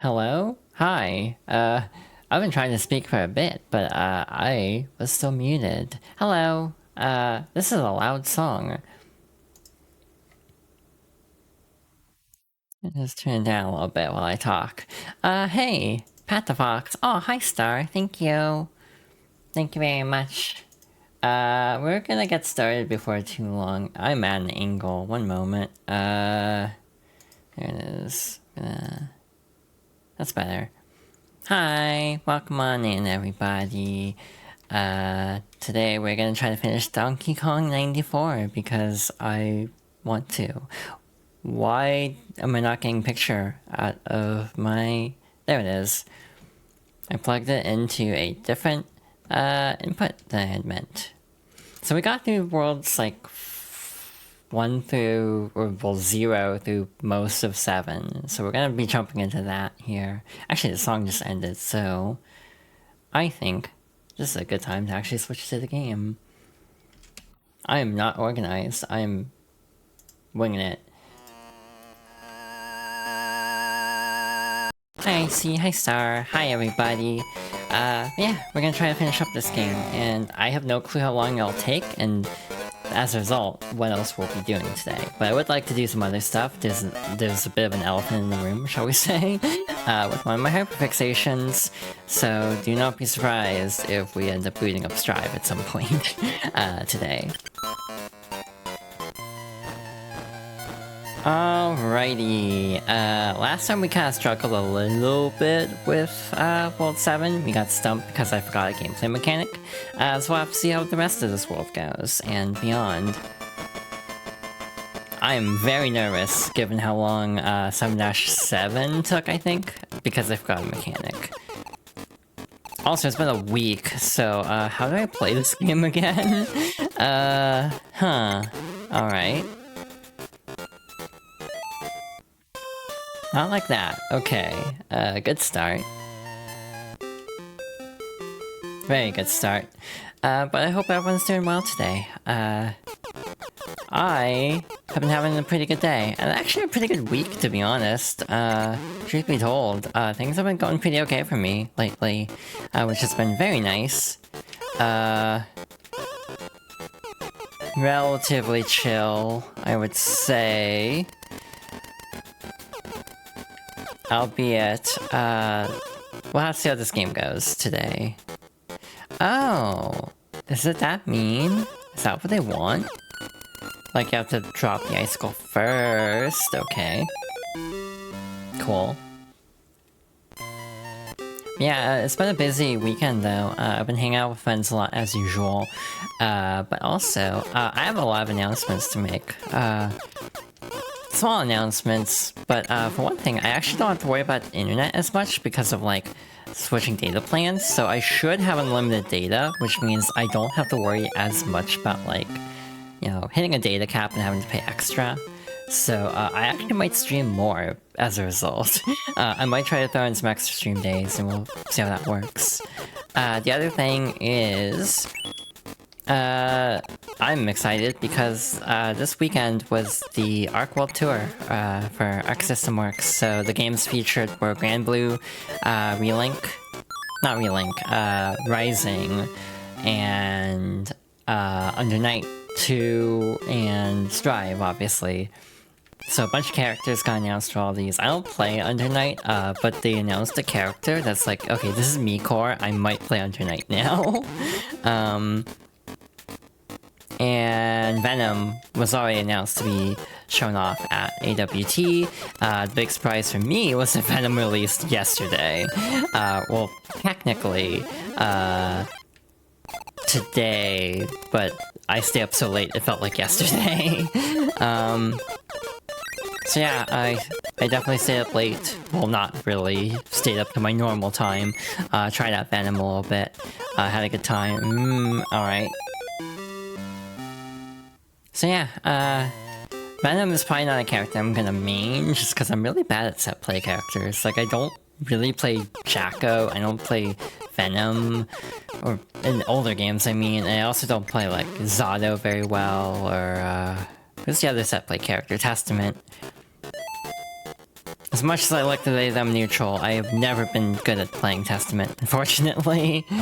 Hello? Hi. I've been trying to speak for a bit, but I was still muted. Hello. This is a loud song. Just turn it down a little bit while I talk. Hey, Pat the Fox. Oh, hi, Star. Thank you. Thank you very much. We're gonna get started before too long. I'm at an angle. One moment. There it is. That's better. Hi, welcome on in everybody. Today we're gonna try to finish Donkey Kong 94 because I want to. Why am I not getting picture out of my... There it is. I plugged it into a different input than I had meant. So we got through worlds like 1 through, or well, 0 through most of 7. So we're gonna be jumping into that here. Actually, the song just ended, so I think this is a good time to actually switch to the game. I am not organized. I am winging it. Hi, C. Hi, Star. Hi, everybody. Yeah, we're gonna try to finish up this game, and I have no clue how long it'll take, and as a result, what else we'll be doing today. But I would like to do some other stuff. There's a bit of an elephant in the room, shall we say, with one of my hyperfixations, so do not be surprised if we end up booting up Strive at some point today. Alrighty, last time we kind of struggled a little bit with World 7. We got stumped because I forgot a gameplay mechanic, so we'll have to see how the rest of this world goes, and beyond. I am very nervous, given how long 7-7 took, I think, because I forgot a mechanic. Also, it's been a week, so how do I play this game again? Alright. Not like that. Okay. Good start. Very good start. But I hope everyone's doing well today. I have been having a pretty good day. And actually a pretty good week, to be honest. Truth be told, things have been going pretty okay for me lately. Which has been very nice. Relatively chill, I would say. Albeit, we'll have to see how this game goes today. Oh, is it that mean? Is that what they want? Like, you have to drop the icicle first, okay. Cool. Yeah, it's been a busy weekend though. I've been hanging out with friends a lot as usual. But also, I have a lot of announcements to make. Small announcements, but for one thing, I actually don't have to worry about the internet as much because of, like, switching data plans, so I should have unlimited data, which means I don't have to worry as much about, like, you know, hitting a data cap and having to pay extra. So I actually might stream more as a result. I might try to throw in some extra stream days, and we'll see how that works. The other thing is... I'm excited because this weekend was the Arc World Tour for Arc System Works. So the games featured were Grand Blue, Relink, not Relink, Rising, and Under Night 2, and Strive, obviously. So a bunch of characters got announced for all these. I don't play Under Night, but they announced a character that's like, okay, this is me core, I might play Under Night now. And Venom was already announced to be shown off at AWT. The big surprise for me was that Venom released yesterday. Well, technically, today, but I stay up so late, it felt like yesterday. So yeah, I definitely stayed up late. Well, not really. Stayed up to my normal time. Tried out Venom a little bit. Had a good time. Alright. So yeah, Venom is probably not a character I'm gonna main, just because I'm really bad at set play characters. Like, I don't really play Jacko, I don't play Venom, or in older games, I mean, and I also don't play, like, Zato very well, or, who's the other set play character? Testament. As much as I like to lay them neutral, I have never been good at playing Testament, unfortunately. So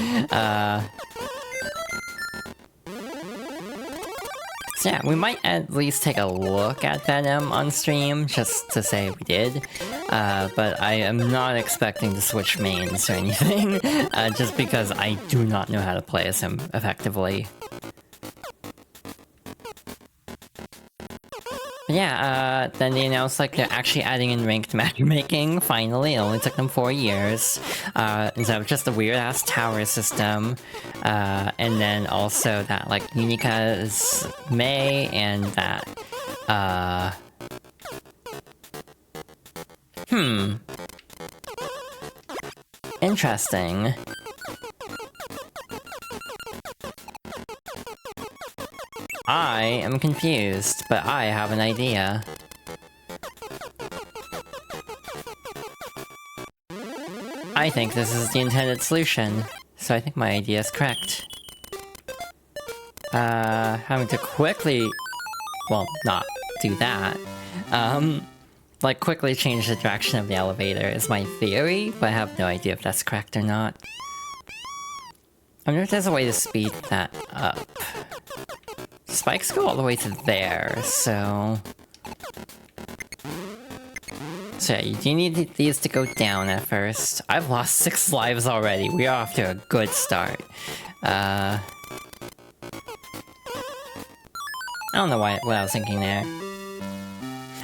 yeah, we might at least take a look at Venom on stream, just to say we did. But I am not expecting to switch mains or anything, just because I do not know how to play as him effectively. But yeah, then they announced like they're actually adding in ranked matchmaking, finally. It only took them 4 years. Instead of just a weird-ass tower system. And then also that like Unica is May, and that, interesting. I am confused, but I have an idea. I think this is the intended solution, so I think my idea is correct. Having to quickly... well, not do that. Like, quickly change the direction of the elevator is my theory, but I have no idea if that's correct or not. I wonder if there's a way to speed that up. Spikes go all the way to there, so... So yeah, you do need these to go down at first. I've lost 6 lives already. We are off to a good start. I don't know what I was thinking there.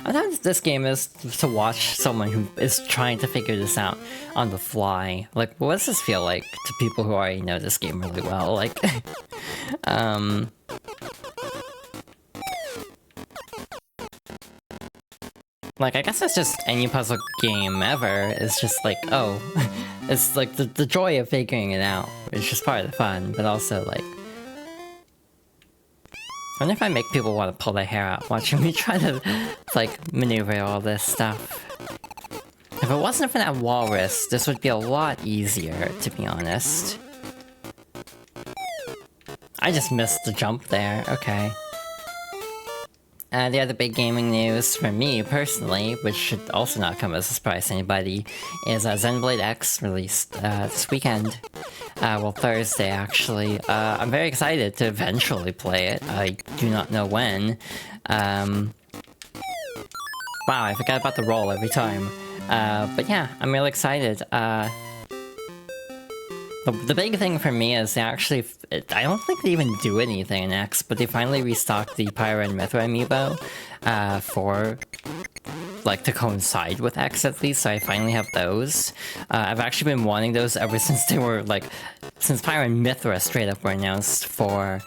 I thought this game is to watch someone who is trying to figure this out on the fly. Like, what does this feel like to people who already know this game really well? Like, like, I guess it's just any puzzle game ever. It's just like, oh, it's like the joy of figuring it out. It's just part of the fun, but also like... I wonder if I make people want to pull their hair out watching me try to, like, maneuver all this stuff. If it wasn't for that walrus, this would be a lot easier, to be honest. I just missed the jump there, okay. The other big gaming news for me, personally, which should also not come as a surprise to anybody, is Xenoblade X released this weekend. Well, Thursday, actually. I'm very excited to eventually play it. I do not know when. Wow, I forgot about the roll every time. But yeah, I'm really excited. The big thing for me is they actually... I don't think they even do anything in X, but they finally restocked the Pyra and Mithra amiibo for... like, to coincide with X at least, so I finally have those. I've actually been wanting those ever since they were, like... since Pyra and Mithra straight up were announced for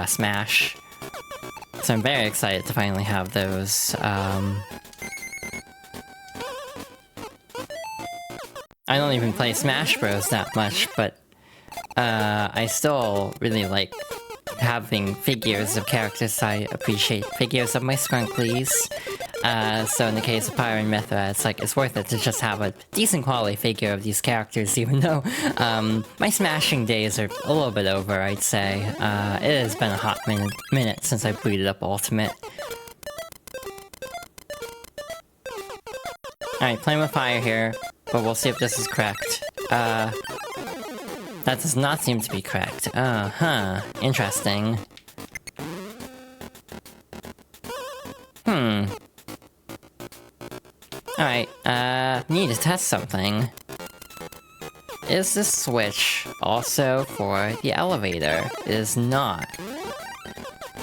Smash. So I'm very excited to finally have those. I don't even play Smash Bros. That much, but I still really like having figures of characters I appreciate. Figures of my Scrunklies. So in the case of Pyra and Mithra, it's like, it's worth it to just have a decent quality figure of these characters, even though my smashing days are a little bit over, I'd say. It has been a hot minute since I booted up Ultimate. Alright, playing with fire here, but we'll see if this is correct. That does not seem to be correct. Interesting. Alright, need to test something. Is this switch also for the elevator? It is not.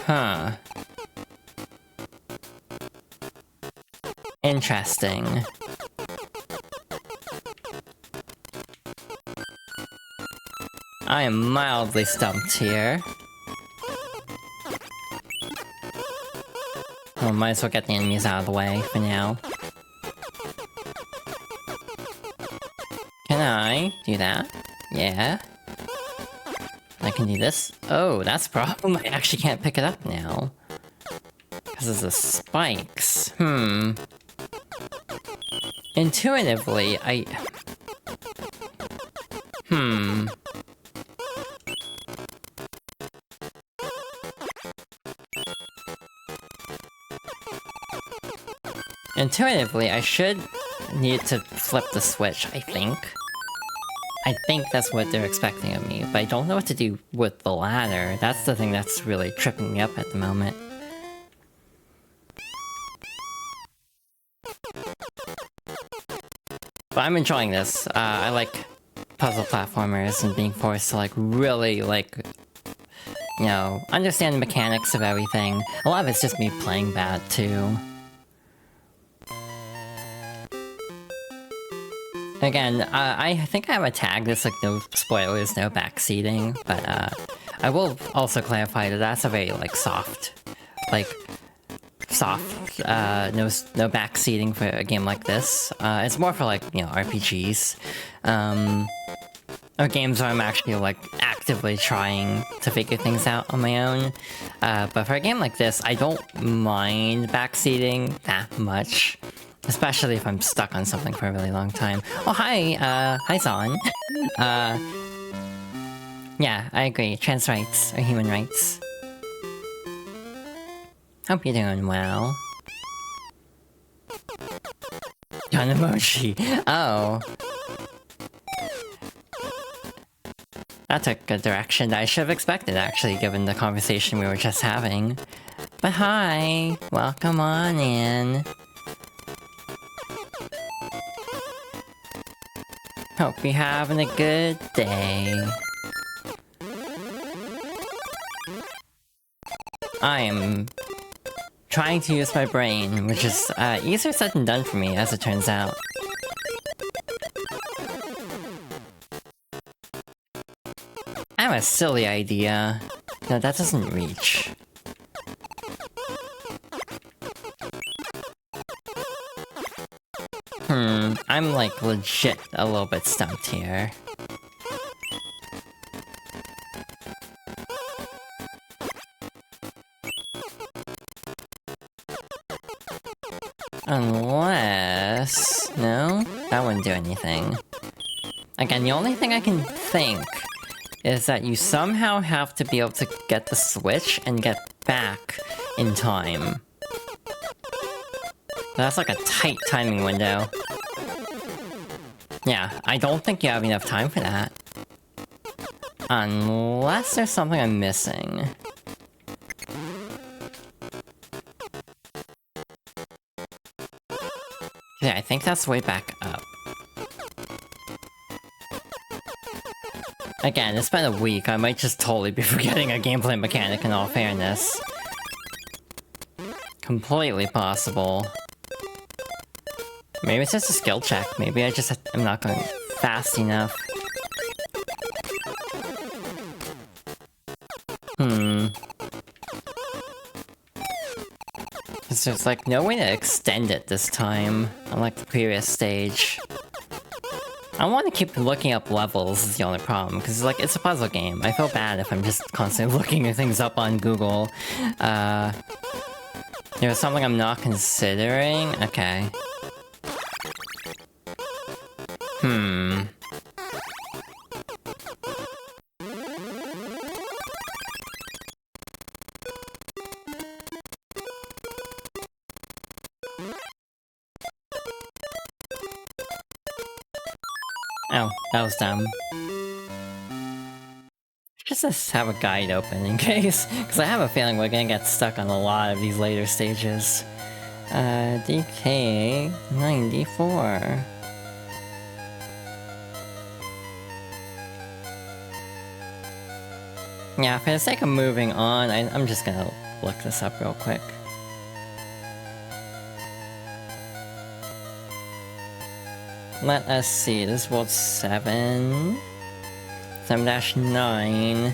Huh. Interesting. I am mildly stumped here. Well, might as well get the enemies out of the way for now. Can I do that? Yeah. I can do this. Oh, that's a problem. I actually can't pick it up now. Because of the spikes. Intuitively, Intuitively, I should need to flip the switch, I think. I think that's what they're expecting of me, but I don't know what to do with the ladder. That's the thing that's really tripping me up at the moment. But I'm enjoying this. I like puzzle platformers and being forced to like really like, you know, understand the mechanics of everything. A lot of it's just me playing bad too. Again, I think I have a tag that's like no spoilers, no backseating, but I will also clarify that that's a very like soft, no backseating for a game like this. It's more for like, you know, RPGs, or games where I'm actually like actively trying to figure things out on my own. But for a game like this, I don't mind backseating that much. Especially if I'm stuck on something for a really long time. Oh, hi Zon. Yeah, I agree. Trans rights are human rights. Hope you're doing well. Gun emoji. Oh. That took a direction that I should have expected, actually, given the conversation we were just having. But hi! Welcome on in. Hope you're having a good day. I am trying to use my brain, which is easier said than done for me, as it turns out. I have a silly idea. No, that doesn't reach. I'm like legit a little bit stumped here. Unless... no? That wouldn't do anything. Again, the only thing I can think is that you somehow have to be able to get the switch and get back in time. That's like a tight timing window. Yeah, I don't think you have enough time for that. Unless there's something I'm missing. Yeah, I think that's way back up. Again, it's been a week, I might just totally be forgetting a gameplay mechanic in all fairness. Completely possible. Maybe it's just a skill check, maybe I just am not going fast enough. There's like no way to extend it this time, unlike the previous stage. I want to keep looking up levels is the only problem, because like it's a puzzle game. I feel bad if I'm just constantly looking things up on Google. There's something I'm not considering? Okay. Oh, that was dumb. Just have a guide open in case, because I have a feeling we're gonna get stuck on a lot of these later stages. DK 94. Yeah, for the sake of moving on, I'm just gonna look this up real quick. Let us see, this is World 7... 7-9...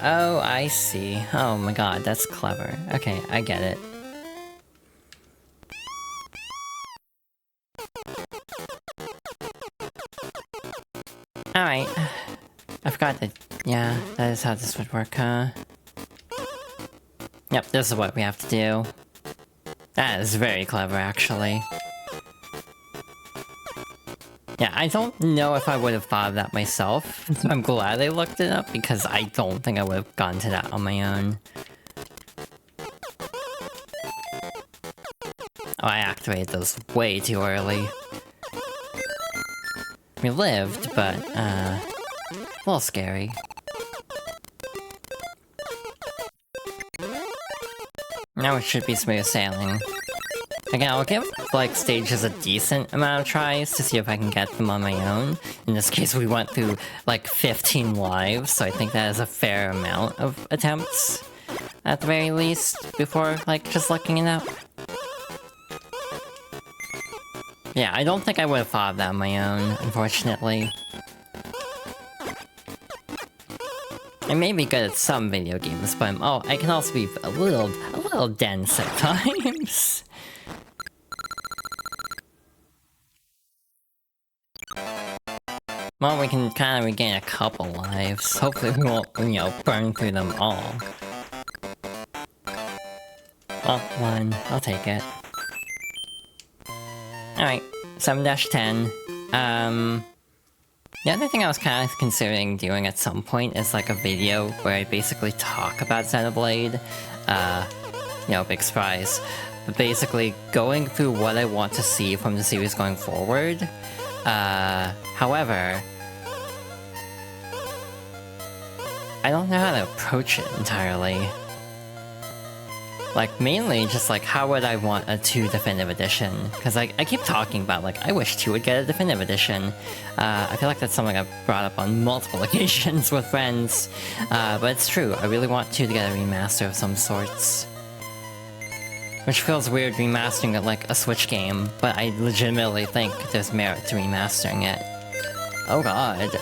Oh, I see. Oh my god, that's clever. Okay, I get it. Alright. I forgot to Yeah, that is how this would work, huh? Yep, this is what we have to do. That is very clever, actually. Yeah, I don't know if I would have thought of that myself, so I'm glad I looked it up, because I don't think I would have gotten to that on my own. Oh, I activated those way too early. We lived, but, a little scary. Now it should be smooth sailing. Again, I'll give, like, stages a decent amount of tries to see if I can get them on my own. In this case, we went through, like, 15 lives, so I think that is a fair amount of attempts, at the very least, before, like, just looking it up. Yeah, I don't think I would have thought of that on my own, unfortunately. I may be good at some video games, but I can also be a little dense at times. Well, we can kind of regain a couple lives. Hopefully we won't, burn through them all. Well, 1. I'll take it. Alright, 7-10. The other thing I was kind of considering doing at some point is like a video where I basically talk about Xenoblade. Big surprise. But basically going through what I want to see from the series going forward. However, I don't know how to approach it entirely. Like, mainly just like, how would I want a 2 Definitive Edition? Because I keep talking about, like, I wish 2 would get a Definitive Edition. I feel like that's something I've brought up on multiple occasions with friends. But it's true, I really want 2 to get a remaster of some sorts. Which feels weird remastering it like a Switch game, but I legitimately think there's merit to remastering it. Oh god,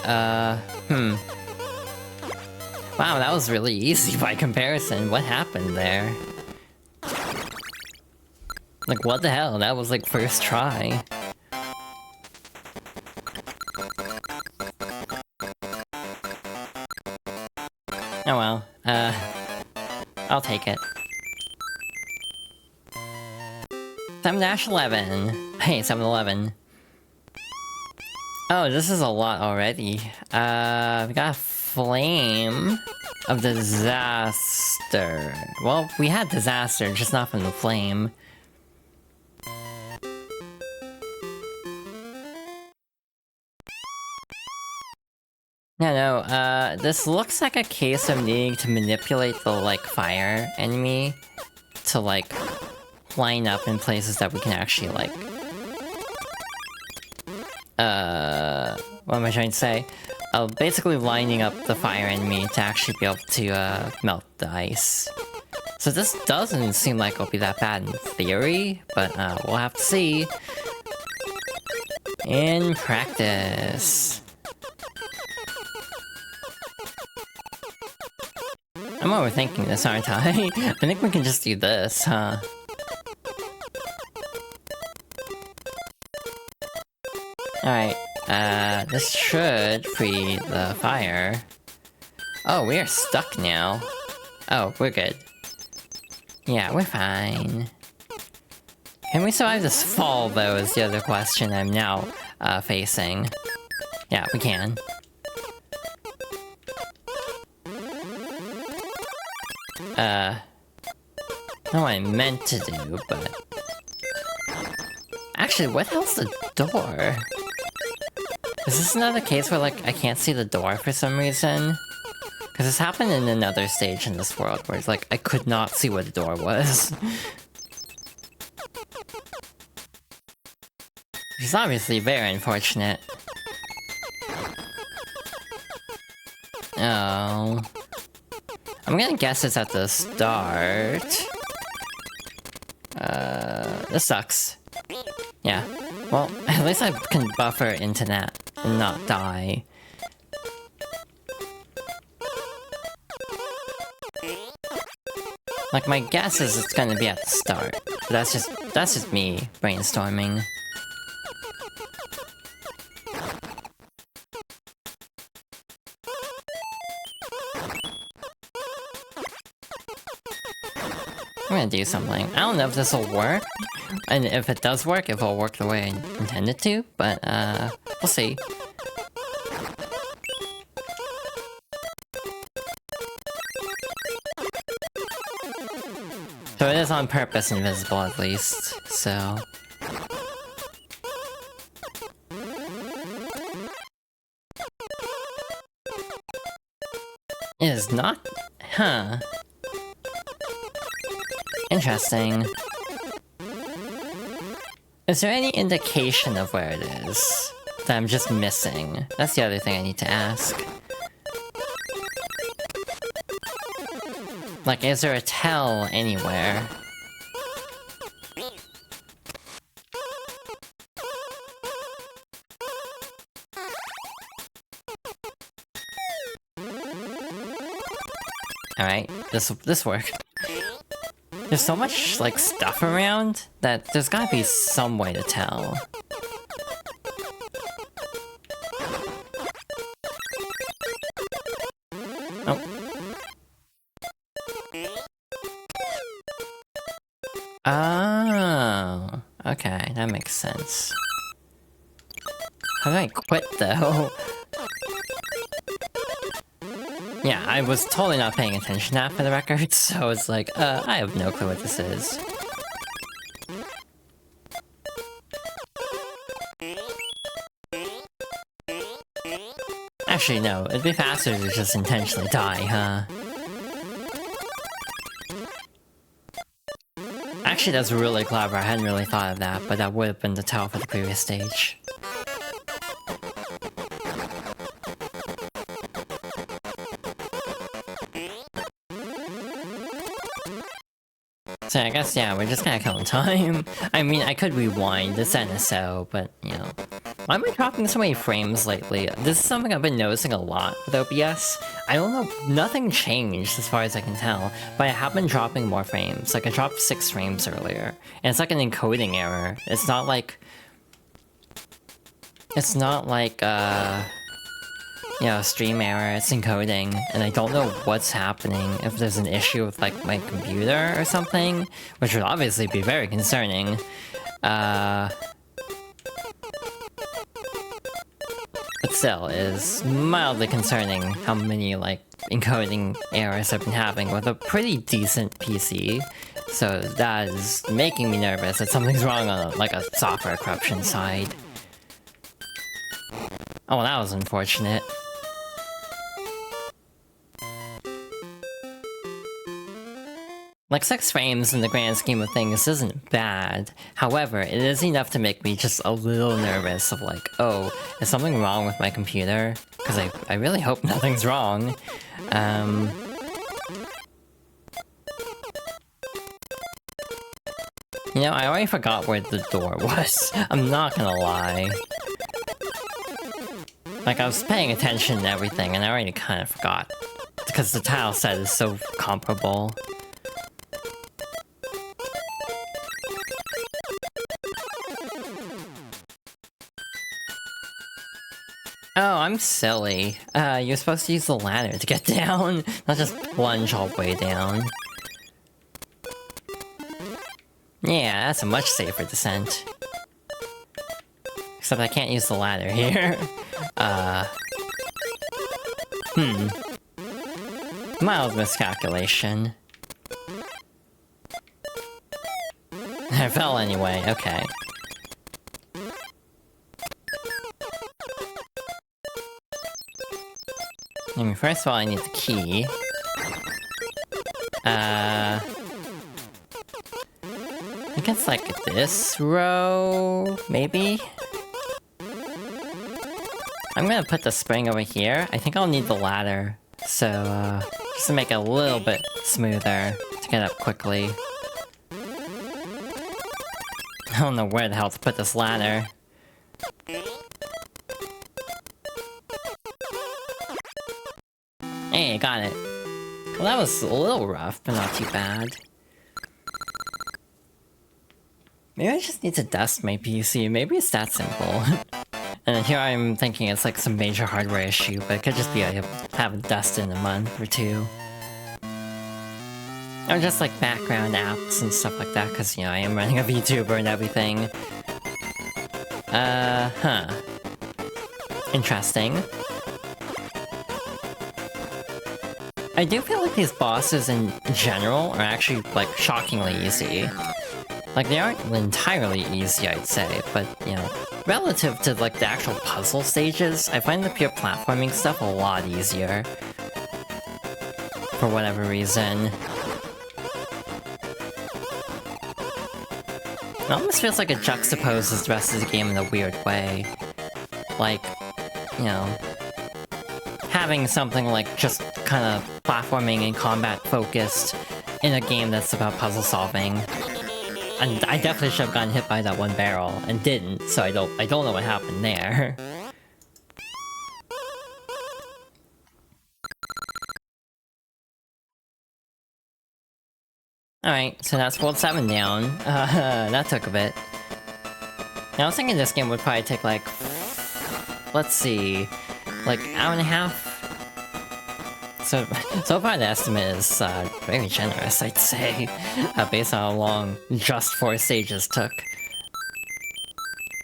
Wow, that was really easy by comparison. What happened there? Like, what the hell? That was like first try. Oh well, I'll take it. 7-11. Hey, 7-11. Oh, this is a lot already. We got a Flame of Disaster. Well, we had Disaster, just not from the Flame. No, this looks like a case of needing to manipulate the, like, fire enemy to, like, line up in places that we can actually, like... what am I trying to say? Basically lining up the fire enemy to actually be able to, melt the ice. So this doesn't seem like it'll be that bad in theory, but, we'll have to see. In practice. I'm overthinking this, aren't I? I think we can just do this, huh? Alright, this should free the fire. Oh, we are stuck now. Oh, we're good. Yeah, we're fine. Can we survive this fall, though, is the other question I'm now, facing. Yeah, we can. Not what I meant to do, but... Actually, what the hell's the door? Is this another case where, like, I can't see the door for some reason? Because this happened in another stage in this world, where it's like, I could not see where the door was. Which is obviously very unfortunate. Oh... I'm gonna guess it's at the start. This sucks. Yeah. Well, at least I can buffer into that and not die. Like, my guess is it's gonna be at the start. But that's just me brainstorming. I'm gonna do something. I don't know if this will work, and if it does work, if it'll work the way I intended to, but we'll see. So it is on purpose invisible at least, so... It is not... Huh. Interesting. Is there any indication of where it is that I'm just missing? That's the other thing I need to ask. Like, is there a tell anywhere? Alright, this worked. There's so much, like, stuff around that there's gotta be some way to tell. Oh. Oh, okay, that makes sense. How do I quit, though? Yeah, I was totally not paying attention to that for the record, so it's like, I have no clue what this is. Actually, no, it'd be faster to just intentionally die, huh? Actually, that's really clever. I hadn't really thought of that, but that would have been the tell for the previous stage. So I guess, yeah, we're just kinda killing time. I mean, I could rewind this NSO, but, you know. Why am I dropping so many frames lately? This is something I've been noticing a lot with OBS. I don't know, nothing changed as far as I can tell, but I have been dropping more frames. Like, I dropped 6 frames earlier, and it's like an encoding error. It's not like, you know, stream error, it's encoding, and I don't know what's happening, if there's an issue with, like, my computer or something, which would obviously be very concerning. But still, it is mildly concerning how many, like, encoding errors I've been having with a pretty decent PC. So that is making me nervous that something's wrong on, like, a software corruption side. Oh, well, that was unfortunate. Like, 6 frames in the grand scheme of things isn't bad. However, it is enough to make me just a little nervous of like, oh, is something wrong with my computer? Because I really hope nothing's wrong. You know, I already forgot where the door was. I'm not gonna lie. Like, I was paying attention to everything, and I already kind of forgot. Because the tile set is so comparable. Oh, I'm silly. You're supposed to use the ladder to get down, not just plunge all the way down. Yeah, that's a much safer descent. Except I can't use the ladder here. Mild miscalculation. I fell anyway, okay. I mean, first of all, I need the key. I think it's like this row, maybe? I'm gonna put the spring over here. I think I'll need the ladder, so, just to make it a little bit smoother to get up quickly. I don't know where the hell to put this ladder. Hey, got it. Well, that was a little rough, but not too bad. Maybe I just need to dust my PC. Maybe it's that simple. And here I'm thinking it's like some major hardware issue, but it could just be I haven't dusted in a month or two. Or just like background apps and stuff like that, because, you know, I am running a VTuber and everything. Interesting. I do feel like these bosses in general are actually, like, shockingly easy. Like, they aren't entirely easy, I'd say, but, you know, relative to, like, the actual puzzle stages, I find the pure platforming stuff a lot easier. For whatever reason. It almost feels like it juxtaposes the rest of the game in a weird way. Like, you know, having something like just kind of platforming and combat focused in a game that's about puzzle solving. And I definitely should have gotten hit by that one barrel and didn't, so I don't know what happened there. Alright, so that's World 7 down. That took a bit. I was thinking this game would probably take like... Let's see... like, hour and a half? So far the estimate is very generous, I'd say. Based on how long just 4 stages took.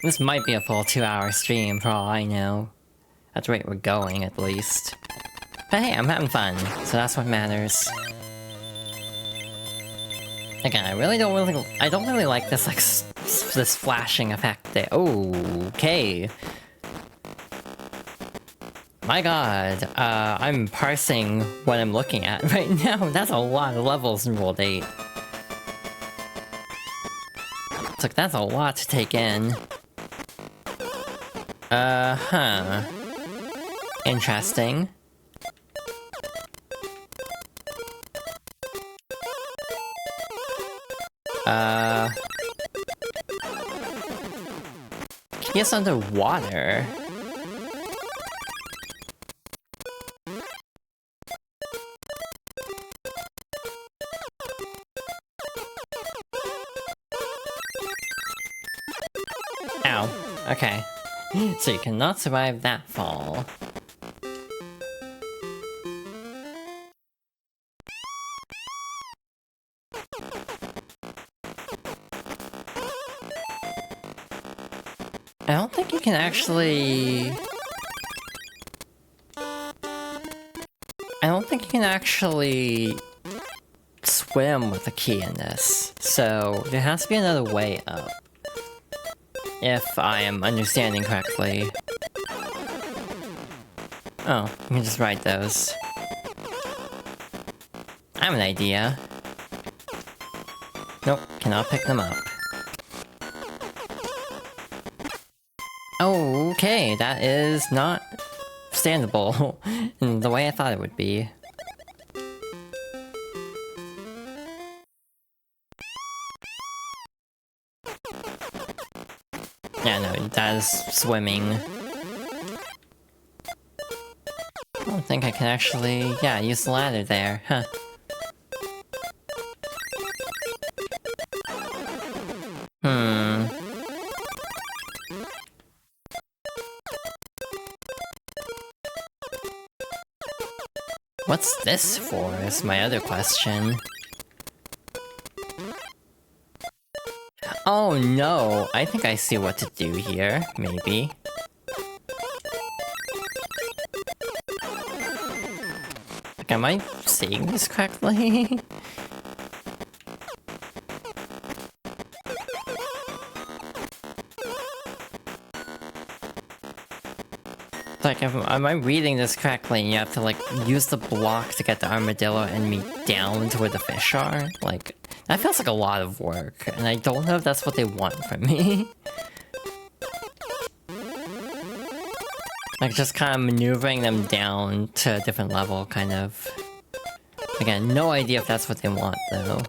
This might be a full 2-hour stream for all I know. At the rate we're going, at least. But hey, I'm having fun, so that's what matters. Again, I don't really like this, like, this flashing effect there. Okay. My god, I'm parsing what I'm looking at right now. That's a lot of levels in World 8. It's like, that's a lot to take in. Interesting. He's underwater. Ow. Okay. So you cannot survive that fall. I don't think you can actually... swim with a key in this, so there has to be another way up. If I am understanding correctly. Oh, you can just ride those. I have an idea. Nope, cannot pick them up. Okay, that is not understandable in the way I thought it would be. Yeah, no, that is swimming. I don't think I can actually, yeah, use the ladder there, huh. What's this for, is my other question. Oh no, I think I see what to do here, maybe. Like, am I seeing this correctly? Like, am I reading this correctly and you have to, like, use the block to get the armadillo enemy down to where the fish are? Like, that feels like a lot of work, and I don't know if that's what they want from me. Like, just kind of maneuvering them down to a different level, kind of. Again, no idea if that's what they want, though.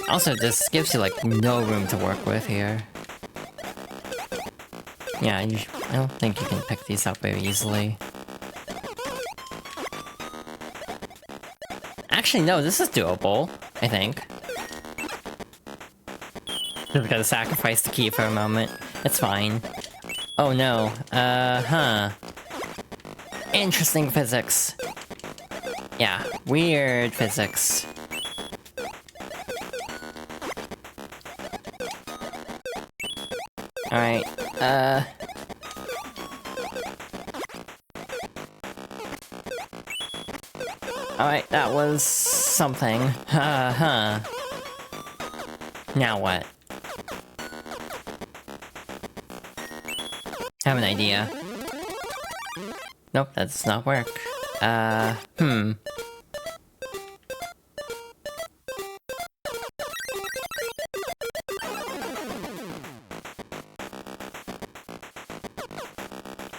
Also, this gives you, like, no room to work with here. Yeah, I don't think you can pick these up very easily. Actually, no, this is doable, I think. Just gotta sacrifice the key for a moment. It's fine. Oh no, Interesting physics. Yeah, weird physics. Alright, Alright, that was something. Huh. Now what? Have an idea. Nope, that does not work.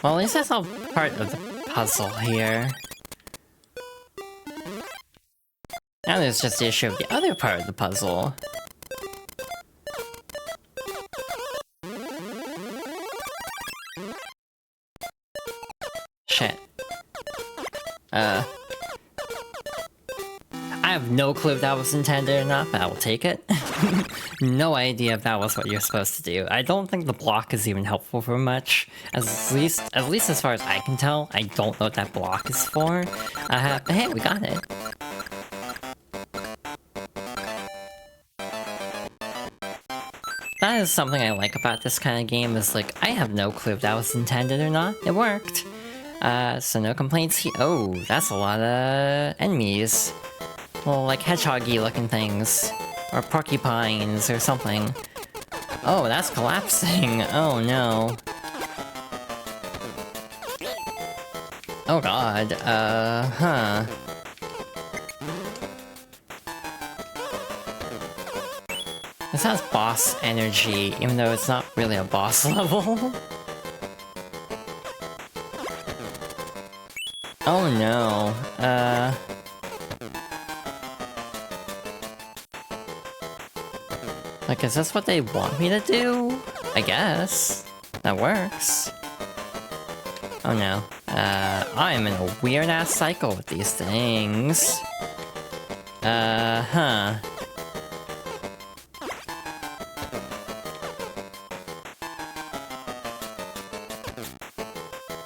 Well, at least that's all part of the puzzle here. Now there's just the issue of the other part of the puzzle. Shit. I have no clue if that was intended or not, but I will take it. No idea if that was what you're supposed to do. I don't think the block is even helpful for much. At least as far as I can tell, I don't know what that block is for. But hey, we got it. That is something I like about this kind of game, is like, I have no clue if that was intended or not. It worked. So no complaints here. Oh, that's a lot of enemies. Well, like hedgehoggy looking things. Or porcupines or something. Oh, that's collapsing. Oh no. Oh god, huh. This has boss energy, even though it's not really a boss level. Oh no, like, is this what they want me to do? I guess. That works. Oh no. I'm in a weird-ass cycle with these things. Huh.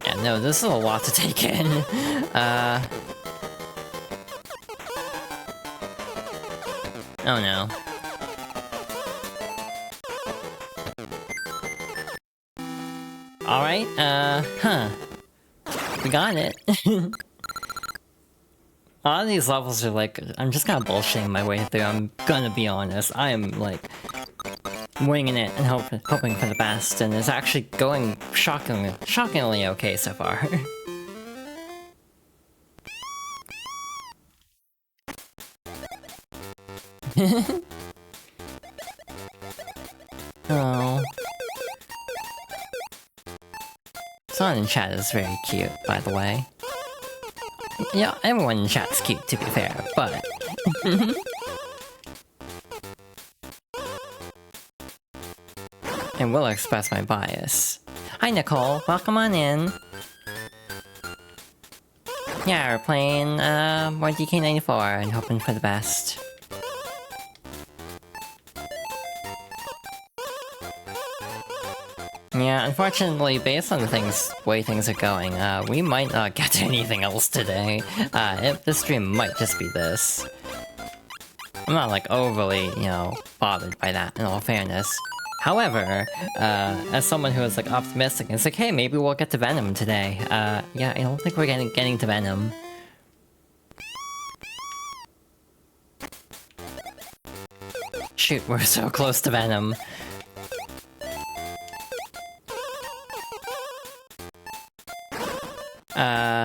Yeah, no, this is a lot to take in. Oh no. Alright, huh. We got it. A lot of these levels are like, I'm just kind of bullshitting my way through, I'm gonna be honest. I am, like, winging it and hoping for the best, and it's actually going shockingly okay so far. Oh. Someone in chat is very cute, by the way. Yeah, everyone in chat's cute, to be fair, but... I will express my bias. Hi Nicole, welcome on in. Yeah, we're playing, more DK94 and hoping for the best. Yeah, unfortunately, based on the way things are going, we might not get to anything else today. This stream might just be this. I'm not, like, overly, you know, bothered by that, in all fairness. However, as someone who is, like, optimistic, it's like, hey, maybe we'll get to Venom today. Yeah, I don't think we're getting to Venom. Shoot, we're so close to Venom.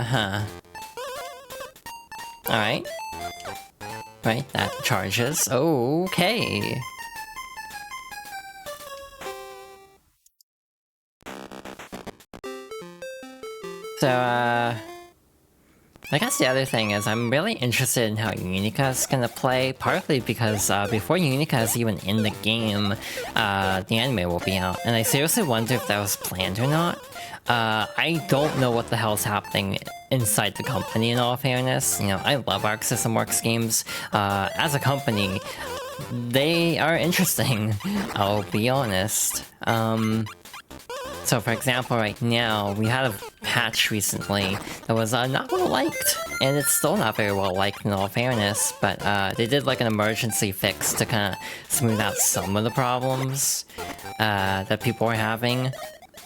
Huh. Alright. Right, that charges. Okay. So, I guess the other thing is I'm really interested in how Unica's gonna play, partly because before Unica is even in the game, the anime will be out, and I seriously wonder if that was planned or not. I don't know what the hell's happening inside the company, in all fairness. You know, I love Arc System Works games. As a company, they are interesting, I'll be honest. So for example, right now, we had a patch recently that was not well liked, and it's still not very well liked in all fairness, but they did like an emergency fix to kind of smooth out some of the problems that people were having.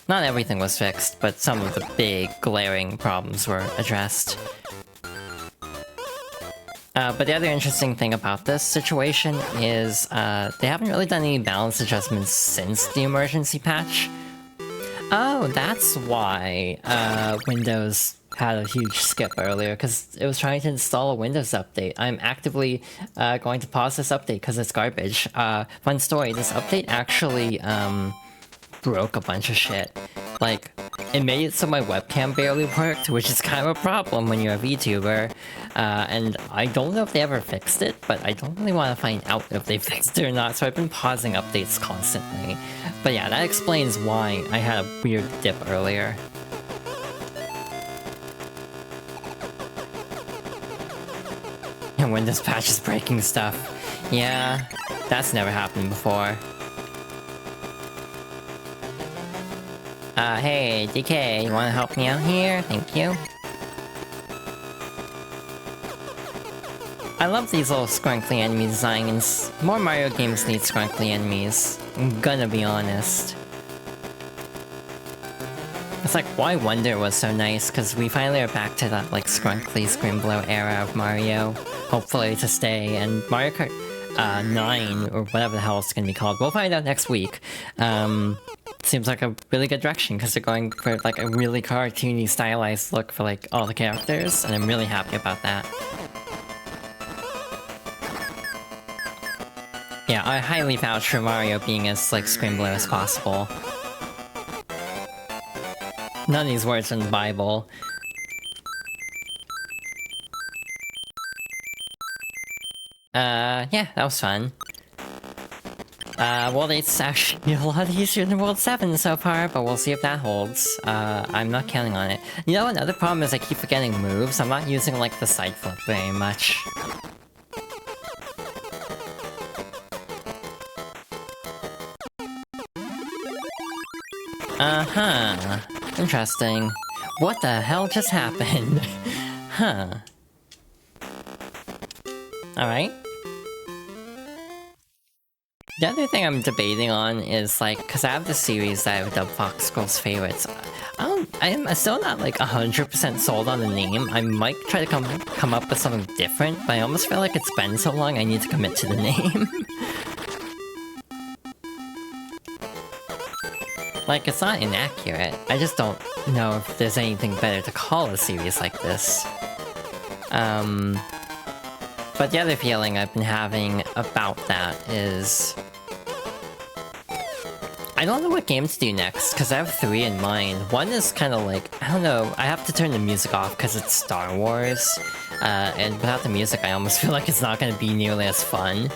Not everything was fixed, but some of the big, glaring problems were addressed. But the other interesting thing about this situation is they haven't really done any balance adjustments since the emergency patch. Oh, that's why Windows had a huge skip earlier, because it was trying to install a Windows update. I'm actively going to pause this update because it's garbage. Fun story, this update actually broke a bunch of shit. Like, it made it so my webcam barely worked, which is kind of a problem when you're a VTuber. And I don't know if they ever fixed it, but I don't really want to find out if they fixed it or not, so I've been pausing updates constantly. But yeah, that explains why I had a weird dip earlier. And Windows patch is breaking stuff. Yeah, that's never happened before. Hey, DK, you wanna help me out here? Thank you. I love these little scrunkly enemy designs. More Mario games need scrunkly enemies. I'm gonna be honest. It's like, why Wonder was so nice, because we finally are back to that, like, scrunkly Scrimblue era of Mario. Hopefully to stay, and Mario Kart 9, or whatever the hell it's gonna be called, we'll find out next week. Seems like a really good direction, because they're going for, like, a really cartoony, stylized look for, like, all the characters, and I'm really happy about that. Yeah, I highly vouch for Mario being as, like, Scrimblue as possible. None of these words are in the Bible. Yeah, that was fun. World 8's actually a lot easier than World 7 so far, but we'll see if that holds. I'm not counting on it. You know, another problem is I keep forgetting moves. I'm not using, like, the side flip very much. Uh-huh. Interesting. What the hell just happened? Huh. Alright. The other thing I'm debating on is, like, because I have this series that I have dubbed Fox Girls Favorites. I'm still not, like, 100% sold on the name. I might try to come up with something different, but I almost feel like it's been so long I need to commit to the name. Like, it's not inaccurate. I just don't know if there's anything better to call a series like this. But the other feeling I've been having about that is... I don't know what game to do next, because I have 3 in mind. One is kind of like, I don't know, I have to turn the music off because it's Star Wars. And without the music, I almost feel like it's not going to be nearly as fun.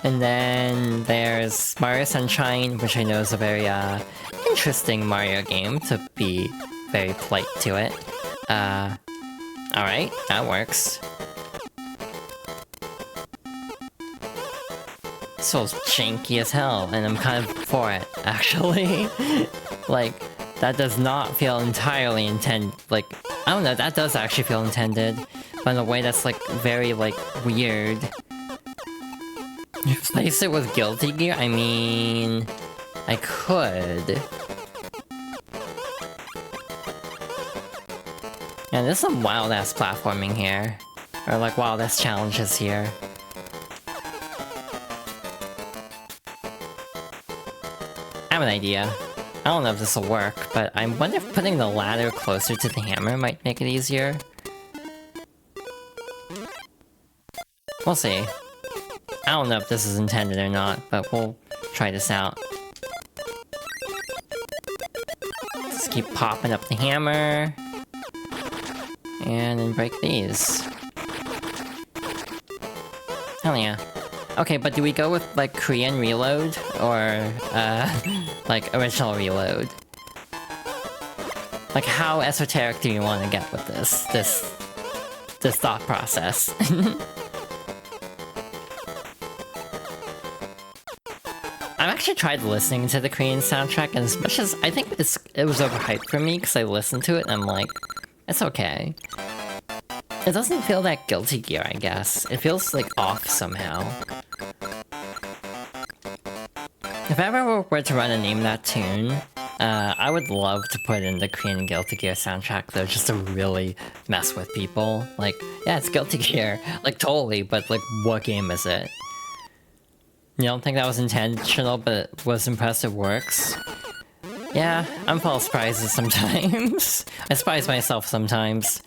And then there's Mario Sunshine, which I know is a very interesting Mario game, to be very polite to it. Alright, that works. This feels janky as hell, and I'm kind of for it, actually. Like, that does not feel entirely like, I don't know, that does actually feel intended, but in a way that's, like, very, like, weird. Replace it with Guilty Gear? I mean... I could... Yeah, there's some wild-ass platforming here. Or, like, wild-ass challenges here. I have an idea. I don't know if this will work, but I wonder if putting the ladder closer to the hammer might make it easier. We'll see. I don't know if this is intended or not, but we'll try this out. Just keep popping up the hammer. And then break these. Hell yeah. Okay, but do we go with, like, Korean reload? Or, like, original reload? Like, how esoteric do you want to get with this thought process? I've actually tried listening to the Korean soundtrack, and as much as I think it was overhyped for me because I listened to it and I'm like, it's okay. It doesn't feel that Guilty Gear, I guess. It feels like off somehow. If I ever were to run a Name That Tune, I would love to put in the Korean Guilty Gear soundtrack though, just to really mess with people. Like, yeah, it's Guilty Gear, like totally, but like, what game is it? You don't think that was intentional, but it was impressive works? Yeah, I'm full of surprises sometimes. I surprise myself sometimes.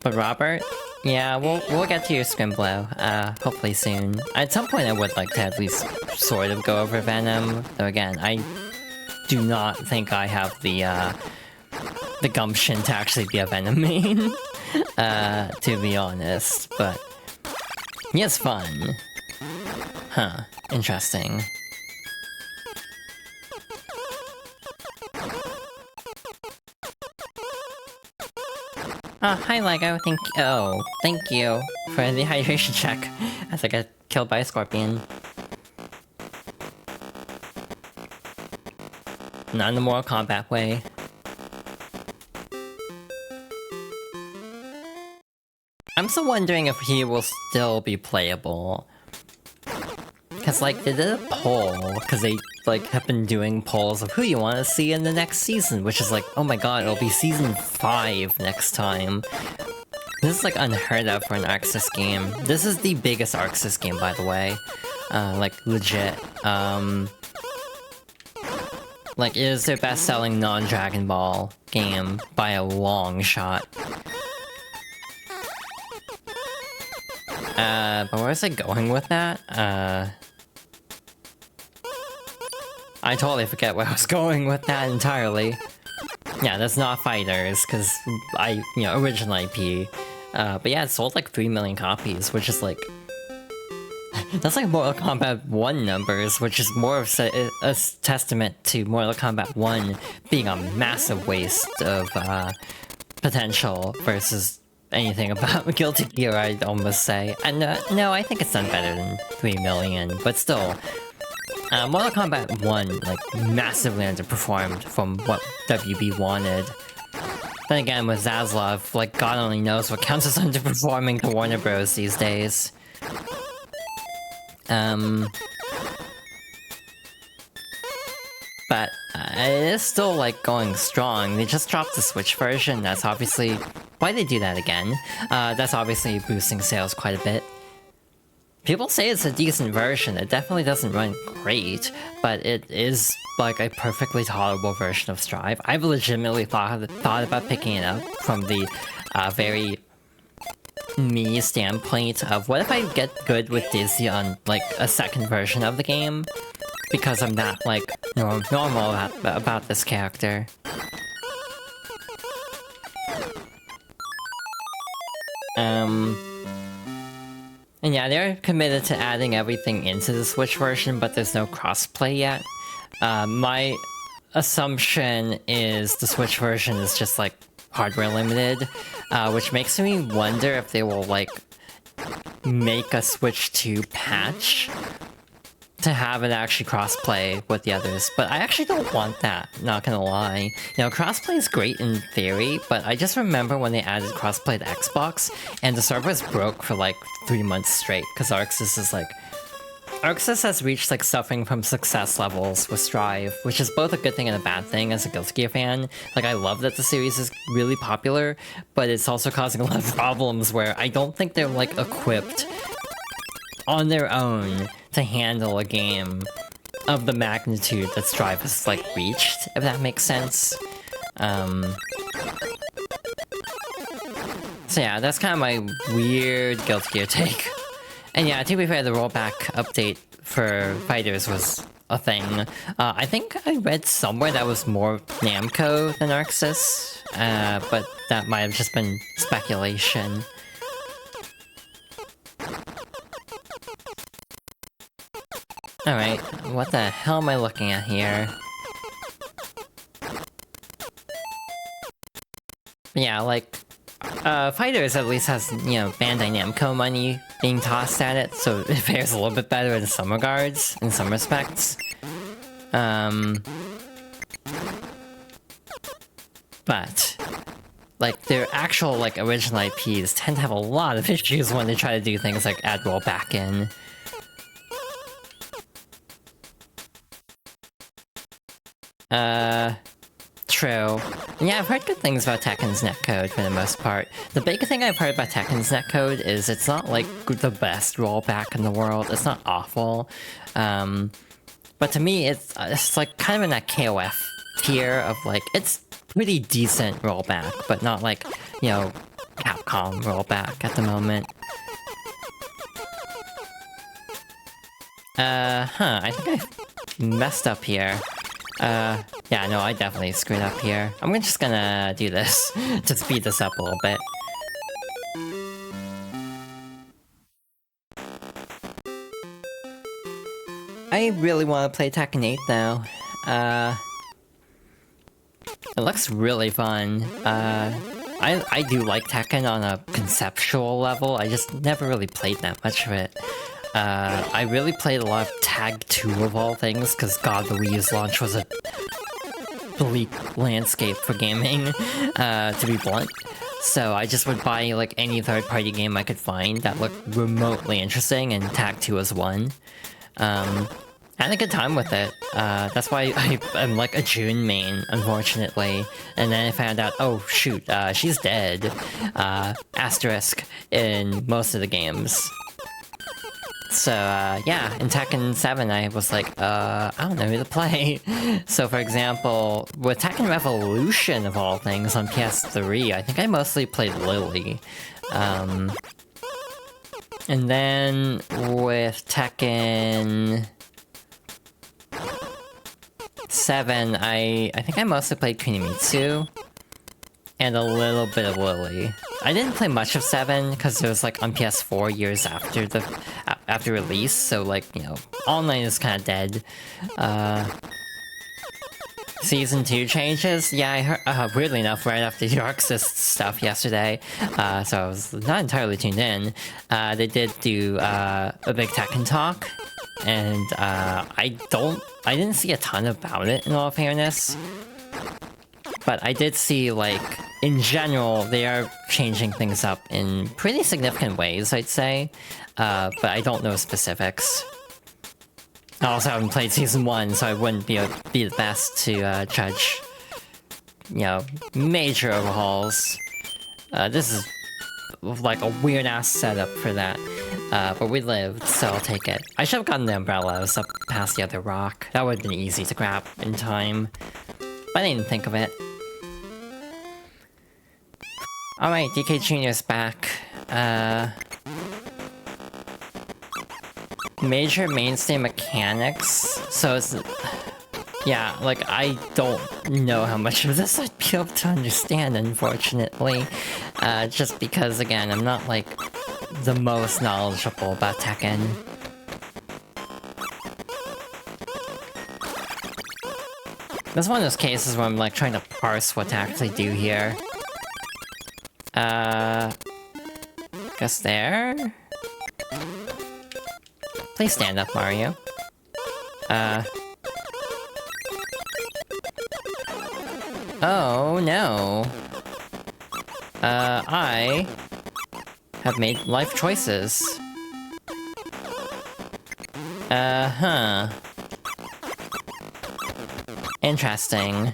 But Robert? Yeah, we'll get to your Scrimblow, hopefully soon. At some point I would like to at least sort of go over Venom, though again, I do not think I have the gumption to actually be a Venom main, to be honest, but he is fun. Huh, interesting. Oh, hi Lego, thank you for the hydration check as I got killed by a scorpion. Not in the Mortal Kombat way. I'm still wondering if he will still be playable. Because, like, they did a poll, because they, like, have been doing polls of who you want to see in the next season, which is like, oh my god, it'll be season 5 next time. This is, like, unheard of for an Arc Sys game. This is the biggest Arc Sys game, by the way. Like, legit. Like, it is their best-selling non-Dragon Ball game by a long shot. But where was I going with that? I totally forget where I was going with that entirely. Yeah, that's not Fighters, because original IP. But yeah, it sold like 3 million copies, which is like... that's like Mortal Kombat 1 numbers, which is more of a testament to Mortal Kombat 1 being a massive waste of potential versus anything about Guilty Gear, I'd almost say. And no, I think it's done better than 3 million, but still. Mortal Kombat 1, like, massively underperformed from what WB wanted. Then again, with Zaslav, like, God only knows what counts as underperforming to Warner Bros. These days. But it is still, like, going strong. They just dropped the Switch version, that's obviously... Why they do that again? That's obviously boosting sales quite a bit. People say it's a decent version. It definitely doesn't run great, but it is like a perfectly tolerable version of Strive. I've legitimately thought about picking it up from the very me standpoint of what if I get good with Dizzy on like a second version of the game, because I'm not like normal about this character. And yeah, they're committed to adding everything into the Switch version, but there's no crossplay yet. My assumption is the Switch version is just like hardware limited, which makes me wonder if they will like make a Switch 2 patch to have it actually crossplay with the others, but I actually don't want that, not gonna lie. You know, crossplay is great in theory, but I just remember when they added crossplay to Xbox, and the servers broke for like 3 months straight, because Arc Sys is like... Arc Sys has reached like suffering from success levels with Strive, which is both a good thing and a bad thing as a Guilty Gear fan. Like, I love that the series is really popular, but it's also causing a lot of problems where I don't think they're like equipped on their own to handle a game of the magnitude that Strive has, like, reached, if that makes sense. So yeah, that's kind of my weird Guilty Gear take. And yeah, to be fair, the rollback update for Fighters was a thing. I think I read somewhere that was more Namco than Arc Sys, but that might have just been speculation. Alright, what the hell am I looking at here? Yeah, like, Fighters at least has, you know, Bandai Namco money being tossed at it, so it fares a little bit better in some regards, in some respects. But like their actual like original IPs tend to have a lot of issues when they try to do things like add rollback in. True. Yeah, I've heard good things about Tekken's netcode for the most part. The big thing I've heard about Tekken's netcode is it's not like the best rollback in the world. It's not awful. But to me, it's like kind of in that KOF tier of like, it's pretty decent rollback, but not like, you know, Capcom rollback at the moment. I think I messed up here. Yeah, no, I definitely screwed up here. I'm just gonna do this to speed this up a little bit. I really want to play Tekken 8 though. It looks really fun. I do like Tekken on a conceptual level, I just never really played that much of it. I really played a lot of Tag 2 of all things, because god, the Wii U's launch was a bleak landscape for gaming, to be blunt. So I just would buy like any third-party game I could find that looked remotely interesting, and Tag 2 was one. I had a good time with it. That's why I'm like a June main, unfortunately. And then I found out, oh shoot, she's dead. Asterisk in most of the games. So, yeah, in Tekken 7 I was like, I don't know who to play. So for example, with Tekken Revolution of all things on PS3, I think I mostly played Lily. And then with Tekken 7, I think I mostly played Kunimitsu. And a little bit of Lily. I didn't play much of 7 because it was like on PS4 years after release, so like, you know, online is kind of dead. Season 2 changes? Yeah, I heard, weirdly enough, right after the Arxis stuff yesterday, so I was not entirely tuned in. They did do a big Tekken talk, and I didn't see a ton about it in all fairness. But I did see, like, in general, they are changing things up in pretty significant ways, I'd say. But I don't know specifics. I also haven't played Season 1, so I wouldn't be the best to judge, you know, major overhauls. This is, like, a weird-ass setup for that. But we lived, so I'll take it. I should have gotten the umbrellas up past the other rock. That would have been easy to grab in time. But I didn't think of it. Alright, DK Jr.'s back. Major mainstay mechanics, so it's... Yeah, like, I don't know how much of this I'd be able to understand, unfortunately. Just because, again, I'm not, like, the most knowledgeable about Tekken. This is one of those cases where I'm, like, trying to parse what to actually do here. Guess there? Please stand up, Mario. Oh, no. I have made life choices. Huh. Interesting.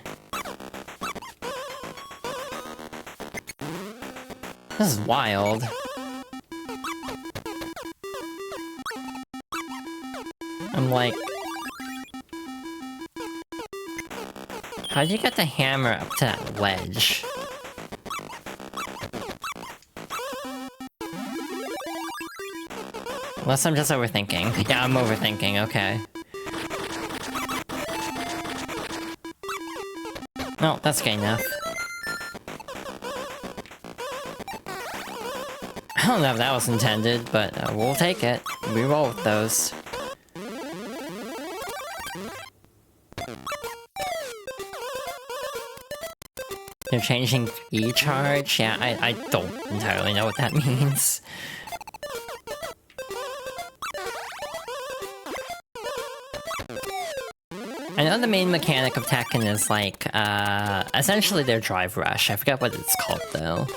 This is wild. I'm like... How do you get the hammer up to that ledge? Unless I'm just overthinking. Yeah, I'm overthinking, okay. No, that's okay enough. I don't know if that was intended, but we'll take it. We roll with those. They're changing E-charge? Yeah, I don't entirely know what that means. I know the main mechanic of Tekken is like, essentially their drive rush. I forgot what it's called though.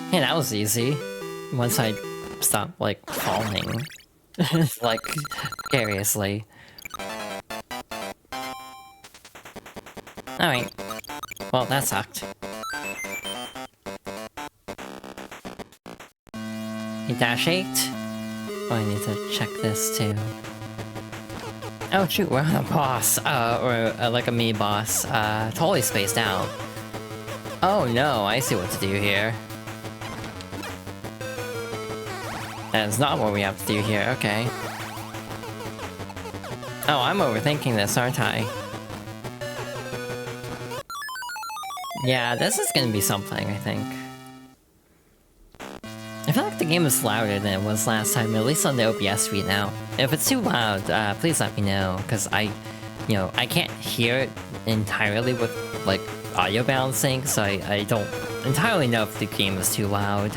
Hey, that was easy. Once I stopped, like, falling. Like, seriously. Alright. Well, that sucked. He dash 8? Oh, I need to check this too. Oh shoot, we're on a boss. Or like a mini boss. Totally spaced out. Oh no, I see what to do here. That is not what we have to do here, okay. Oh, I'm overthinking this, aren't I? Yeah, this is gonna be something, I think. I feel like the game is louder than it was last time, at least on the OBS feed now. If it's too loud, please let me know, because I can't hear it entirely with, like, audio balancing, so I don't entirely know if the game is too loud.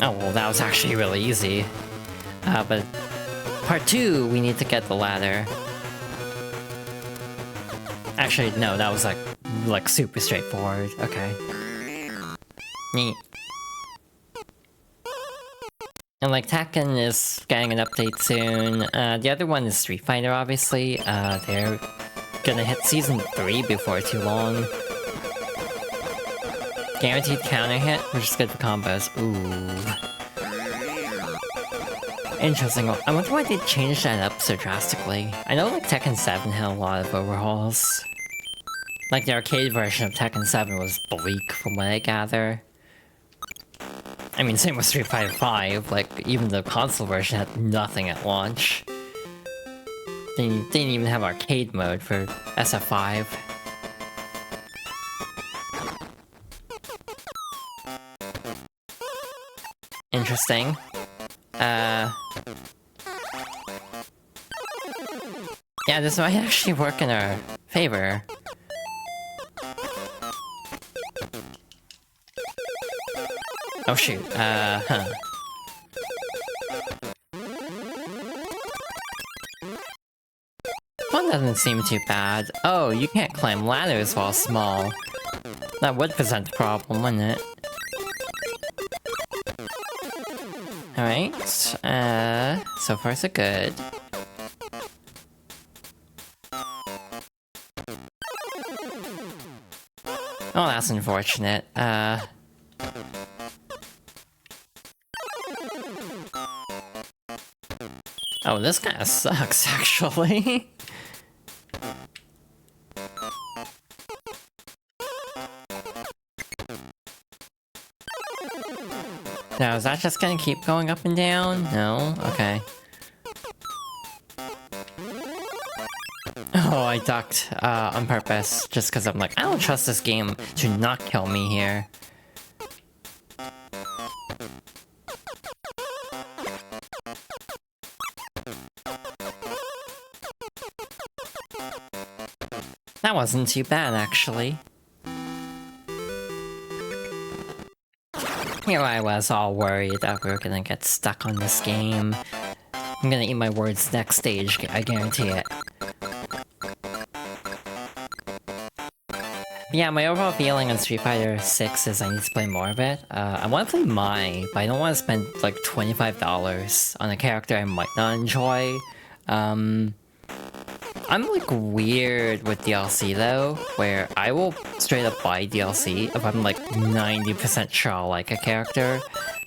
Oh, well, that was actually really easy. But part 2, we need to get the ladder. Actually, no, that was like super straightforward. Okay. Neat. And like Tekken is getting an update soon. The other one is Street Fighter, obviously. They're gonna hit Season 3 before too long. Guaranteed counter hit, which is good for combos. Ooh. Interesting. I wonder why they changed that up so drastically. I know like Tekken 7 had a lot of overhauls. Like the arcade version of Tekken 7 was bleak from what I gather. I mean, same with Street Fighter 5, like even the console version had nothing at launch. They didn't even have arcade mode for SF5. Interesting. Yeah, this might actually work in our favor. Oh shoot, huh. One doesn't seem too bad. Oh, you can't climb ladders while small. That would present a problem, wouldn't it? Alright, so far so good. Oh, that's unfortunate. Oh, this kinda sucks, actually. Now, is that just gonna keep going up and down? No? Okay. Oh, I ducked, on purpose, just because I'm like, I don't trust this game to not kill me here. That wasn't too bad, actually. Here I was all worried that we were gonna get stuck on this game. I'm gonna eat my words next stage, I guarantee it. Yeah, my overall feeling on Street Fighter 6 is I need to play more of it. I want to play Mai, but I don't want to spend like $25 on a character I might not enjoy. I'm like weird with DLC though, where I will straight up buy DLC if I'm like 90% sure I'll like a character.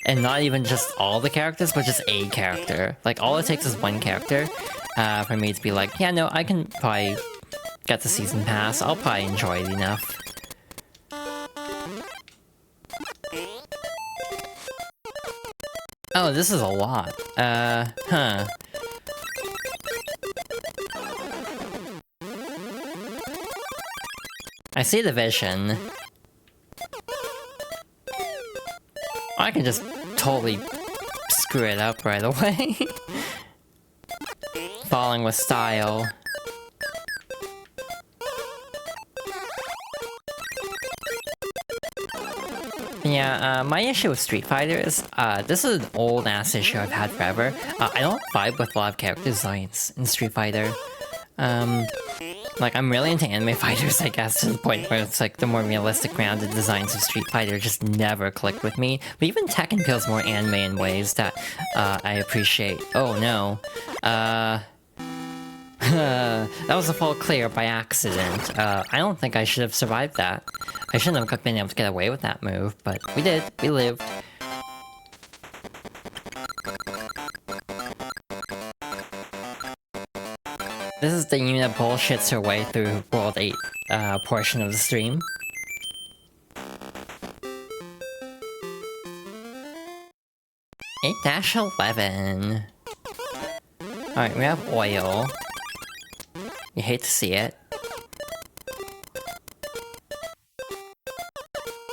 And not even just all the characters, but just a character. Like all it takes is one character for me to be like, yeah, no, I can probably get the season pass, I'll probably enjoy it enough. Oh, this is a lot. Huh. I see the vision. I can just totally screw it up right away. Falling with style. Yeah, my issue with Street Fighter is, this is an old-ass issue I've had forever. I don't vibe with a lot of character designs in Street Fighter. Like, I'm really into anime fighters, I guess, to the point where it's like the more realistic, grounded designs of Street Fighter just never clicked with me. But even Tekken feels more anime in ways that, I appreciate. Oh no. That was a full clear by accident. I don't think I should have survived that. I shouldn't have been able to get away with that move, but we did. We lived. This is the Yuna bullshits her way through World 8 portion of the stream. (8-11). Alright, we have oil. You hate to see it.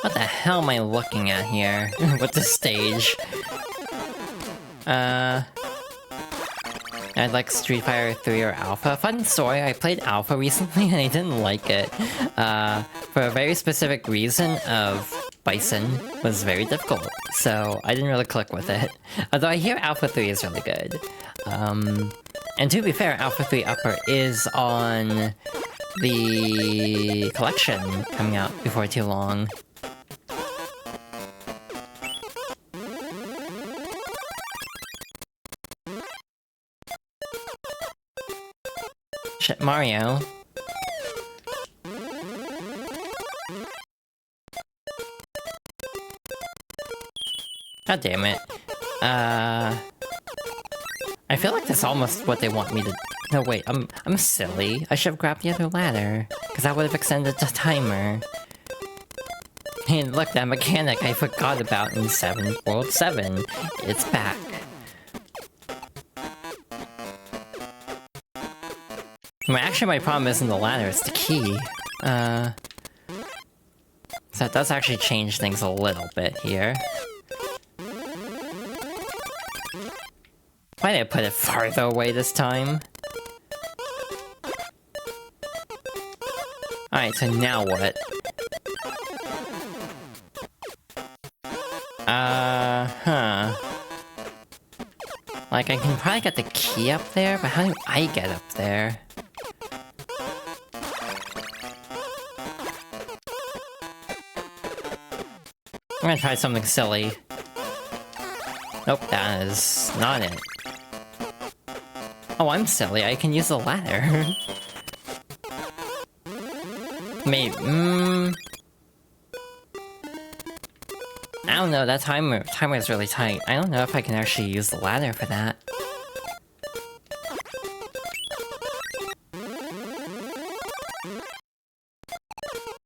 What the hell am I looking at here with this stage? I'd like Street Fighter 3 or Alpha. Fun story, I played Alpha recently and I didn't like it. For a very specific reason of Bison was very difficult, so I didn't really click with it. Although I hear Alpha 3 is really good. And to be fair, Alpha 3 Upper is on the collection coming out before too long. Shit, Mario. God damn it. I feel like that's almost what they want me to... No, wait, I'm silly. I should have grabbed the other ladder, because that would have extended the timer. Hey, look, that mechanic I forgot about in World 7. It's back. Actually, my problem isn't the ladder, it's the key. So that does actually change things a little bit here. Why did I put it farther away this time? Alright, so now what? Huh. Like, I can probably get the key up there, but how do I get up there? I'm gonna try something silly. Nope, that is not it. Oh, I'm silly. I can use the ladder. Maybe. I don't know. That timer is really tight. I don't know if I can actually use the ladder for that.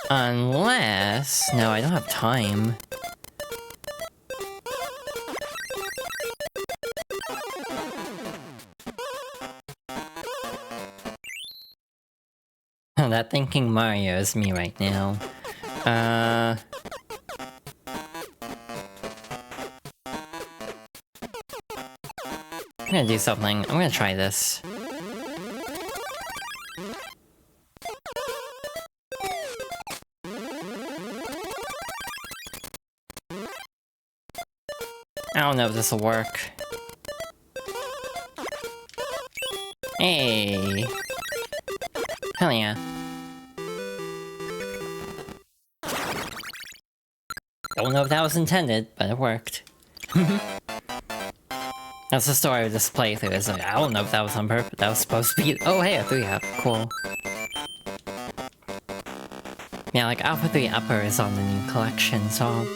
Unless... No, I don't have time. That thinking Mario is me right now. I'm gonna do something. I'm gonna try this. I don't know if this will work. Hey! Hell yeah. Don't know if that was intended, but it worked. That's the story of this playthrough, is like, I don't know if that was on purpose, that was supposed to be- Oh hey, a 3-up, cool. Yeah, like Alpha 3 Upper is on the new collection, so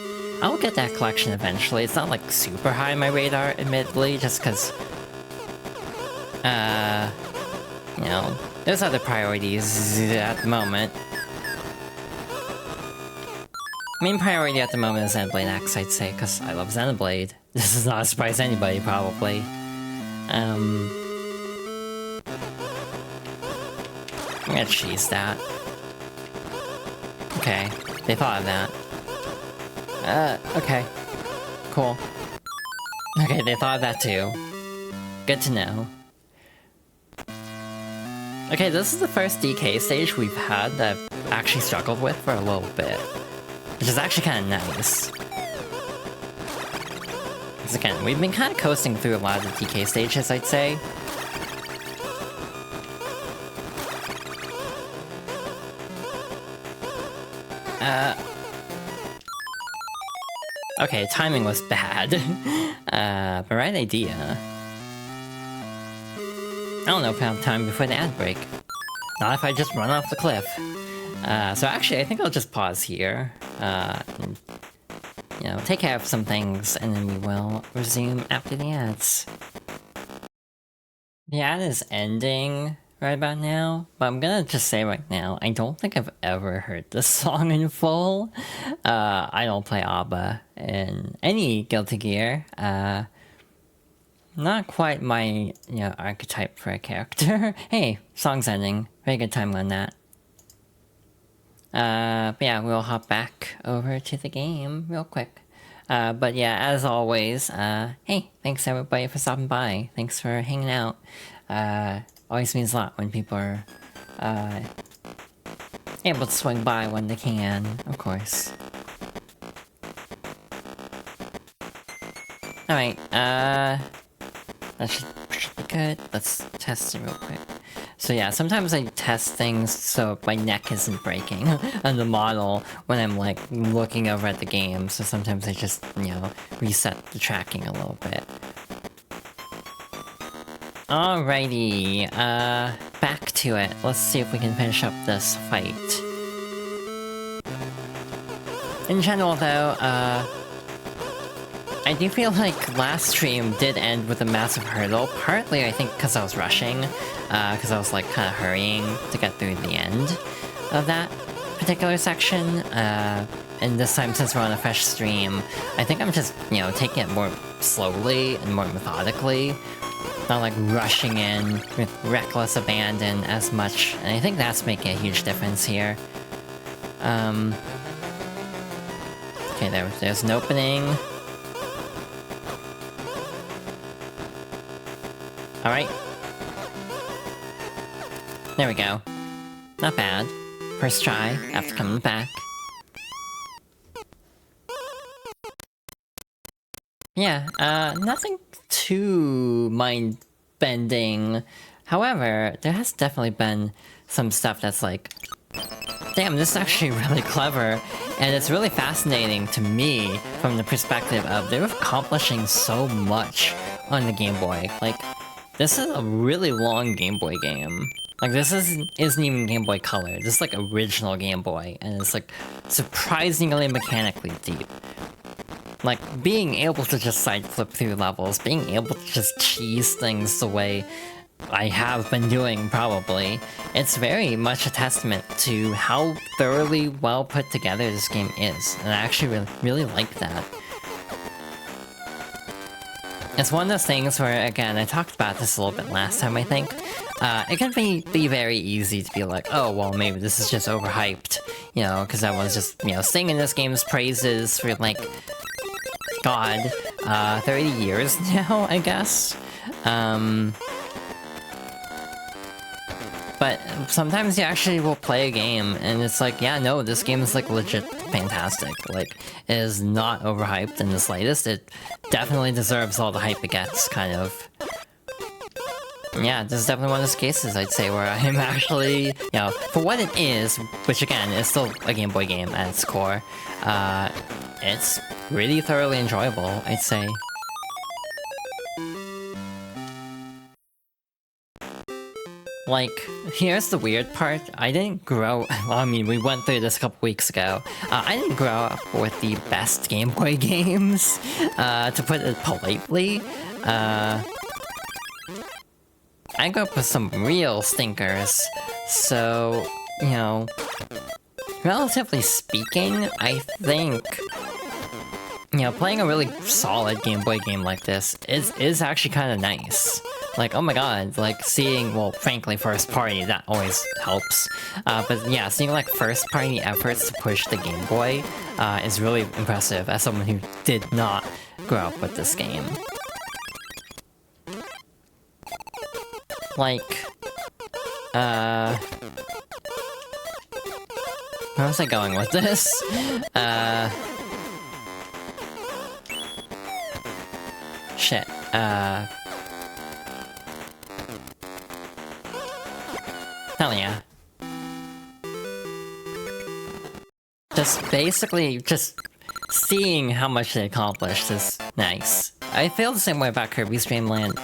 I'll get that collection eventually. It's not like super high on my radar, admittedly, just cause... you know, there's other priorities at the moment. Main priority at the moment is Xenoblade X, I'd say, because I love Xenoblade. This is not a surprise to anybody, probably. I'm gonna cheese that. Okay, they thought of that. Okay. Cool. Okay, they thought of that too. Good to know. Okay, this is the first DK stage we've had that I've actually struggled with for a little bit. Which is actually kind of nice. Because again, we've been kind of coasting through a lot of the TK stages, I'd say. Okay, timing was bad. But right idea. I don't know if I have time before the ad break. Not if I just run off the cliff. So actually, I think I'll just pause here. And, you know, take care of some things, and then we will resume after the ads. The ad is ending right about now, but I'm gonna just say right now, I don't think I've ever heard this song in full. I don't play ABBA in any Guilty Gear. Not quite my, you know, archetype for a character. Hey, song's ending. Very good timing on that. But yeah, we'll hop back over to the game real quick. But yeah, as always, hey, thanks everybody for stopping by. Thanks for hanging out. Always means a lot when people are, able to swing by when they can, of course. Alright, that should be good. Let's test it real quick. So yeah, sometimes I test things so my neck isn't breaking on the model when I'm like looking over at the game, so sometimes I just, you know, reset the tracking a little bit. Alrighty, back to it. Let's see if we can finish up this fight. In general though, I do feel like last stream did end with a massive hurdle, partly I think because I was rushing, because I was like kind of hurrying to get through the end of that particular section, and this time since we're on a fresh stream, I think I'm just, you know, taking it more slowly and more methodically, not like rushing in with reckless abandon as much, and I think that's making a huge difference here. Okay, there's an opening. Alright. There we go. Not bad. First try, after coming back. Yeah, nothing too mind-bending. However, there has definitely been some stuff that's like, damn, this is actually really clever, and it's really fascinating to me from the perspective of they're accomplishing so much on the Game Boy. Like, this is a really long Game Boy game. Like, this isn't even Game Boy Color. This is like original Game Boy, and it's like surprisingly mechanically deep. Like, being able to just side flip through levels, being able to just cheese things the way I have been doing, probably, it's very much a testament to how thoroughly well put together this game is, and I actually really like that. It's one of those things where, again, I talked about this a little bit last time, I think. It can be very easy to be like, oh, well, maybe this is just overhyped, you know, because everyone's just, you know, singing this game's praises for, like, God, 30 years now, I guess. But sometimes you actually will play a game, and it's like, yeah, no, this game is, like, legit fantastic. Like, it is not overhyped in the slightest. It definitely deserves all the hype it gets, kind of. Yeah, this is definitely one of those cases, I'd say, where I'm actually, you know, for what it is, which again, is still a Game Boy game at its core, it's really thoroughly enjoyable, I'd say. Like, here's the weird part. I didn't grow... Well, I mean, we went through this a couple weeks ago. I didn't grow up with the best Game Boy games, to put it politely. I grew up with some real stinkers, so, you know... Relatively speaking, I think... You know, playing a really solid Game Boy game like this is actually kind of nice. Like, oh my god, like, seeing, well, frankly, first party, that always helps. But yeah, seeing, like, first party efforts to push the Game Boy is really impressive as someone who did not grow up with this game. Like, where was I going with this? shit. Hell yeah. Just basically, just seeing how much they accomplished is nice. I feel the same way about Kirby's Dreamland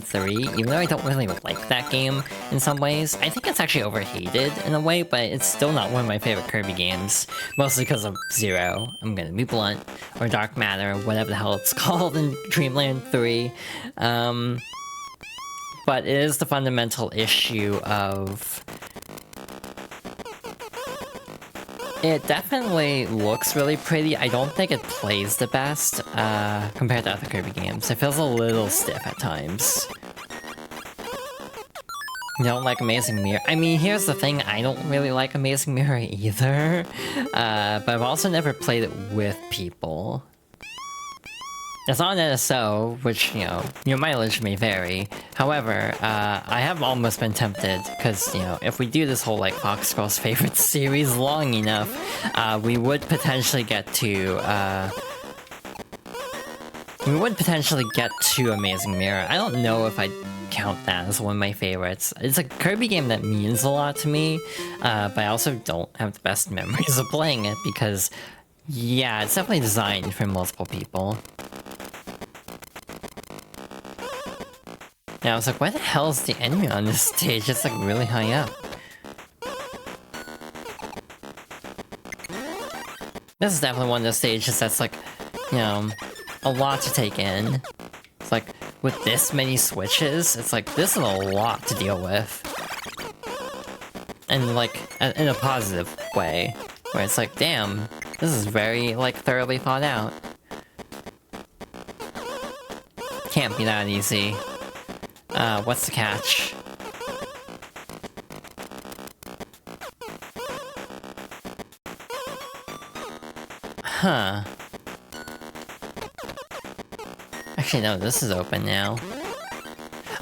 3, even though I don't really like that game in some ways. I think it's actually overhated in a way, but it's still not one of my favorite Kirby games. Mostly because of Zero, I'm gonna be blunt, or Dark Matter, whatever the hell it's called in Dreamland 3. But it is the fundamental issue of... It definitely looks really pretty. I don't think it plays the best compared to other Kirby games. It feels a little stiff at times. You don't like Amazing Mirror? I mean, here's the thing, I don't really like Amazing Mirror either. But I've also never played it with people. It's on NSO, which, you know, your mileage may vary. However, I have almost been tempted, because, you know, if we do this whole, like, Fox Girls Favorite series long enough, we would potentially get to, Amazing Mirror. I don't know if I'd count that as one of my favorites. It's a Kirby game that means a lot to me, but I also don't have the best memories of playing it, because, yeah, it's definitely designed for multiple people. Yeah, I was like, why the hell is the enemy on this stage? It's like really high up. This is definitely one of those stages that's like, you know, a lot to take in. It's like, with this many switches, it's like, this is a lot to deal with. And like, in a positive way. Where it's like, damn, this is very, like, thoroughly thought out. Can't be that easy. What's the catch? Huh. Actually, no, this is open now.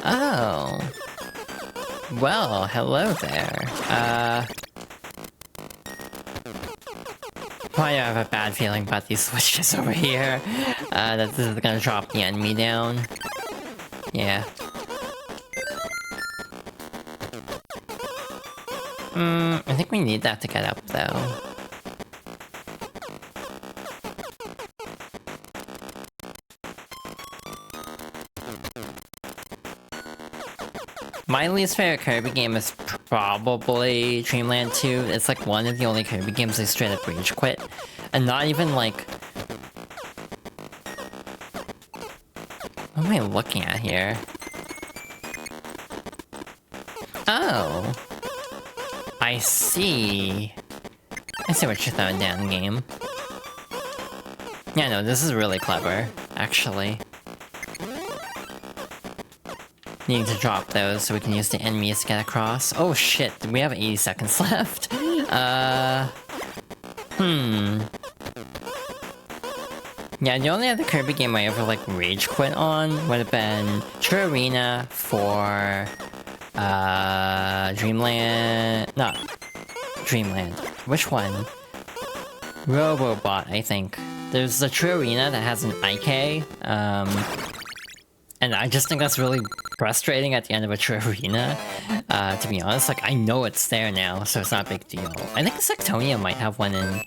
Oh. Well, hello there. Why do I have a bad feeling about these switches over here? That this is gonna drop the enemy down. Yeah. I think we need that to get up, though. My least favorite Kirby game is probably Dreamland 2. It's like one of the only Kirby games I straight up rage quit. And not even like... What am I looking at here? Oh. I see. I see what you're throwing down, game. Yeah, no, this is really clever, actually. Needing to drop those so we can use the enemies to get across. Oh shit, we have 80 seconds left. Yeah, the only other Kirby game I ever, like, rage quit on would have been True Arena for... Dreamland... Not Dreamland. Which one? Robo-Bot, I think. There's the True Arena that has an IK, and I just think that's really frustrating at the end of a True Arena, to be honest. Like, I know it's there now, so it's not a big deal. I think Sectonia might have one in,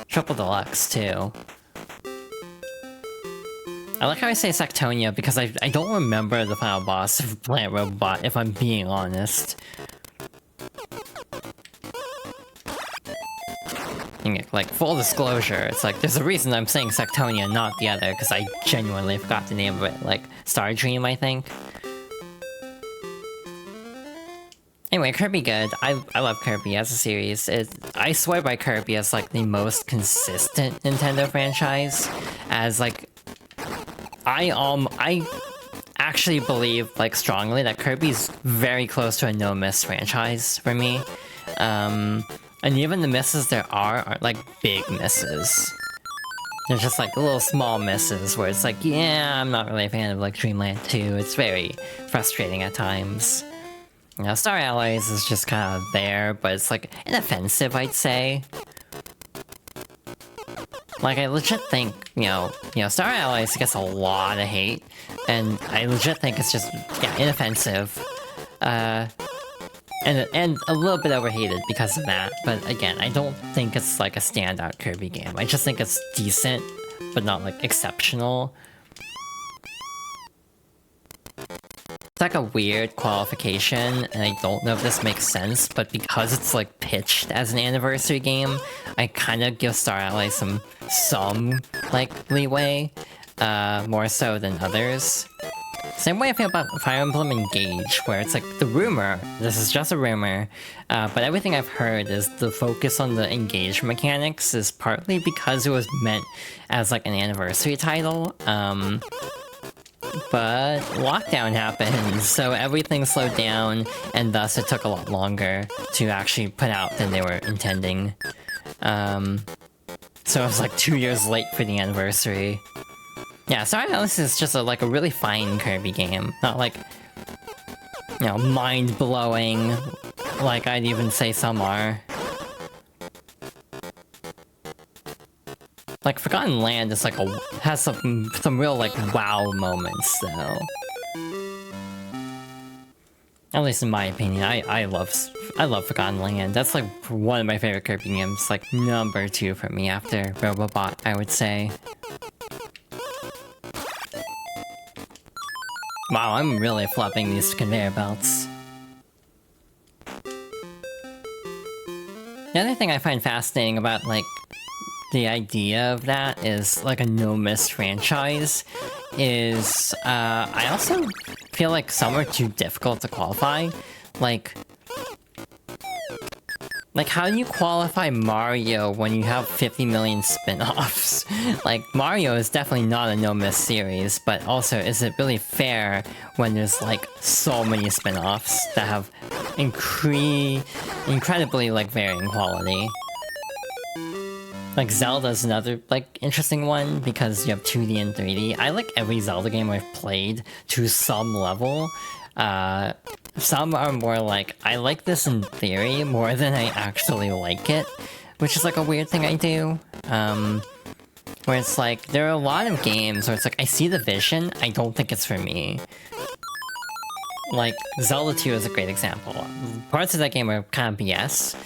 Triple Deluxe, too. I like how I say Sectonia because I don't remember the final boss of Plant Robot, if I'm being honest. Like, full disclosure, it's like, there's a reason I'm saying Sectonia, not the other, because I genuinely forgot the name of it. Like, Star Dream, I think. Anyway, Kirby good. I love Kirby as a series. I swear by Kirby as, like, the most consistent Nintendo franchise. As, like... I actually believe, like, strongly that Kirby's very close to a no-miss franchise for me. And even the misses there aren't, like, big misses. They're just, like, little small misses where it's like, yeah, I'm not really a fan of, like, Dreamland 2. It's very frustrating at times. You know, Star Allies is just kind of there, but it's, like, inoffensive, I'd say. Like, I legit think, Star Allies gets a lot of hate, and I legit think it's just, inoffensive. And a little bit overhated because of that, but again, I don't think it's like a standout Kirby game. I just think it's decent, but not like exceptional. It's like a weird qualification, and I don't know if this makes sense, but because it's like pitched as an anniversary game, I kind of give Star Allies some like leeway, more so than others. Same way I feel about Fire Emblem Engage, where it's like the rumor, this is just a rumor, but everything I've heard is the focus on the Engage mechanics is partly because it was meant as like an anniversary title, but lockdown happened, so everything slowed down, and thus it took a lot longer to actually put out than they were intending. So it was like 2 years late for the anniversary. Yeah, Star Allies is just like a really fine Kirby game. Not like, mind-blowing, like I'd even say some are. Like, Forgotten Land is like has some real like wow moments though. At least in my opinion, I love Forgotten Land. That's like one of my favorite Kirby games, like number 2 for me after Robo-Ky, I would say. Wow, I'm really flopping these conveyor belts. The other thing I find fascinating about, like, the idea of that is, like, a no-miss franchise is, I also feel like some are too difficult to qualify. Like, how do you qualify Mario when you have 50 million spin-offs? Like, Mario is definitely not a no-miss series, but also, is it really fair when there's, like, so many spin-offs that have incredibly, like, varying quality? Like, Zelda's another, like, interesting one, because you have 2D and 3D. I like every Zelda game I've played to some level. Some are more like, I like this in theory more than I actually like it, which is like a weird thing I do. Where it's like, there are a lot of games where it's like, I see the vision, I don't think it's for me. Like, Zelda 2 is a great example. Parts of that game are kind of BS,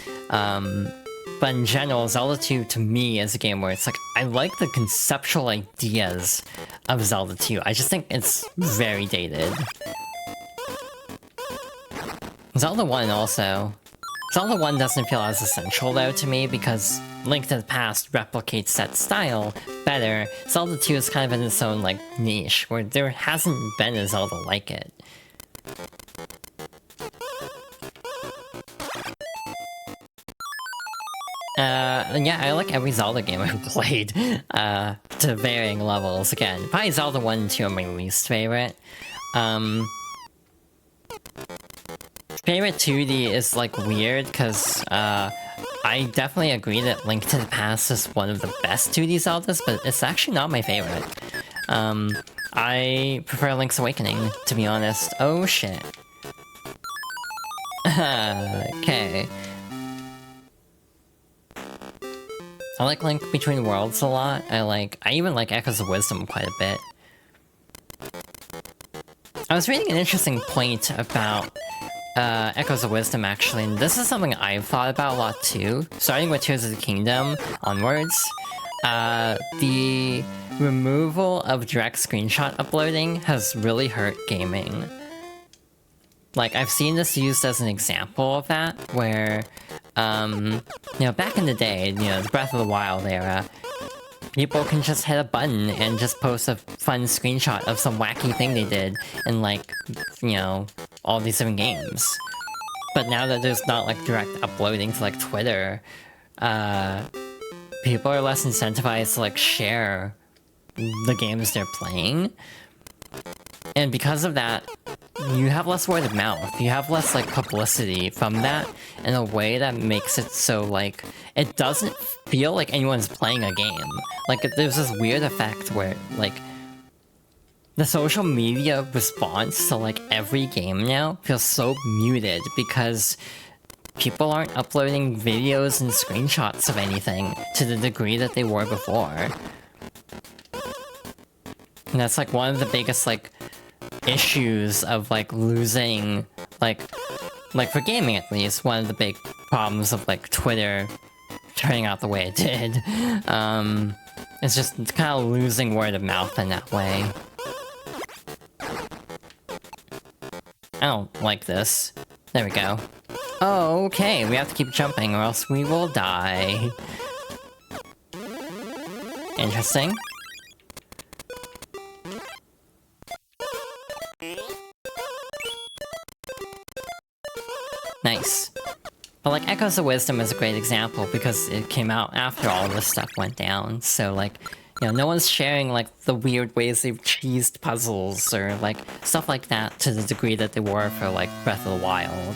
but in general, Zelda 2 to me is a game where it's like, I like the conceptual ideas of Zelda 2, I just think it's very dated. Zelda 1 also. Zelda 1 doesn't feel as essential though to me because Link to the Past replicates that style better. Zelda 2 is kind of in its own like niche where there hasn't been a Zelda like it. Yeah, I like every Zelda game I've played, to varying levels. Again, probably Zelda 1 and 2 are my least favorite. Favorite 2D is like weird because I definitely agree that Link to the Past is one of the best 2D Zeldas, but it's actually not my favorite. I prefer Link's Awakening, to be honest. Oh shit. Okay. I like Link Between Worlds a lot. I even like Echoes of Wisdom quite a bit. I was reading an interesting point about Echoes of Wisdom, actually, and this is something I've thought about a lot too. Starting with Tears of the Kingdom onwards, the removal of direct screenshot uploading has really hurt gaming. Like, I've seen this used as an example of that, where, back in the day, the Breath of the Wild era, people can just hit a button and just post a fun screenshot of some wacky thing they did in, like, all these different games. But now that there's not, like, direct uploading to, like, Twitter, people are less incentivized to, like, share the games they're playing. And because of that, you have less word of mouth. You have less, like, publicity from that in a way that makes it so, like, it doesn't feel like anyone's playing a game. Like, there's this weird effect where, like, the social media response to, like, every game now feels so muted because people aren't uploading videos and screenshots of anything to the degree that they were before. And that's like one of the biggest like issues of like losing like for gaming at least, one of the big problems of like Twitter turning out the way it did. It's just kind of losing word of mouth in that way. I don't like this. There we go. Oh, okay, we have to keep jumping or else we will die. Interesting. Nice. But like Echoes of Wisdom is a great example because it came out after all this stuff went down. So like, you know, no one's sharing like the weird ways they've cheesed puzzles or like stuff like that to the degree that they were for like Breath of the Wild.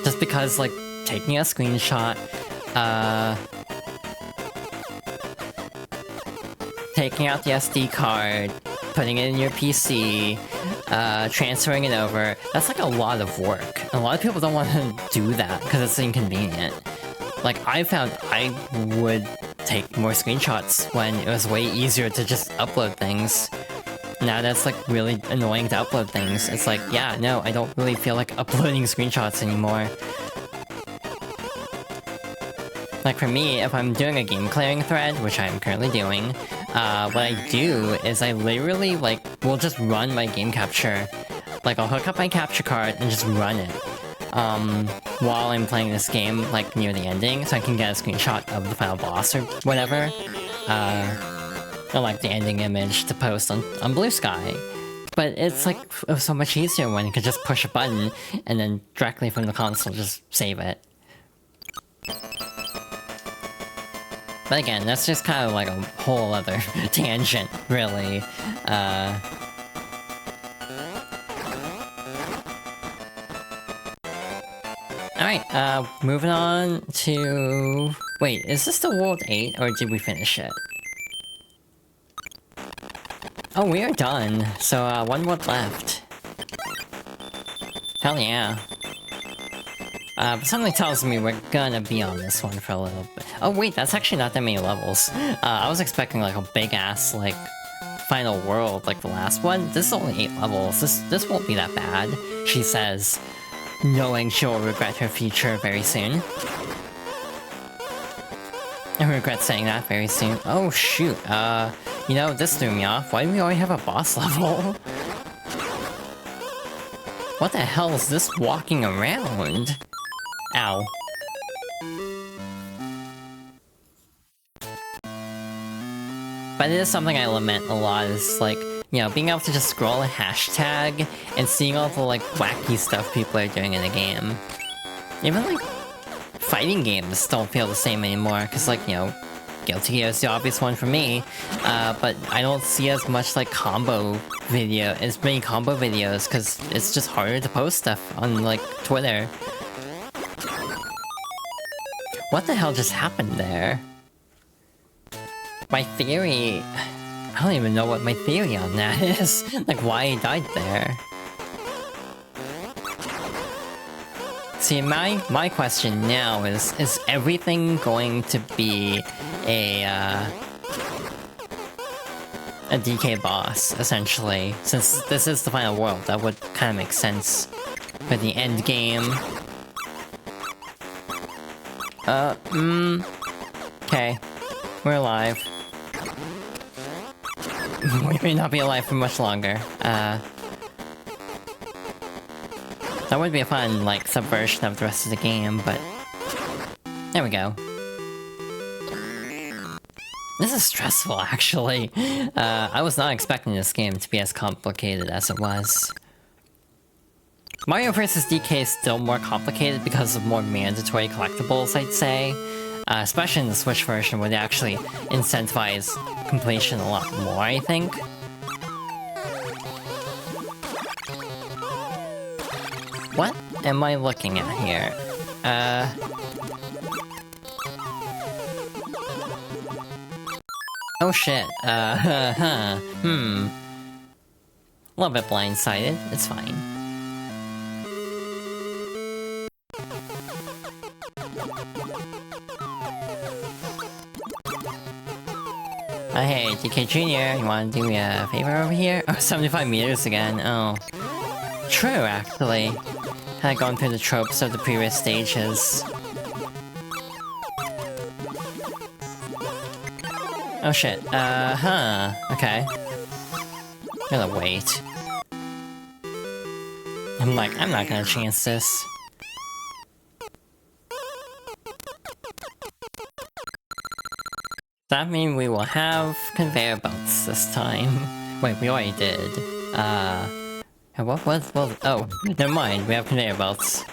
Just because like taking a screenshot, taking out the SD card, putting it in your PC, transferring it over, that's like a lot of work. And a lot of people don't want to do that because it's inconvenient. Like, I found I would take more screenshots when it was way easier to just upload things. Now that's like really annoying to upload things. It's like, yeah, no, I don't really feel like uploading screenshots anymore. Like for me, if I'm doing a game clearing thread, which I'm currently doing, what I do is I literally like will just run my game capture. Like I'll hook up my capture card and just run it while I'm playing this game, like near the ending, so I can get a screenshot of the final boss or whatever. Or like the ending image to post on Blue Sky. But it's like so much easier when you could just push a button and then directly from the console just save it. But again, that's just kind of like a whole other tangent, really. Alright, moving on to... Wait, is this the World 8, or did we finish it? Oh, we are done. So, one world left. Hell yeah. But something tells me we're gonna be on this one for a little bit. Oh wait, that's actually not that many levels. I was expecting like a big-ass, like, final world like the last one. This is only 8 levels. This won't be that bad, she says, knowing she will regret her future very soon. I regret saying that very soon. Oh shoot, you know, this threw me off. Why do we already have a boss level? What the hell is this walking around? Ow. But it is something I lament a lot, is like, you know, being able to just scroll a hashtag and seeing all the like wacky stuff people are doing in the game. Even like fighting games don't feel the same anymore, because like, you know, Guilty Gear is the obvious one for me, but I don't see as much like as many combo videos, because it's just harder to post stuff on like Twitter. What the hell just happened there? My theory... I don't even know what my theory on that is. Like, why he died there. See, my question now is everything going to be a DK boss, essentially? Since this is the final world, that would kind of make sense for the end game. Okay. We're alive. We may not be alive for much longer. That would be a fun, like, subversion of the rest of the game, but... There we go. This is stressful, actually. I was not expecting this game to be as complicated as it was. Mario vs. DK is still more complicated because of more mandatory collectibles, I'd say. Especially in the Switch version, where they actually incentivize completion a lot more, I think. What am I looking at here? Oh shit, A little bit blindsided, it's fine. Hey, DK Jr., you wanna do me a favor over here? Oh, 75 meters again, oh. True, actually. Kinda going through the tropes of the previous stages. Oh shit, okay. I'm gonna wait. I'm not gonna chance this. That means we will have conveyor belts this time. Wait, we already did. What was, oh, never mind, we have conveyor belts.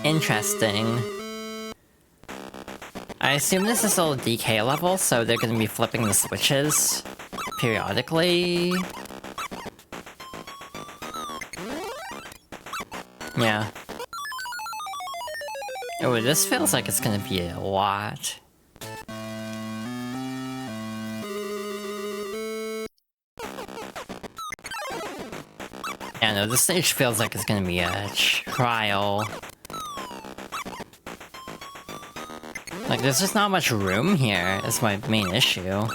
Interesting. I assume this is all DK level, so they're gonna be flipping the switches periodically. Yeah. Oh, this feels like it's gonna be a lot. Yeah, no, this stage feels like it's gonna be a trial. Like, there's just not much room here, is my main issue.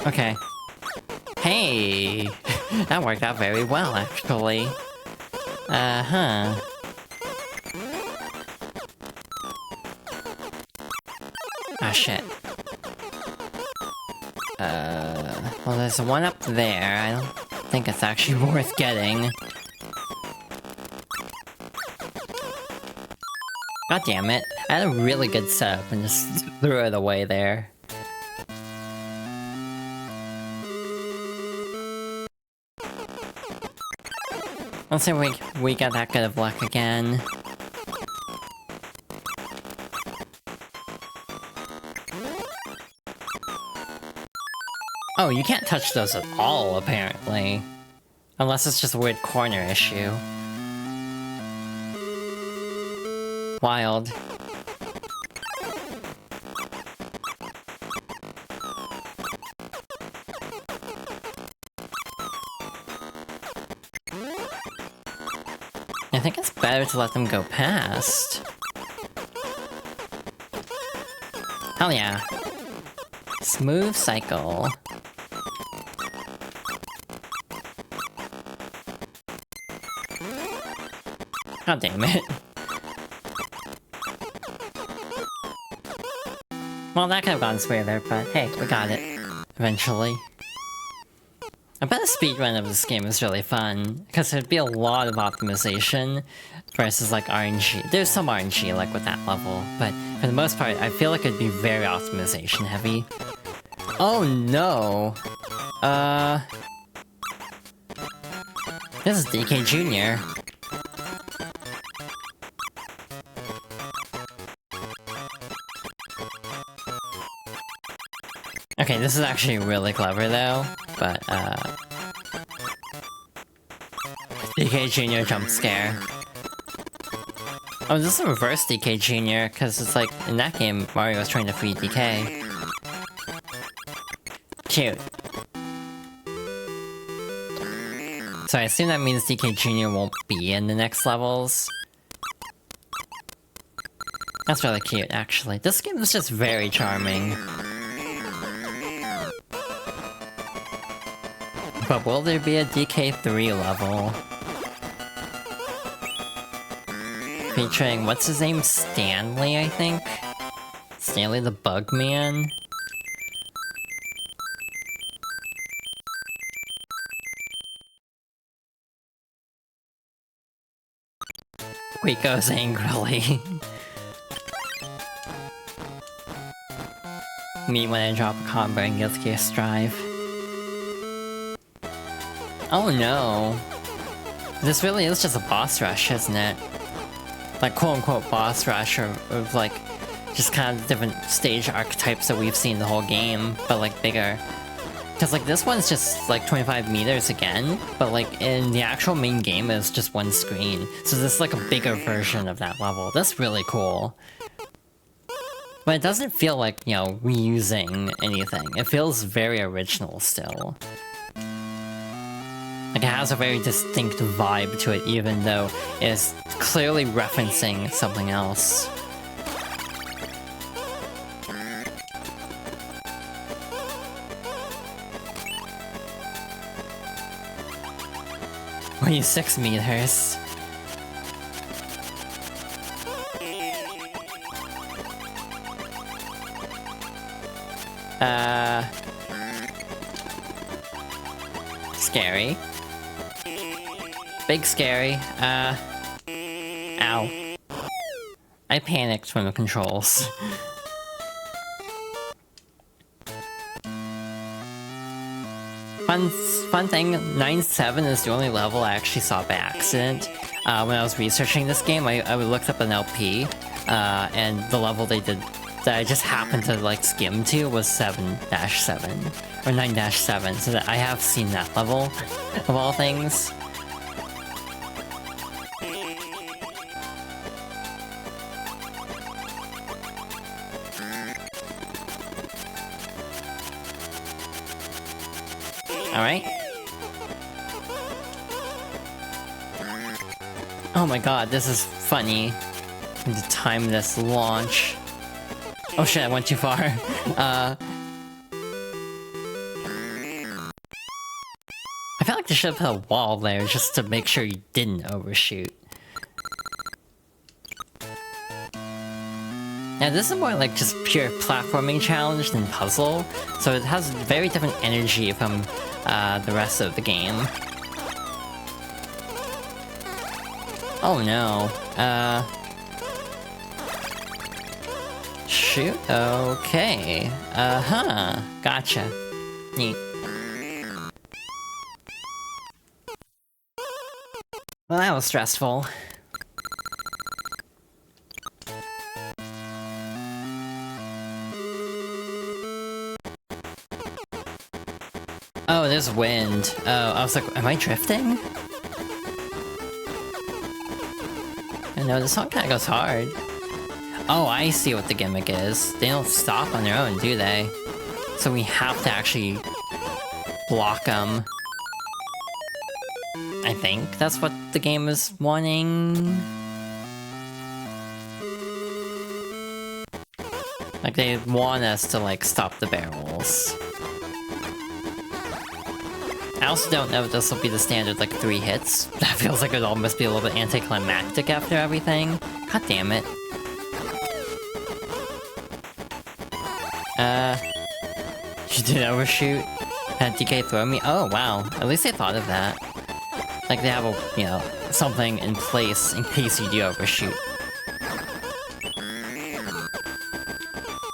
Okay. Hey! That worked out very well, actually. Ah, shit. Well, there's one up there. I don't think it's actually worth getting. God damn it. I had a really good setup and just threw it away there. Let's see if we got that good of luck again. Oh, you can't touch those at all, apparently. Unless it's just a weird corner issue. Wild. I think it's better to let them go past. Hell yeah. Smooth cycle. God damn it. Well, that could have gone smoother, but hey, we got it. Eventually. I bet a speedrun of this game is really fun, because there'd be a lot of optimization versus like RNG. There's some RNG like with that level, but for the most part, I feel like it'd be very optimization heavy. Oh no! This is DK Jr. Okay, this is actually really clever though, but DK Jr. jump scare. Oh, this is a reverse DK Jr. because it's like, in that game, Mario was trying to free DK. Cute. So I assume that means DK Jr. won't be in the next levels. That's really cute, actually. This game is just very charming. But will there be a DK3 level? Featuring, what's his name? Stanley, I think? Stanley the Bug Man? Rico's angrily. Me when I drop a combo in Guilty Gear Strive. Oh no. This really is just a boss rush, isn't it? Like quote-unquote boss rush of like just kind of different stage archetypes that we've seen the whole game, but like bigger. Because like this one's just like 25 meters again, but like in the actual main game it's just one screen. So this is like a bigger version of that level. That's really cool. But it doesn't feel like, you know, reusing anything. It feels very original still. Like, it has a very distinct vibe to it, even though it's clearly referencing something else. What are you, 6 meters? Scary. Big scary. Ow. I panicked from the controls. Fun thing, 9-7 is the only level I actually saw by accident. When I was researching this game, I looked up an LP, and the level they did that I just happened to like skim to was 7-7 or 9-7, so that I have seen that level of all things. Alright. Oh my god, this is funny. I need to time this launch. Oh shit, I went too far. I feel like they should have put a wall there just to make sure you didn't overshoot. Now this is more like just pure platforming challenge than puzzle, so it has very different energy from the rest of the game. Oh no. Shoot? Okay. Uh-huh. Gotcha. Neat. Well, that was stressful. Oh, there's wind. Oh, I was like, am I drifting? I know, this song kinda goes hard. Oh, I see what the gimmick is. They don't stop on their own, do they? So we have to actually block them. I think that's what the game is wanting. Like, they want us to, like, stop the barrels. I also don't know if this will be the standard, like, 3 hits. That feels like it would almost be a little bit anticlimactic after everything. God damn it. You did overshoot? Had DK throw me? Oh, wow. At least they thought of that. Like, they have a, you know, something in place in case you do overshoot.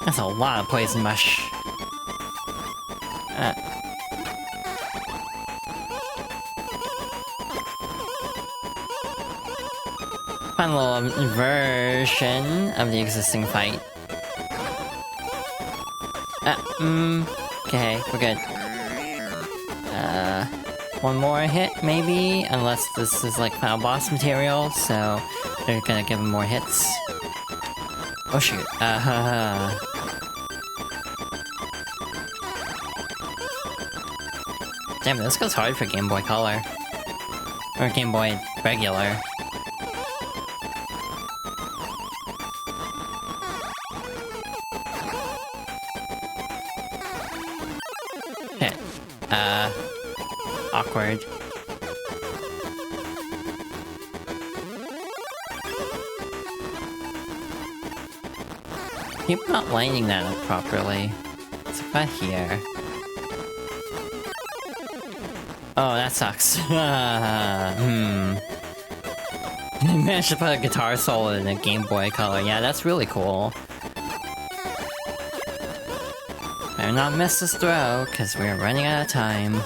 That's a lot of poison mush. Fun little version of the existing fight. Okay, we're good. One more hit, maybe? Unless this is like final boss material, so they're gonna give him more hits. Oh shoot, Damn, this goes hard for Game Boy Color. Or Game Boy regular. Okay. Awkward. Keep not lining that up properly. It's about here. Oh, that sucks. You managed to put a guitar solo in a Game Boy Color. Yeah, that's really cool. Better not miss this throw, because we're running out of time.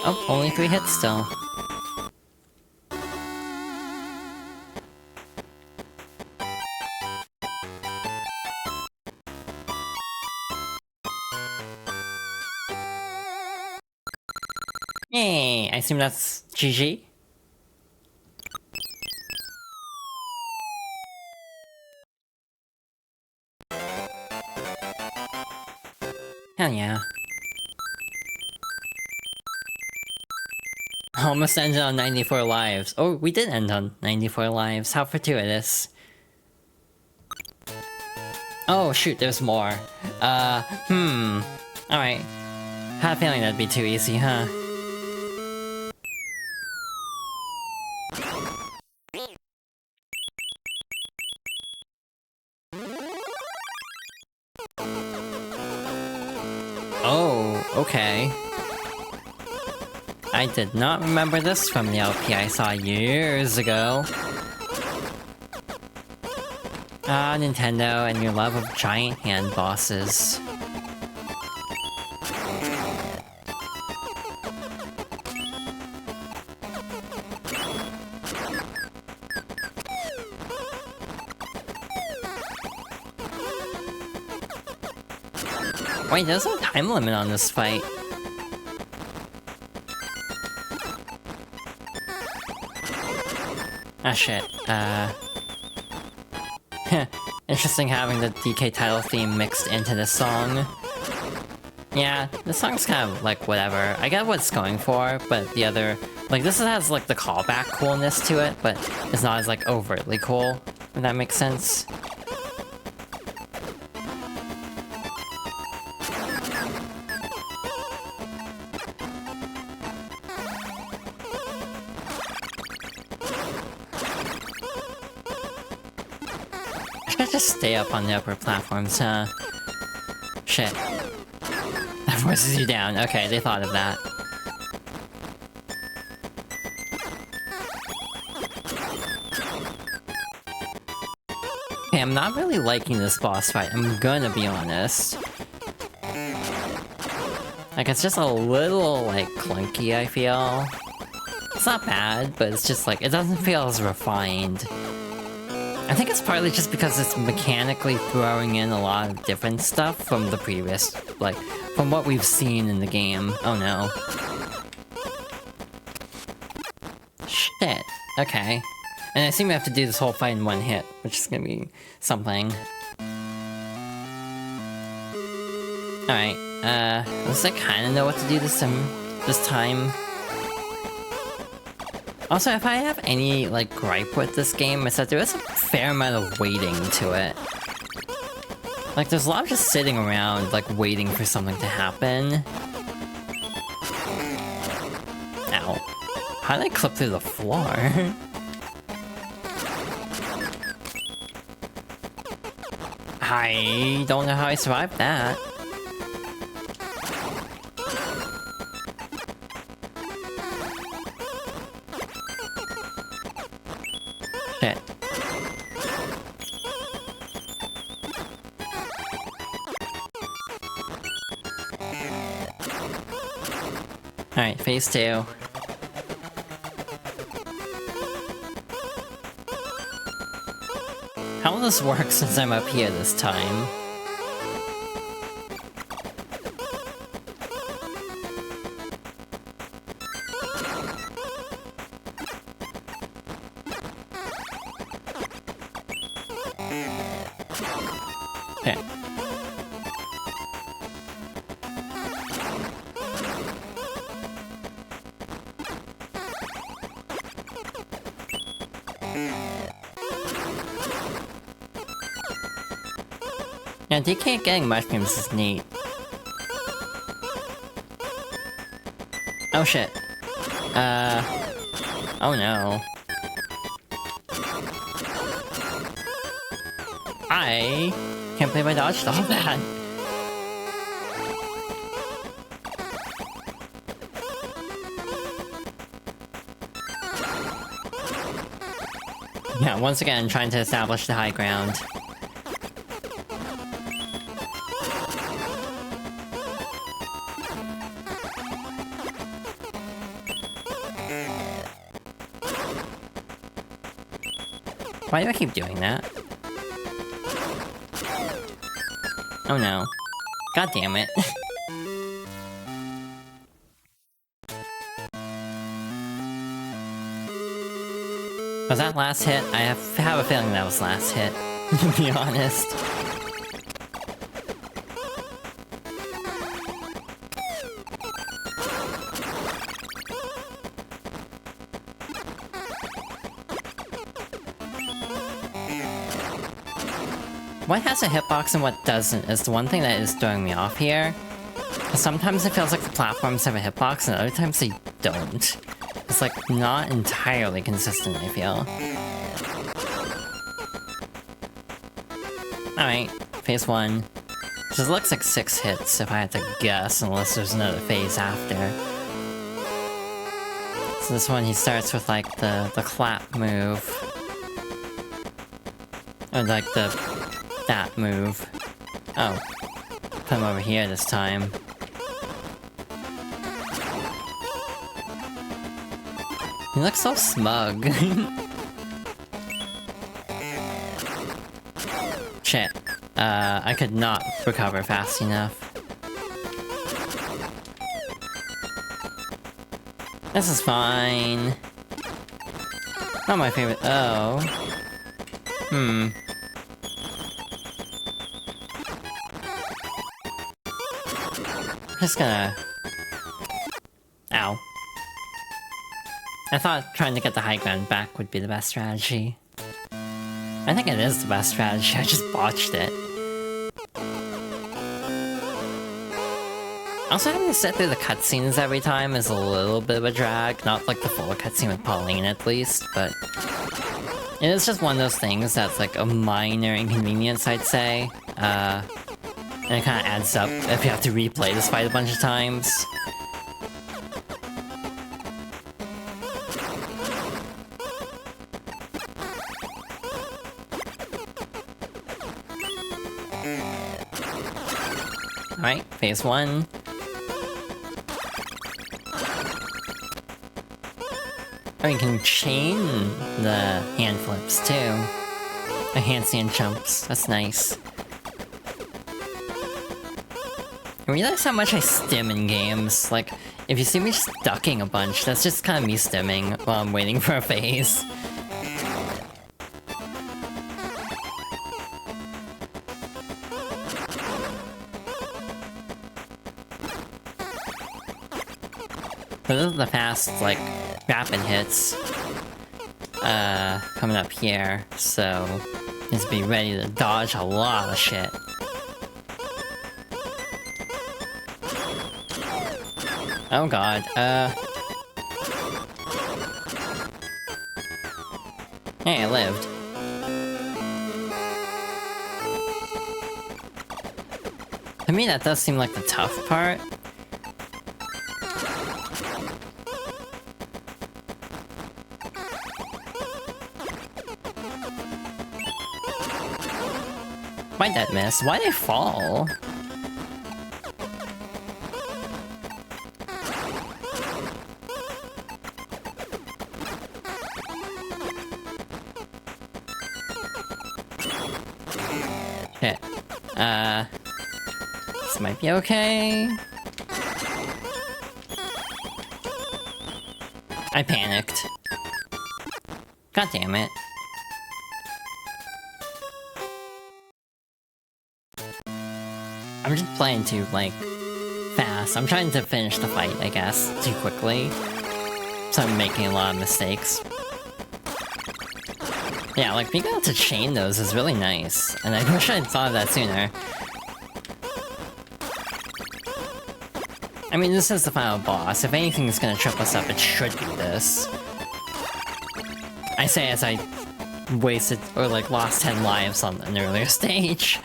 Oh, only 3 hits still. Yay! I assume that's GG? Almost ended on 94 lives. Oh, we did end on 94 lives. How fortuitous. Oh shoot, there's more. Alright. Had a feeling that'd be too easy, huh? Oh, okay. I did not remember this from the LP I saw years ago. Ah, Nintendo and your love of giant hand bosses. Wait, there's no time limit on this fight. Ah shit, interesting having the DK title theme mixed into this song. Yeah, this song's kind of like whatever. I get what it's going for, but the other... Like, this has like the callback coolness to it, but it's not as like overtly cool, if that makes sense. Just stay up on the upper platforms, huh? Shit. That forces you down. Okay, they thought of that. Okay, I'm not really liking this boss fight, I'm gonna be honest. Like, it's just a little, like, clunky, I feel. It's not bad, but it's just like, it doesn't feel as refined. I think it's partly just because it's mechanically throwing in a lot of different stuff from the previous, like, from what we've seen in the game. Oh no. Shit. Okay. And I assume we have to do this whole fight in one hit, which is gonna be something. Alright, looks like I kinda know what to do this time. Also, if I have any, like, gripe with this game, it's that there is a fair amount of waiting to it. Like, there's a lot of just sitting around, like, waiting for something to happen. Ow. How did I clip through the floor? I don't know how I survived that. Shit. Alright, phase 2. How will this work since I'm up here this time? Okay. Yeah, DK getting mushrooms is neat. Oh shit. Oh no. I can't believe I dodged all that. Yeah, once again, trying to establish the high ground. Why do I keep doing that? Oh no. God damn it. Was that last hit? I have a feeling that was last hit, to be honest. what has a hitbox and what doesn't is the one thing that is throwing me off here. Sometimes it feels like the platforms have a hitbox and other times they don't. It's like not entirely consistent, I feel. Alright, phase 1. This looks like 6 hits if I had to guess, unless there's another phase after. So this one he starts with like the clap move. Or like that move. Oh. Put him over here this time. He looks so smug. Shit. I could not recover fast enough. This is fine. Not my favorite. Oh. Just gonna... Ow. I thought trying to get the high ground back would be the best strategy. I think it is the best strategy, I just botched it. Also, having to sit through the cutscenes every time is a little bit of a drag. Not like the full cutscene with Pauline, at least, but... It is just one of those things that's like a minor inconvenience, I'd say. And it kinda adds up if you have to replay this fight a bunch of times. Alright, phase 1. Oh, you can chain the hand flips too. The handstand jumps, that's nice. I realize how much I stim in games. Like, if you see me just ducking a bunch, that's just kind of me stimming while I'm waiting for a phase. So this is the fast, like, rapid hits. Coming up here, so... Needs to be ready to dodge a lot of shit. Oh god, Hey, I lived. To me, that does seem like the tough part. Why'd that miss? Why'd I fall? Shit. This might be okay. I panicked. God damn it. I'm just playing too, like, fast. I'm trying to finish the fight, I guess, too quickly. So I'm making a lot of mistakes. Yeah, like, being able to chain those is really nice. And I wish I'd thought of that sooner. I mean, this is the final boss. If anything's gonna trip us up, it should be this. I say as I wasted, or like, lost 10 lives on an earlier stage.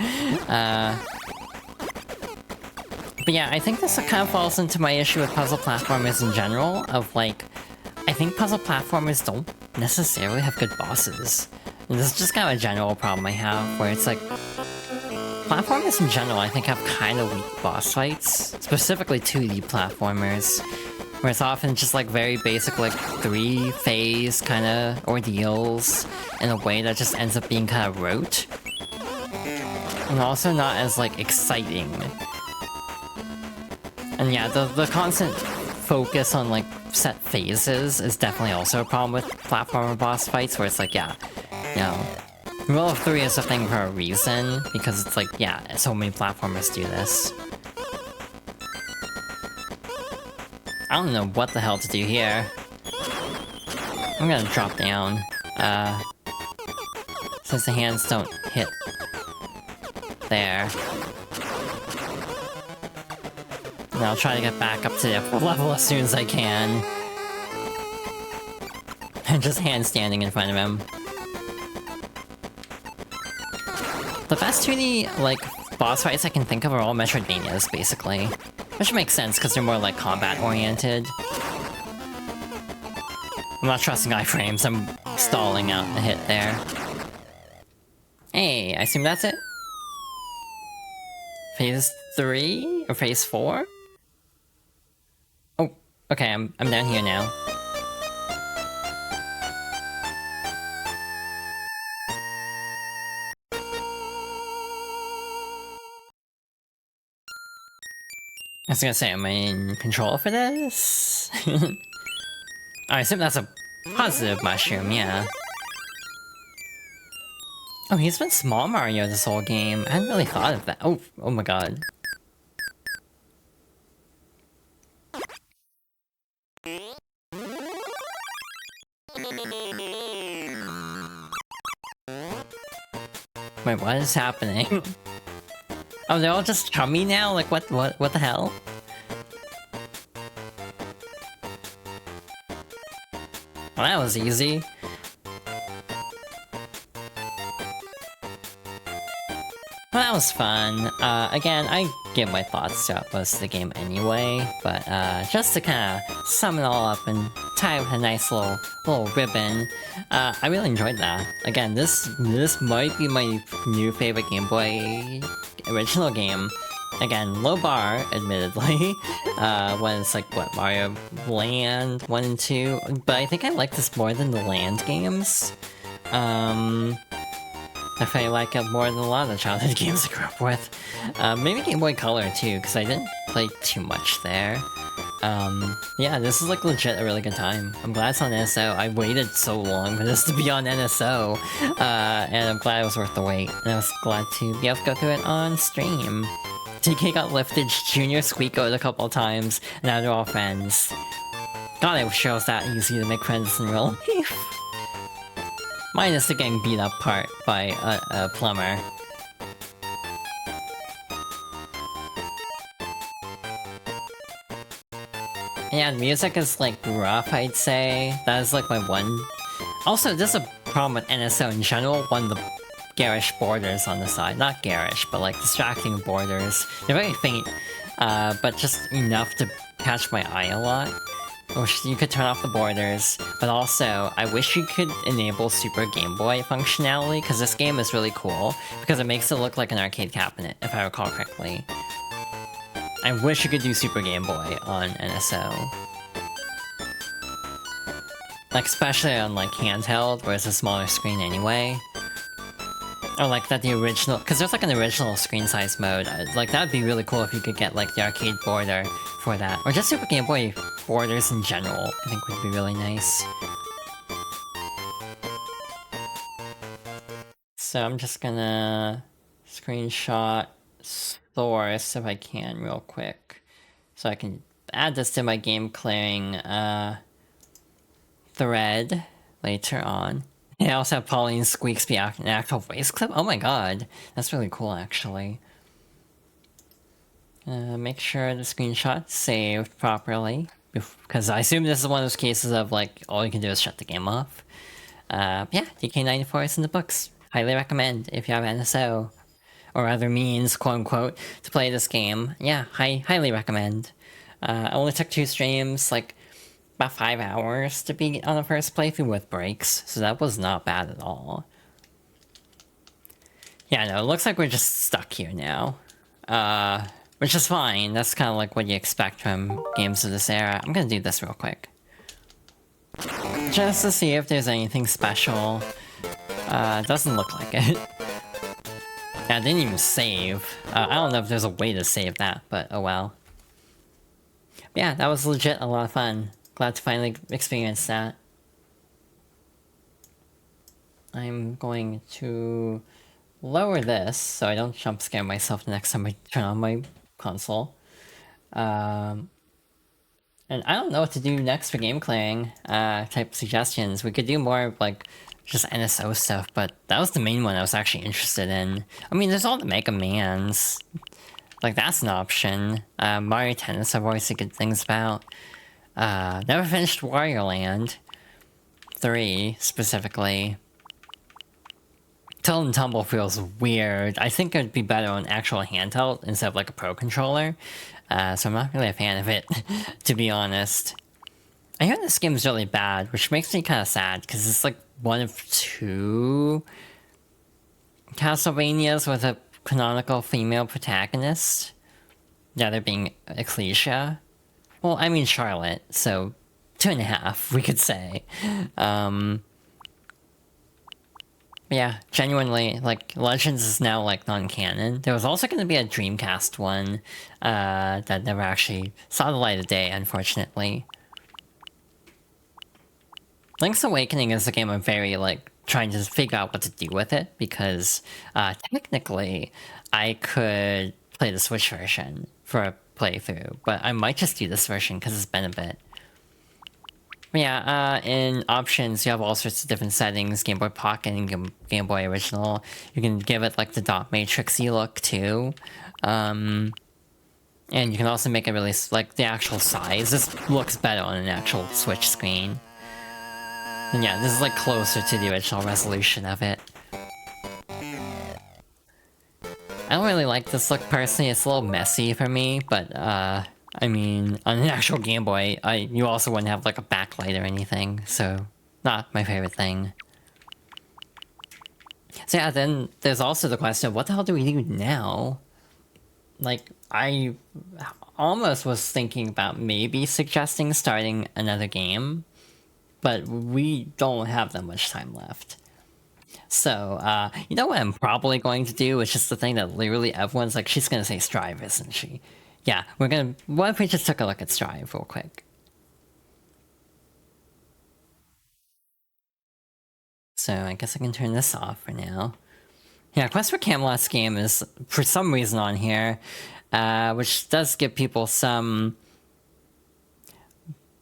But yeah, I think this kind of falls into my issue with puzzle platformers in general, of like, I think puzzle platformers don't necessarily have good bosses. And this is just kind of a general problem I have, where it's like, platformers in general I think have kind of weak boss fights, specifically 2D platformers, where it's often just like very basic like 3-phase kind of ordeals in a way that just ends up being kind of rote. And also not as like exciting. And yeah, the constant focus on like set phases is definitely also a problem with platformer boss fights, where it's like, yeah, you know, Rule of 3 is a thing for a reason, because it's like, yeah, so many platformers do this. I don't know what the hell to do here. I'm gonna drop down, since the hands don't hit there. And I'll try to get back up to the upper level as soon as I can. And just handstanding in front of him. The best 2D, like, boss fights I can think of are all Metroidvanias, basically. Which makes sense, because they're more, like, combat-oriented. I'm not trusting iframes, I'm stalling out a hit there. Hey, I assume that's it? Phase 3? Or phase 4? Oh, okay, I'm down here now. I was gonna say, am I in control for this? I assume that's a positive mushroom, yeah. Oh, he's been Small Mario this whole game. I hadn't really thought of that. Oh my god. Wait, what is happening? Oh, they're all just chummy now? Like, what the hell? Well, that was easy. Well, that was fun. Again, I give my thoughts throughout most of the game anyway, but just to kind of sum it all up and tie it with a nice little ribbon, I really enjoyed that. Again, this might be my new favorite Game Boy original game. Again, low bar, admittedly, when it's like, what, Mario Land 1 and 2, but I think I like this more than the Land games. Definitely like it more than a lot of the childhood games I grew up with. Maybe Game Boy Color too, because I didn't play too much there. Yeah, this is like legit a really good time. I'm glad it's on NSO. I waited so long for this to be on NSO, and I'm glad it was worth the wait. And I was glad to be able to go through it on stream. TK got lifted, Junior squeakoed a couple times, and now they're all friends. God, I wish it was that easy to make friends in real life. Minus the getting beat up part by a plumber. Yeah, the music is like rough, I'd say. That is like my one... Also, there's a problem with NSO in general, one of the garish borders on the side. Not garish, but like distracting borders. They're very faint, but just enough to catch my eye a lot. Wish you could turn off the borders, but also, I wish you could enable Super Game Boy functionality, because this game is really cool, because it makes it look like an arcade cabinet, if I recall correctly. I wish you could do Super Game Boy on NSO. Like, especially on, like, handheld, where it's a smaller screen anyway. Or like that the original, because there's like an original screen size mode, like that would be really cool if you could get like the arcade border for that. Or just Super Game Boy borders in general, I think would be really nice. So I'm just gonna screenshot source if I can real quick. So I can add this to my game clearing thread later on. Yeah, I also have Pauline Squeaks be an actual voice clip. Oh my god, that's really cool, actually. Make sure the screenshot's saved properly, because I assume this is one of those cases of, like, all you can do is shut the game off. Yeah, DK94 is in the books. Highly recommend if you have NSO, or other means, quote-unquote, to play this game. Yeah, highly recommend. I only took 2 streams, like, about 5 hours to be on the first playthrough with breaks, so that was not bad at all. Yeah, no, it looks like we're just stuck here now. Which is fine, that's kind of like what you expect from games of this era. I'm gonna do this real quick. Just to see if there's anything special. Doesn't look like it. Yeah, I didn't even save. I don't know if there's a way to save that, but oh well. Yeah, that was legit a lot of fun. Glad to finally experience that. I'm going to lower this so I don't jump scare myself the next time I turn on my console. And I don't know what to do next for game clearing type suggestions. We could do more like just NSO stuff, but that was the main one I was actually interested in. I mean, there's all the Mega Mans. Like, that's an option. Mario Tennis I've always said good things about. Never finished Wario Land 3, specifically. Tilt and Tumble feels weird. I think it'd be better on actual handheld instead of like a Pro Controller. So I'm not really a fan of it, to be honest. I hear this game is really bad, which makes me kind of sad, because it's like one of 2 Castlevanias with a canonical female protagonist. The other being Ecclesia. Well, I mean Charlotte, so 2.5, we could say. Yeah, genuinely, like, Legends is now, like, non-canon. There was also going to be a Dreamcast one that never actually saw the light of day, unfortunately. Link's Awakening is a game I'm very, like, trying to figure out what to do with it, because technically I could play the Switch version for a playthrough, but I might just do this version because it's been a bit. But yeah, in options, you have all sorts of different settings, Game Boy Pocket and Game Boy Original. You can give it, like, the dot matrixy look, too. And you can also make it really, like, the actual size. This looks better on an actual Switch screen. And yeah, this is, like, closer to the original resolution of it. I don't really like this look, personally. It's a little messy for me, but, I mean, on an actual Game Boy, you also wouldn't have, like, a backlight or anything, so not my favorite thing. So yeah, then there's also the question of what the hell do we do now? Like, I almost was thinking about maybe suggesting starting another game, but we don't have that much time left. So, you know what I'm probably going to do, which is the thing that literally everyone's like, she's gonna say Strive, isn't she? Yeah, what if we just took a look at Strive real quick? So I guess I can turn this off for now. Yeah, Quest for Camelot's game is, for some reason, on here, which does give people some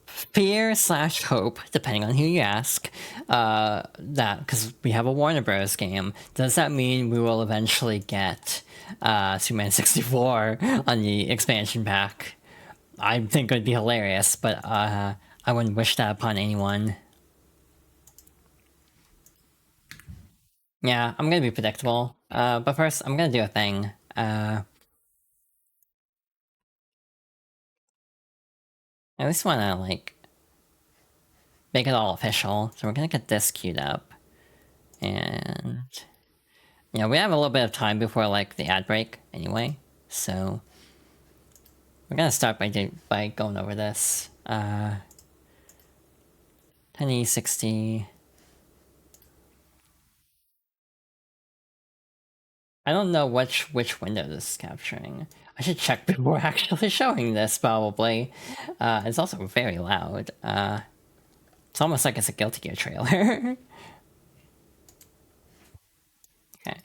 fear/hope, depending on who you ask, that, because we have a Warner Bros. Game, does that mean we will eventually get Superman 64 on the expansion pack? I think it would be hilarious, but I wouldn't wish that upon anyone. Yeah, I'm gonna be predictable. But first, I'm gonna do a thing. I at least wanna, like, make it all official. So we're gonna get this queued up. And you know, we have a little bit of time before, like, the ad break anyway. So we're gonna start by going over this. 1080-60. I don't know which window this is capturing. I should check before actually showing this, probably. It's also very loud. It's almost like it's a Guilty Gear trailer. Okay.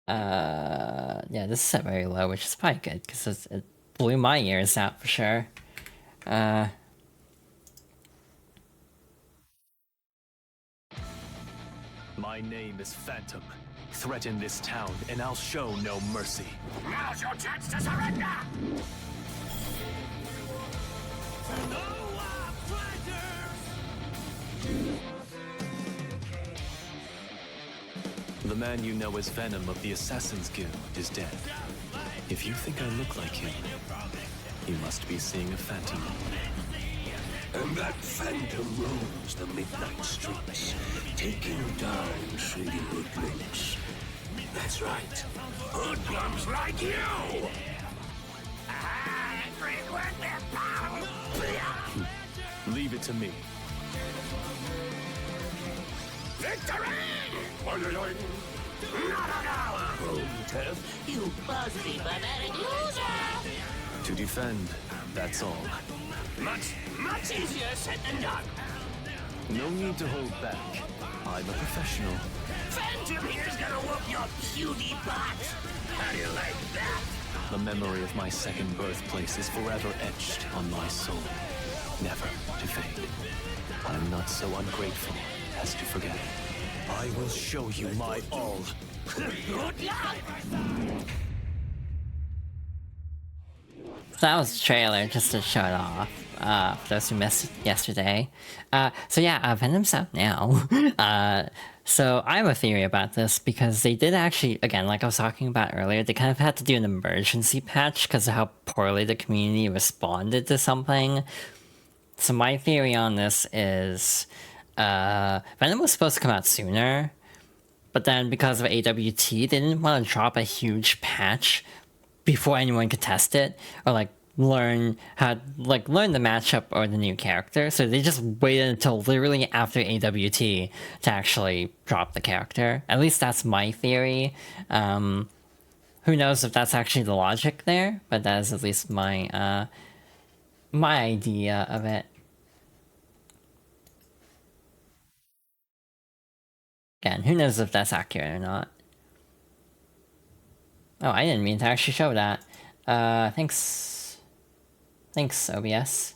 Yeah, this is set very low, which is probably good, because it blew my ears out for sure. My name is Phantom. Threaten this town, and I'll show no mercy. Now's your chance to surrender! The man you know as Venom of the Assassin's Guild is dead. If you think I look like him, you must be seeing a phantom. And that phantom roams the midnight streets, taking down shady hoodlums. That's right, hoodlums like you! I frequent their power! Leave it to me. Victory! Not on our home turf, you busty pathetic loser! To defend, that's all. Much easier said than done. No need to hold back. I'm a professional. Phantom here's gonna whoop your puny butt. How do you like that? The memory of my second birthplace is forever etched on my soul. never to fade. I'm not so ungrateful as to forget. I will show you my all. Good luck! So that was the trailer, just to show it off, for those who missed yesterday. So yeah, Venom's out now. So I have a theory about this, because they did actually, again, like I was talking about earlier, they kind of had to do an emergency patch because of how poorly the community responded to something. So my theory on this is, Venom was supposed to come out sooner, but then because of AWT, they didn't want to drop a huge patch before anyone could test it, or like learn the matchup or the new character. So they just waited until literally after AWT to actually drop the character. At least that's my theory. Who knows if that's actually the logic there, but that is at least my my idea of it. Again, who knows if that's accurate or not. Oh, I didn't mean to actually show that. Thanks, OBS.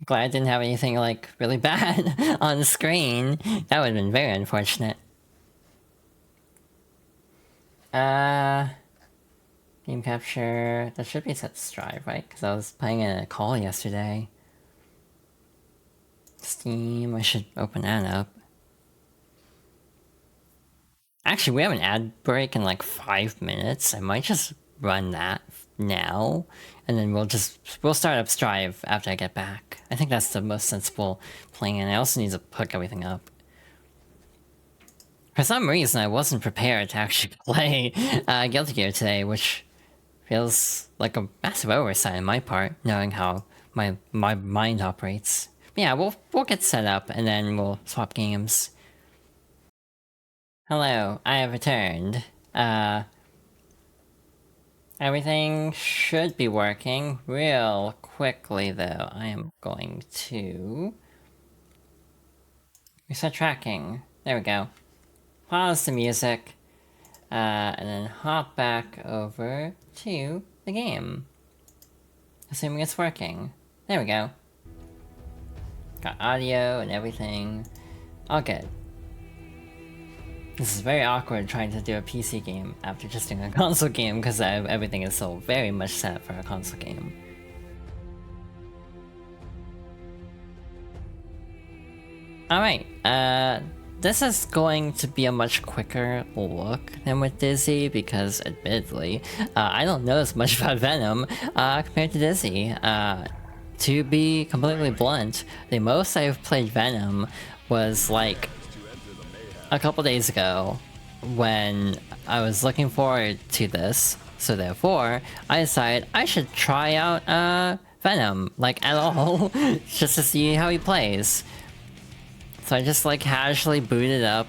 Glad I didn't have anything, like, really bad on the screen. That would have been very unfortunate. Game capture... That should be set to Strive, right? Because I was playing in a call yesterday. Steam, I should open that up. Actually, we have an ad break in like 5 minutes. I might just run that now, and then we'll start up Strive after I get back. I think that's the most sensible plan. I also need to hook everything up. For some reason, I wasn't prepared to actually play Guilty Gear today, which feels like a massive oversight on my part, knowing how my mind operates. But yeah, we'll get set up, and then we'll swap games. Hello, I have returned. Everything should be working real quickly, though. I am going to reset tracking. There we go. Pause the music, and then hop back over to the game. Assuming it's working. There we go. Got audio and everything. All good. This is very awkward trying to do a PC game after just doing a console game, because everything is so very much set up for a console game. Alright, this is going to be a much quicker look than with Dizzy, because admittedly, I don't know as much about Venom compared to Dizzy. To be completely blunt, the most I've played Venom was like a couple days ago, when I was looking forward to this, so therefore, I decided I should try out Venom, like at all, just to see how he plays. So I just like casually booted up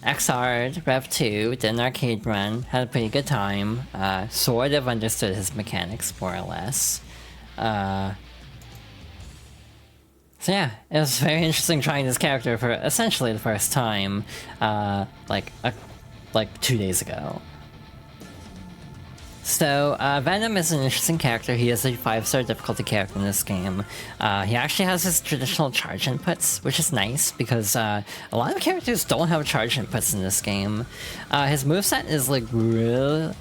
XR'd Rev 2, did an arcade run, had a pretty good time, sort of understood his mechanics more or less. So yeah, it was very interesting trying this character for essentially the first time, like 2 days ago. So, Venom is an interesting character. He is a 5-star difficulty character in this game. He actually has his traditional charge inputs, which is nice, because a lot of characters don't have charge inputs in this game. His moveset is like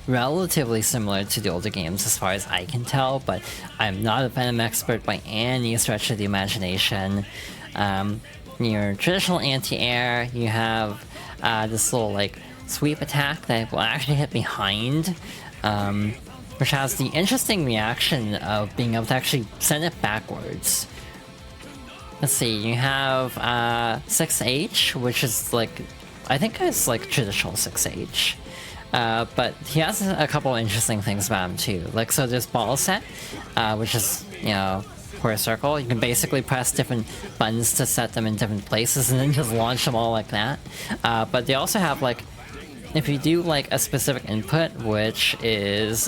relatively similar to the older games as far as I can tell, but I'm not a Venom expert by any stretch of the imagination. Your traditional anti-air, you have this little like sweep attack that will actually hit behind, which has the interesting reaction of being able to actually send it backwards. Let's see, you have 6H, which is like, I think it's like traditional 6H. But he has a couple interesting things about him too. Like, so there's ball set, which is, you know, for a circle. You can basically press different buttons to set them in different places and then just launch them all like that. But they also have like, if you do like a specific input, which is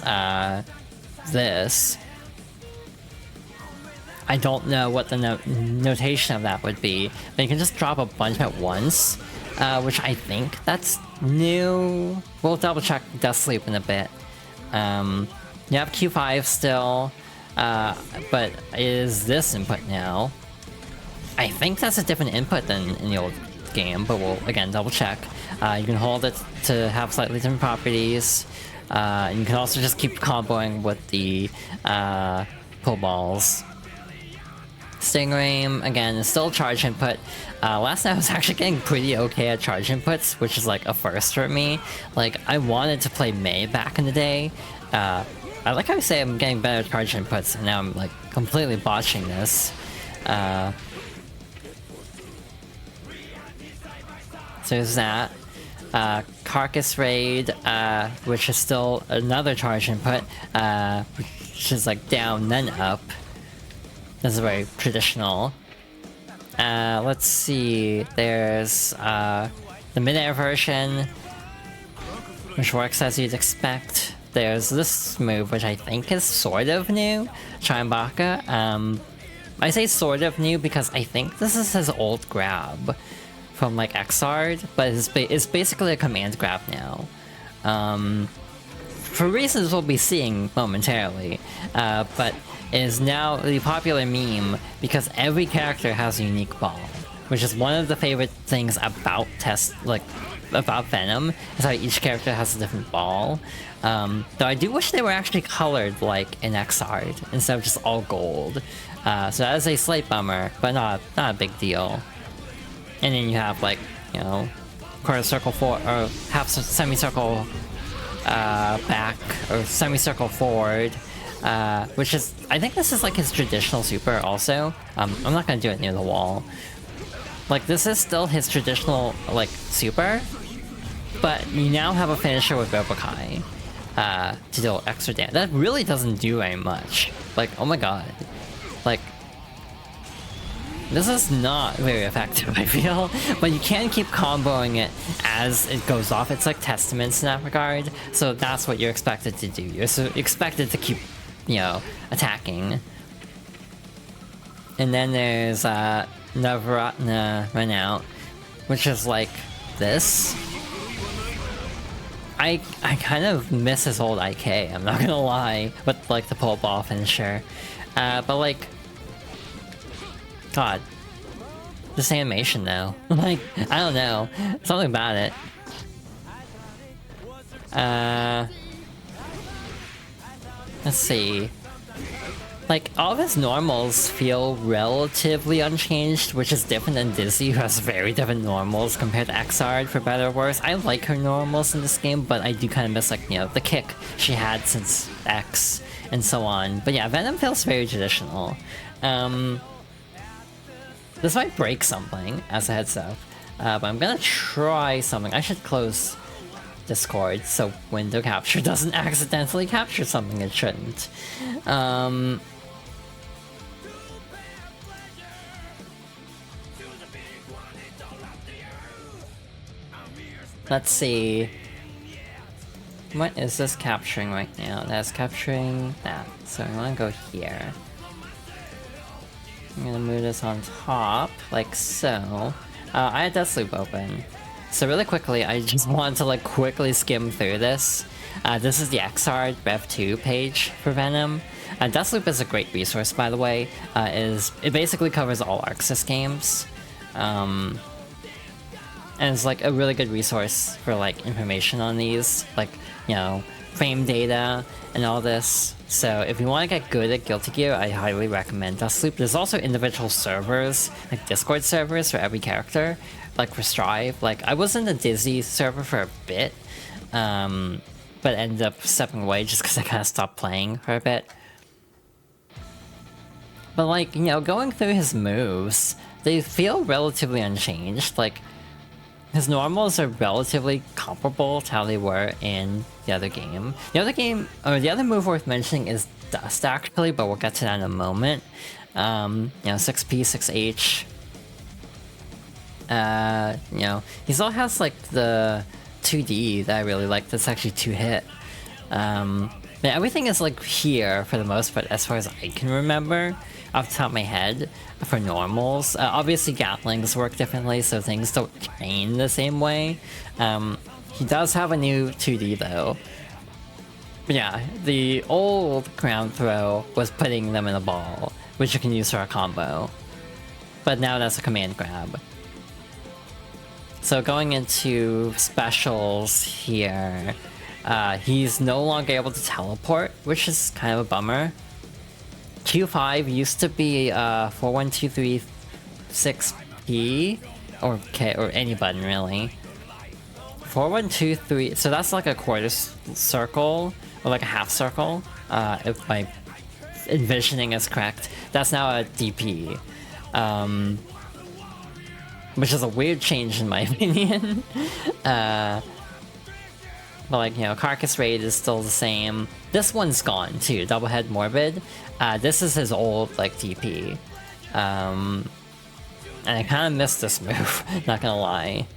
this, I don't know what the notation of that would be, but you can just drop a bunch at once, which I think that's new. We'll double check Death Sleep in a bit. You have Q5 still, but is this input now? I think that's a different input than in the old game, but we'll, again, double check. You can hold it to have slightly different properties. You can also just keep comboing with the pull balls. Stingray, again, is still charge input. Last night I was actually getting pretty okay at charge inputs, which is like a first for me. Like, I wanted to play Mei back in the day. I like how you say I'm getting better at charge inputs, and now I'm like completely botching this. So there's that. Carcass Raid, which is still another charge input, which is like down then up. This is very traditional. Let's see, there's the mid-air version, which works as you'd expect. There's this move, which I think is sort of new, Trimbaka. I say sort of new because I think this is his old grab from like Xrd, but it's basically a command grab now. For reasons we'll be seeing momentarily, but it is now the popular meme because every character has a unique ball, which is one of the favorite things about about Venom, is how each character has a different ball. Though I do wish they were actually colored like in Xrd instead of just all gold. So that is a slight bummer, but not a big deal. And then you have like, you know, quarter circle or half semicircle back, or semicircle forward, which is, I think this is like his traditional super also. I'm not gonna do it near the wall. Like, this is still his traditional like super, but you now have a finisher with Robo-Ky to deal extra damage. That really doesn't do very much. Like, oh my god. Like, this is not very effective, I feel, but you can keep comboing it as it goes off. It's like testaments in that regard, so that's what you're expected to do. You're expected to keep, you know, attacking. And then there's Navratna Run Out, which is like this. I kind of miss his old IK, I'm not gonna lie, with like the pull ball finisher. But like, god, this animation though, like, I don't know, something about it. Let's see. Like, all of his normals feel relatively unchanged, which is different than Dizzy, who has very different normals compared to Xrd, for better or worse. I like her normals in this game, but I do kind of miss, like, you know, the kick she had since X, and so on. But yeah, Venom feels very traditional. This might break something, as a heads up, but I'm gonna try something. I should close Discord so window capture doesn't accidentally capture something it shouldn't. Let's see. What is this capturing right now? That's capturing that. So I want to go here. I'm gonna move this on top, like so. I had Deathloop open. So really quickly, I just want to like quickly skim through this. This is the Xrd Rev 2 page for Venom. Deathloop is a great resource, by the way. It basically covers all Arxis games. And it's like a really good resource for like information on these, like, you know, frame data and all this. So if you want to get good at Guilty Gear, I highly recommend Deathloop. There's also individual servers, like Discord servers for every character, like for Strive. Like, I was in the Dizzy server for a bit, but ended up stepping away just because I kind of stopped playing for a bit. But like, you know, going through his moves, they feel relatively unchanged. Like, his normals are relatively comparable to how they were in the other game. The other move worth mentioning is Dust, actually, but we'll get to that in a moment. You know, 6P, 6H. You know, he still has like the 2D that I really like, that's actually 2-hit. But everything is like here for the most part, as far as I can remember off the top of my head for normals. Obviously Gatlings work differently, so things don't train the same way. He does have a new 2D though. But yeah, the old ground throw was putting them in a ball, which you can use for a combo. But now that's a command grab. So going into specials here, he's no longer able to teleport, which is kind of a bummer. Q5 used to be 4123-6P, or K, or any button really. 4123, so that's like a quarter circle, or like a half circle, if my envisioning is correct. That's now a DP. Which is a weird change in my opinion. But like, you know, Carcass Raid is still the same. This one's gone too, Double Head Morbid. This is his old, like, DP. And I kind of missed this move, not gonna lie.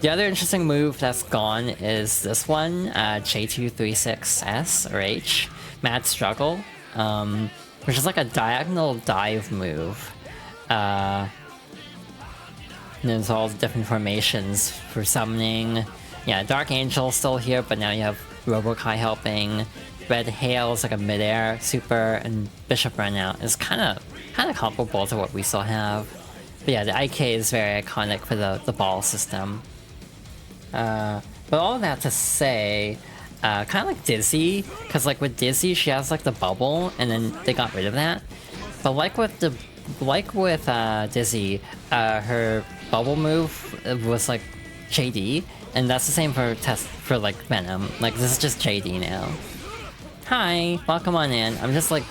The other interesting move that's gone is this one, J236S, or H, Mad Struggle, which is like a diagonal dive move. And there's all the different formations for summoning. Yeah, Dark Angel still here, but now you have Robo-Ky helping. Red Hail is like a mid-air super, and Bishop Runout is kind of comparable to what we still have. But yeah, the IK is very iconic for the ball system. But all that to say, kind of like Dizzy, because like with Dizzy she has like the bubble, and then they got rid of that. But like with Dizzy, her bubble move was like JD, and that's the same for like Venom. Like this is just JD now. Hi, welcome on in. I'm just like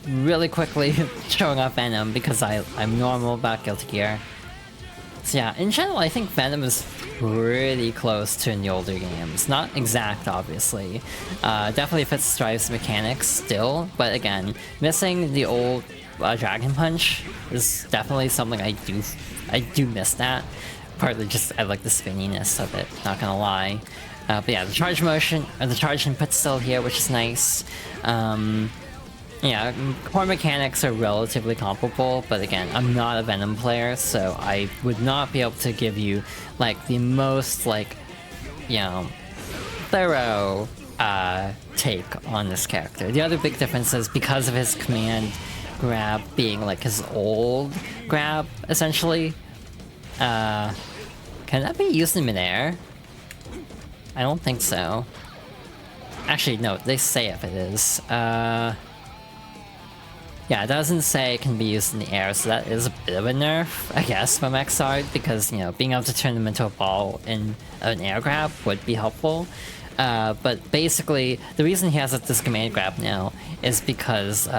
really quickly showing off Venom because I'm normal about Guilty Gear. So yeah, in general I think Venom is pretty close to in the older games. Not exact, obviously. Definitely fits Strive's mechanics still, but again, missing the old Dragon Punch is definitely something I do miss that. Partly just I like the spinniness of it, not gonna lie. But yeah, the charge motion, or the charge input's still here, which is nice. Yeah, core mechanics are relatively comparable, but again, I'm not a Venom player, so I would not be able to give you, like, the most, like, you know, thorough take on this character. The other big difference is because of his command grab being, like, his old grab, essentially. Can that be used in midair? I don't think so. Actually, no, they say if it is. Yeah, it doesn't say it can be used in the air, so that is a bit of a nerf, I guess, from Xrd, because, you know, being able to turn them into a ball in an air grab would be helpful. But basically, the reason he has this command grab now is because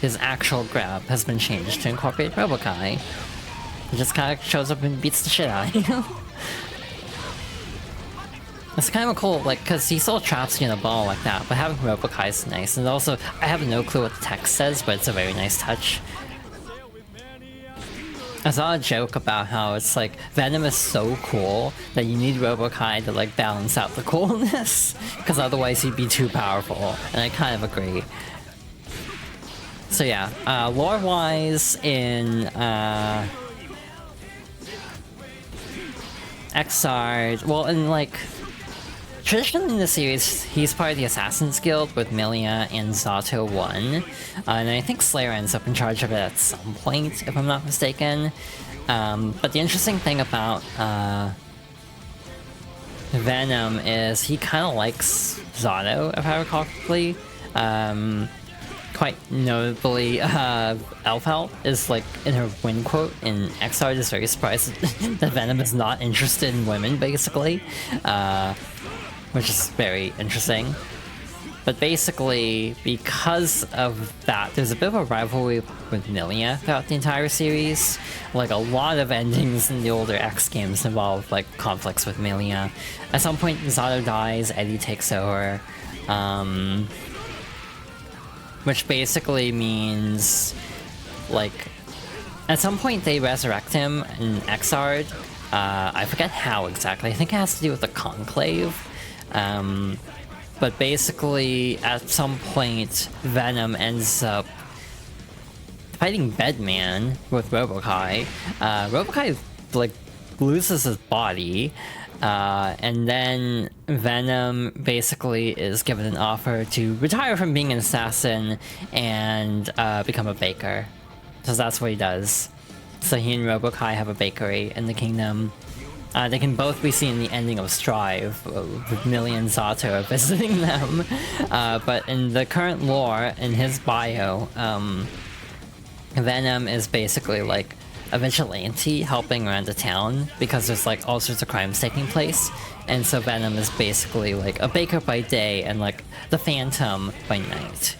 his actual grab has been changed to incorporate Robo-Ky. He just kind of shows up and beats the shit out of you. It's kind of cool, like, because he still traps you in a ball like that, but having Robo-Ky is nice. And also, I have no clue what the text says, but it's a very nice touch. I saw a joke about how it's like, Venom is so cool that you need Robo-Ky to like balance out the coolness, because otherwise he'd be too powerful, and I kind of agree. So yeah, lore-wise in Xrd, well, in like, traditionally in the series, he's part of the Assassin's Guild with Milia and Zato 1, and I think Slayer ends up in charge of it at some point, if I'm not mistaken. But the interesting thing about Venom is he kind of likes Zato, if I recall correctly. Quite notably, Elfhelt is like in her win quote in Xrd is very surprised that Venom is not interested in women, basically. Which is very interesting. But basically, because of that, there's a bit of a rivalry with Milia throughout the entire series. Like, a lot of endings in the older X games involve, like, conflicts with Milia. At some point, Zato dies, Eddie takes over. Which basically means, like, at some point they resurrect him in Xrd. I forget how exactly, I think it has to do with the Conclave. But basically, at some point, Venom ends up fighting Bedman with Robo-Ky. Robo-Ky, like, loses his body, and then Venom basically is given an offer to retire from being an assassin and become a baker. So that's what he does. So he and Robo-Ky have a bakery in the kingdom. They can both be seen in the ending of Strive, with Millie and Zato visiting them. But in the current lore, in his bio, Venom is basically like a vigilante helping around the town because there's like all sorts of crimes taking place. And so Venom is basically like a baker by day and like the Phantom by night.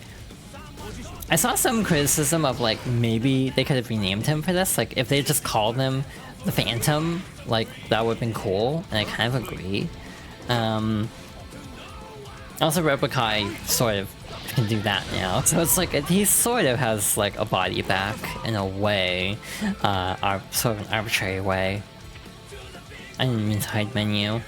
I saw some criticism of like maybe they could have renamed him for this. Like if they just called him the Phantom, like that would have been cool, and I kind of agree. Also Robo-Ky sort of can do that now, so it's like he sort of has like a body back in a way, sort of an arbitrary way. I didn't mean to hide menu.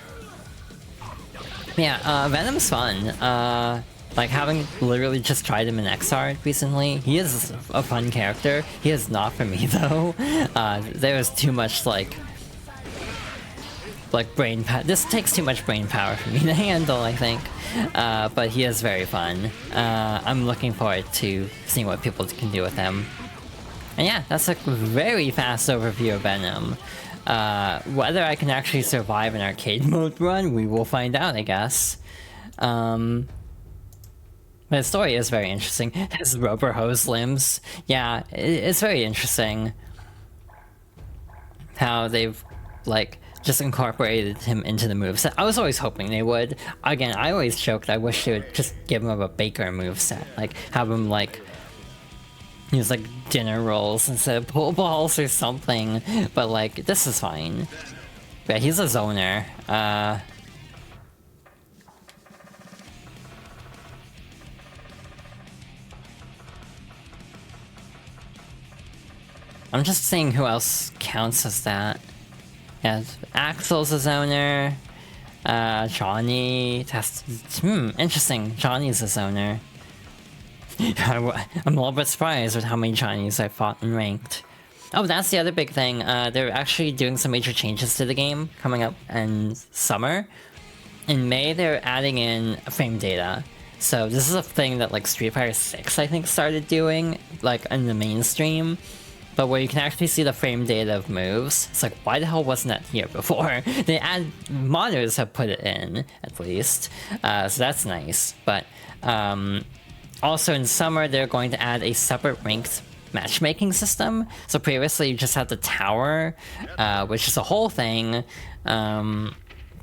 Yeah, Venom's fun. Like having literally just tried him in XR recently, he is a fun character. He is not for me though. There is too much like brain power. This takes too much brain power for me to handle, I think. But he is very fun. I'm looking forward to seeing what people can do with him. And yeah, that's a very fast overview of Venom. Whether I can actually survive an arcade mode run, we will find out, I guess. But the story is very interesting. His rubber hose limbs. Yeah, it's very interesting how they've, like, just incorporated him into the moveset. I was always hoping they would. Again, I always joked I wish they would just give him a baker moveset. Like, have him, like, use, like, dinner rolls instead of pull balls or something. But, like, this is fine. Yeah, he's a zoner. I'm just seeing who else counts as that. Yeah, Axel's a zoner. Johnny. Interesting. Johnny's a zoner. I'm a little bit surprised with how many Johnnies I fought in ranked. Oh, that's the other big thing. They're actually doing some major changes to the game coming up in summer. In May, they're adding in frame data. So this is a thing that like Street Fighter 6 I think started doing, like in the mainstream. But where you can actually see the frame data of moves. It's like, why the hell wasn't that here before? Modders have put it in, at least. So that's nice. But also in summer, they're going to add a separate ranked matchmaking system. So previously you just had the tower, which is a whole thing.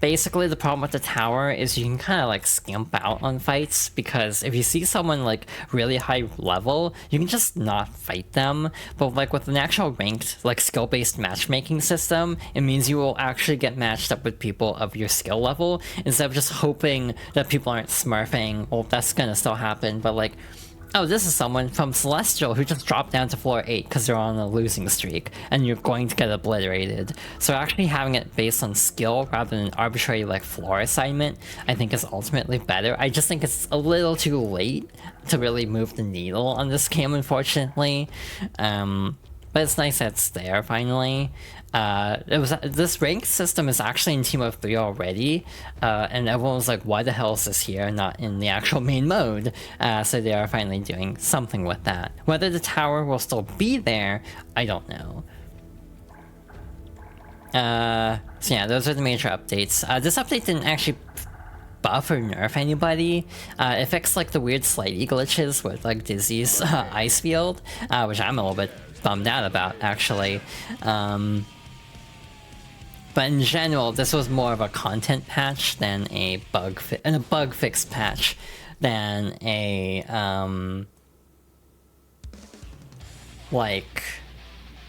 Basically the problem with the tower is you can kind of like skimp out on fights, because if you see someone like really high level, you can just not fight them. But like with an actual ranked like skill-based matchmaking system, it means you will actually get matched up with people of your skill level instead of just hoping that people aren't smurfing. Well, that's gonna still happen, but like, oh, this is someone from Celestial who just dropped down to floor 8 because they're on a losing streak, and you're going to get obliterated. So actually having it based on skill rather than an arbitrary like floor assignment, I think is ultimately better. I just think it's a little too late to really move the needle on this game, unfortunately. But it's nice that it's there finally. This ranked system is actually in Team of 3 already, and everyone was like, why the hell is this here, not in the actual main mode? So they are finally doing something with that. Whether the tower will still be there, I don't know. So yeah, those are the major updates. This update didn't actually buff or nerf anybody. It fixed like the weird slightly glitches with like Dizzy's ice field, which I'm a little bit bummed out about, actually. But in general, this was more of a content patch than a bug fix patch than a like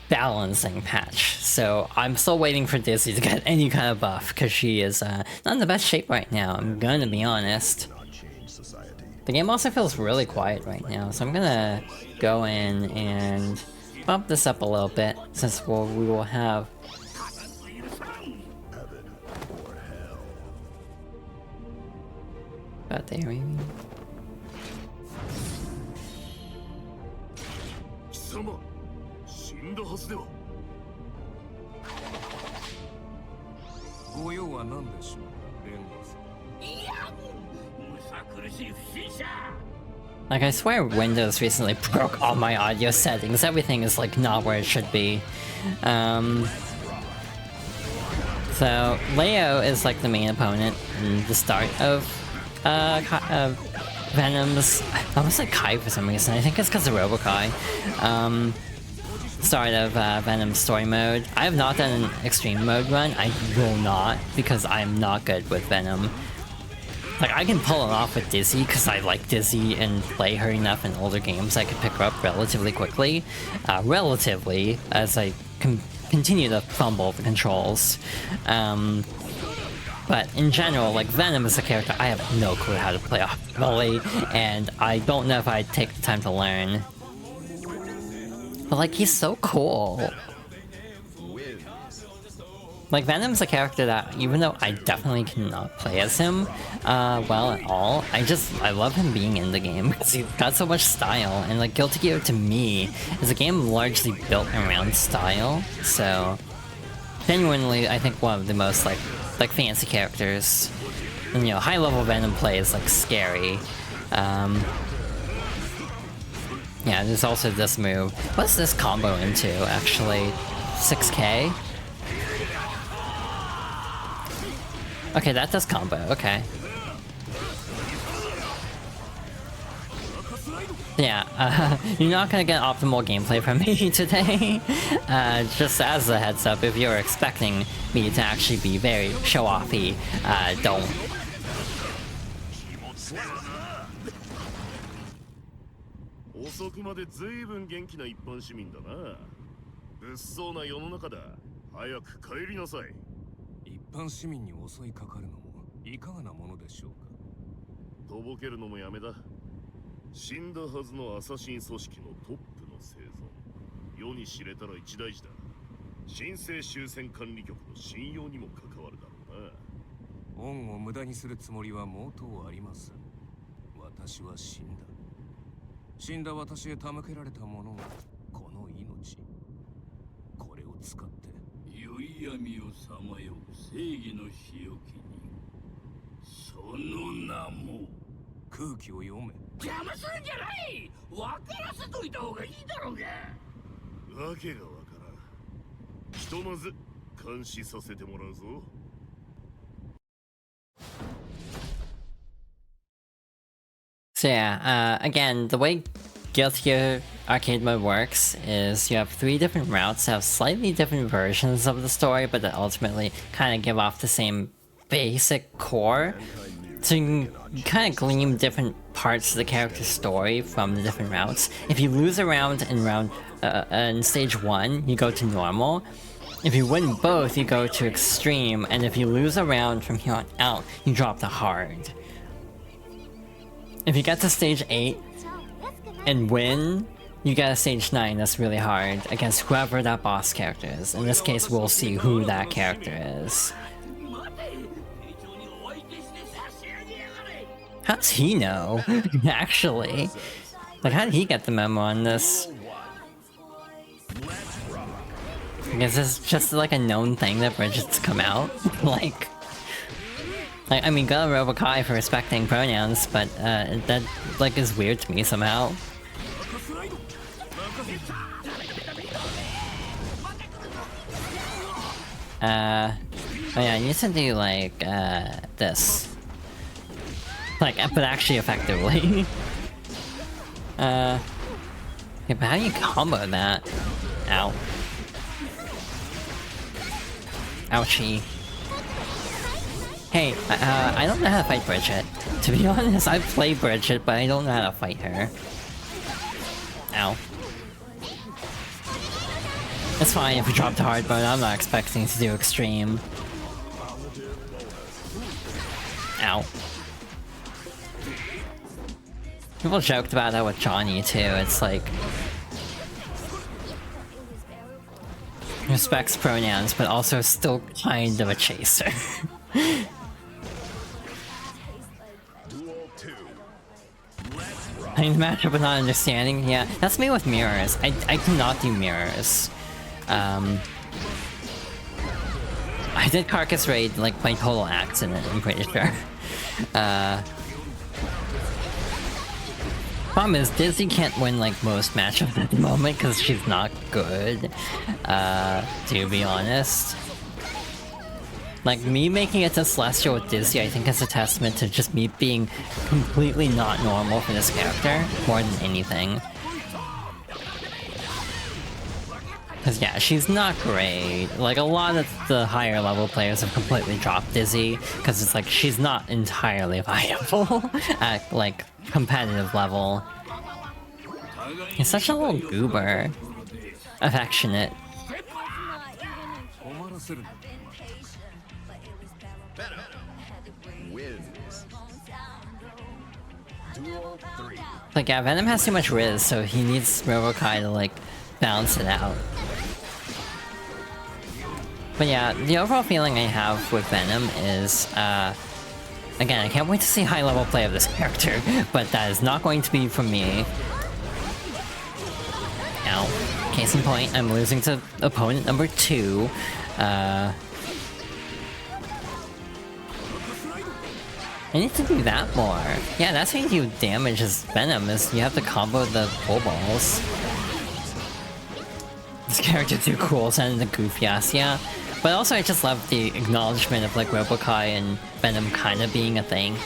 balancing patch. So I'm still waiting for Dizzy to get any kind of buff, because she is not in the best shape right now, I'm gonna be honest. The game also feels really quiet right now, so I'm gonna go in and bump this up a little bit, since we will have about there maybe. Like, I swear Windows recently broke all my audio settings. Everything is, like, not where it should be. So, Leo is, like, the main opponent in the start of, Venom's... I almost said Kai for some reason. I think it's because of Robo-Ky. Start of, Venom's story mode. I have not done an extreme mode run. I will not, because I'm not good with Venom. Like, I can pull it off with Dizzy, because I like Dizzy and play her enough in older games. I can pick her up relatively quickly. Relatively, as I continue to fumble the controls. But in general, like, Venom is a character I have no clue how to play optimally, and I don't know if I'd take the time to learn. But, like, he's so cool. Like, Venom's a character that, even though I definitely cannot play as him well at all, I love him being in the game, because he's got so much style, and, like, Guilty Gear, to me, is a game largely built around style, so... Genuinely, I think one of the most, like fancy characters. And, you know, high-level Venom play is, like, scary. Yeah, there's also this move. What's this combo into, actually? 6K? Okay, that does combo, okay. Yeah, you're not gonna get optimal gameplay from me today. Just as a heads up, if you're expecting me to actually be very show-offy, don't. 遅くまで随分元気な一般市民だな。物騒な世の中だ。早く帰りなさい。一般市民に襲いかかるのもいかがなものでしょうか。とぼけるのもやめだ。死んだはずのアサシン組織のトップの生存。世に知れたら一大事だ。神聖終戦管理局の信用にも関わるだろうな。恩を無駄にするつもりは毛頭ありません。私は死んだ。死んだ私へ手向けられたものがこの命。これを使って良い闇をさまよう正義の日よけに。その名も。空気を読め。邪魔するんじゃない。分からせといた方がいいだろうが。わけがわからん。ひとまず監視させてもらうぞ。So yeah, again, the way Guilty Gear Arcade Mode works is you have 3 different routes that have slightly different versions of the story, but that ultimately kind of give off the same basic core. So you can kind of glean different parts of the character's story from the different routes. If you lose a round in stage 1, you go to normal. If you win both, you go to extreme, and if you lose a round from here on out, you drop to hard. If you get to stage 8 and win, you get a stage 9 that's really hard against whoever that boss character is. In this case, we'll see who that character is. How does he know, actually? Like, how did he get the memo on this? Is this just like a known thing that Bridget's come out? like, I mean, go to Robo-Ky for respecting pronouns, but that like is weird to me somehow. Oh yeah, I need to do like this. Like, but actually effectively. Yeah, but how do you combo that? Ow. Ouchie. Hey, I don't know how to fight Bridget. To be honest, I've played Bridget, but I don't know how to fight her. Ow. It's fine if you drop to hard mode, I'm not expecting to do extreme. Ow. People joked about that with Johnny too, it's like... respects pronouns, but also still kind of a chaser. I mean, matchup with not understanding, yeah, that's me with mirrors. I cannot do mirrors. I did Carcass Raid like by total accident, I'm pretty sure. Problem is, Dizzy can't win like most matchups at the moment because she's not good. To be honest. Like, me making it to Celestial with Dizzy, I think is a testament to just me being completely not normal for this character, more than anything. Cause yeah, she's not great. Like, a lot of the higher level players have completely dropped Dizzy, cause it's like, she's not entirely viable at, like, competitive level. He's such a little goober. Affectionate. Like, yeah, Venom has too much Riz, so he needs Robo-Ky to, like, balance it out. But yeah, the overall feeling I have with Venom is, again, I can't wait to see high-level play of this character, but that is not going to be from me. Ow. Case in point, I'm losing to opponent number 2. I need to do that more. Yeah, that's how you do damage as Venom, is you have to combo the pole balls. This character's too cool, sending the goofy ass, yeah. But also I just love the acknowledgement of like Robo-Ky and Venom kind of being a thing.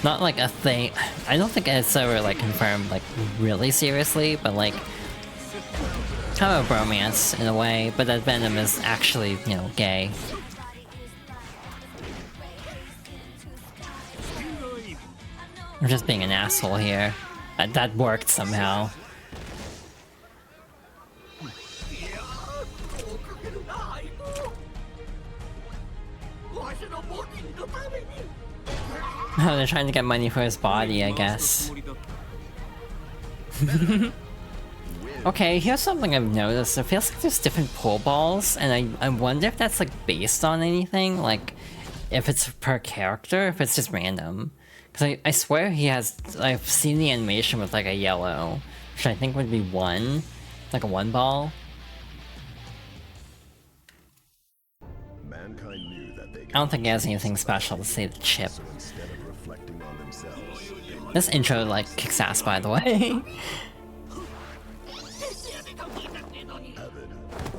Not like a thing, I don't think it's ever like confirmed like really seriously, but like kind of a bromance in a way, but that Venom is actually, you know, gay. I'm just being an asshole here. That worked somehow. Oh, they're trying to get money for his body, I guess. Okay, here's something I've noticed. It feels like there's different pole balls, and I wonder if that's like based on anything, like if it's per character, if it's just random. Because I swear he has, I've seen the animation with like a yellow, which I think would be 1, like a 1 ball. I don't think he has anything special to say the chip. This intro like kicks ass, by the way.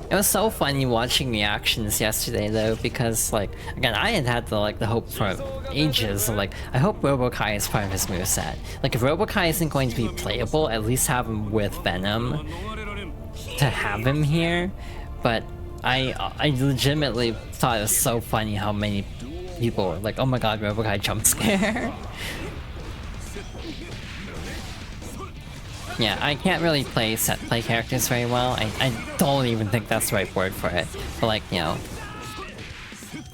It was so funny watching reactions yesterday though, because like, again, I had the hope for ages of like, I hope Robo-Ky is part of his moveset. Like if Robo-Ky isn't going to be playable, at least have him with Venom to have him here. But I legitimately thought it was so funny how many people were like, oh my god, Robo-Ky jump scare. Yeah, I can't really play set play characters very well. I don't even think that's the right word for it. But like, you know,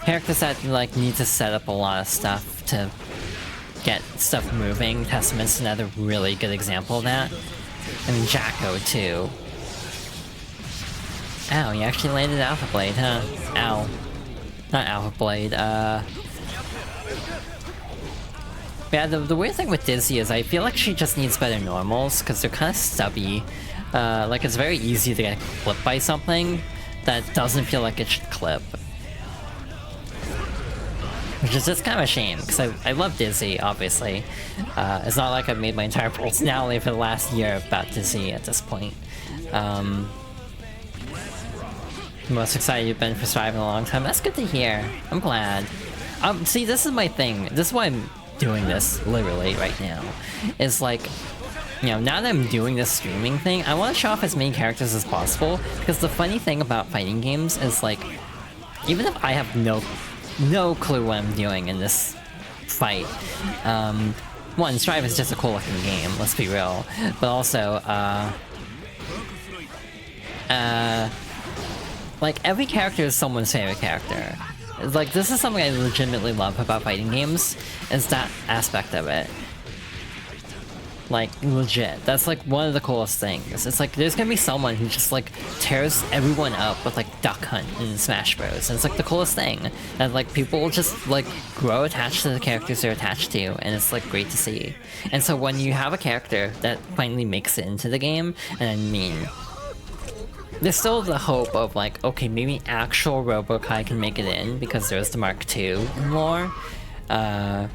characters that like need to set up a lot of stuff to get stuff moving. Testament's another really good example of that. I mean, Jacko too. Ow, you actually landed Alpha Blade, huh? Ow. Not Alpha Blade, yeah, the weird thing with Dizzy is I feel like she just needs better normals, because they're kind of stubby. Like, it's very easy to get clipped by something that doesn't feel like it should clip. Which is just kind of a shame, because I love Dizzy, obviously. It's not like I've made my entire personality for the last year about Dizzy at this point. Most excited you've been for surviving a long time. That's good to hear. I'm glad. See, this is my thing. This is why I'm doing this literally right now. Is like, you know, now that I'm doing this streaming thing, I want to show off as many characters as possible, because the funny thing about fighting games is like, even if I have no clue what I'm doing in this fight, one, Strive is just a cool looking game, let's be real, but also like every character is someone's favorite character. Like, this is something I legitimately love about fighting games, is that aspect of it. Like, legit. That's like one of the coolest things. It's like, there's gonna be someone who just like tears everyone up with like Duck Hunt in Smash Bros. And it's like the coolest thing. And like, people will just like grow attached to the characters they're attached to, and it's like great to see. And so when you have a character that finally makes it into the game, and I mean, there's still the hope of like, okay, maybe actual Robo-Ky can make it in because there's the Mark II lore. Yeah,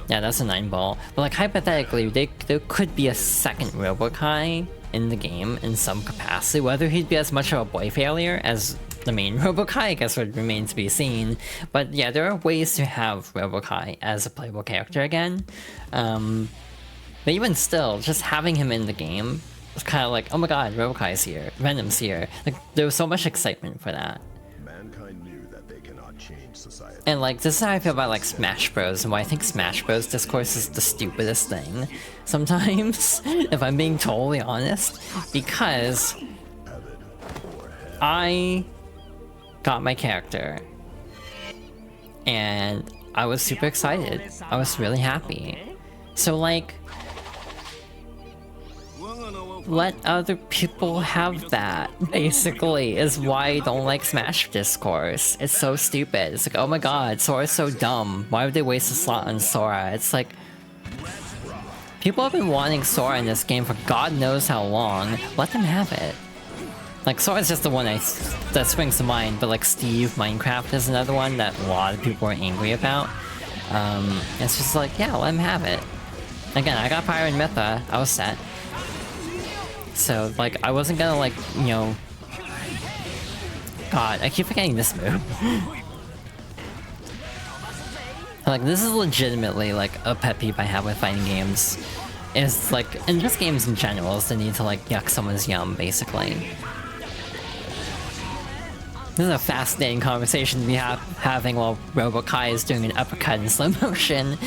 that's a 9 ball. But like hypothetically, there could be a second Robo-Ky in the game in some capacity. Whether he'd be as much of a boy failure as the main Robo-Ky, I guess, would remain to be seen. But yeah, there are ways to have Robo-Ky as a playable character again. But even still, just having him in the game was kind of like, oh my god, Robo-Ky's here, Venom's here. Like, there was so much excitement for that. Mankind knew that they cannot change society. And like, this is how I feel about like Smash Bros. And why I think Smash Bros. Discourse is the stupidest thing sometimes, if I'm being totally honest. Because I got my character and I was super excited. I was really happy. So like, let other people have that, basically, is why I don't like Smash Discourse. It's so stupid. It's like, oh my god, Sora's so dumb. Why would they waste a slot on Sora? It's like, people have been wanting Sora in this game for god knows how long. Let them have it. Like, Sora's just the one that springs to mind, but like Steve Minecraft is another one that a lot of people are angry about. It's just like, yeah, let him have it. Again, I got Pyre and Mytha, I was set. So, like, I wasn't gonna, like, you know... God, I keep forgetting this move. Like, this is legitimately, like, a pet peeve I have with fighting games. Is, like, and just games in general, is the need to, like, yuck someone's yum, basically. This is a fascinating conversation to be having while Robo-Ky is doing an uppercut in slow motion.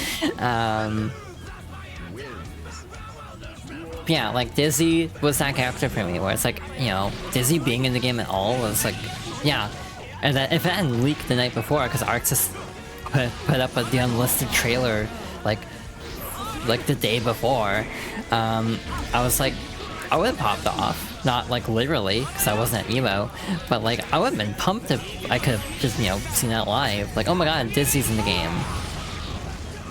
Yeah, like, Dizzy was that character for me, where it's like, you know, Dizzy being in the game at all was like, yeah. And then if it hadn't leaked the night before, because Arxis put up the unlisted trailer, like the day before, I was like, I would have popped off. Not, like, literally, because I wasn't at EVO, but, like, I would have been pumped if I could have just, you know, seen that live. Like, oh my god, Dizzy's in the game.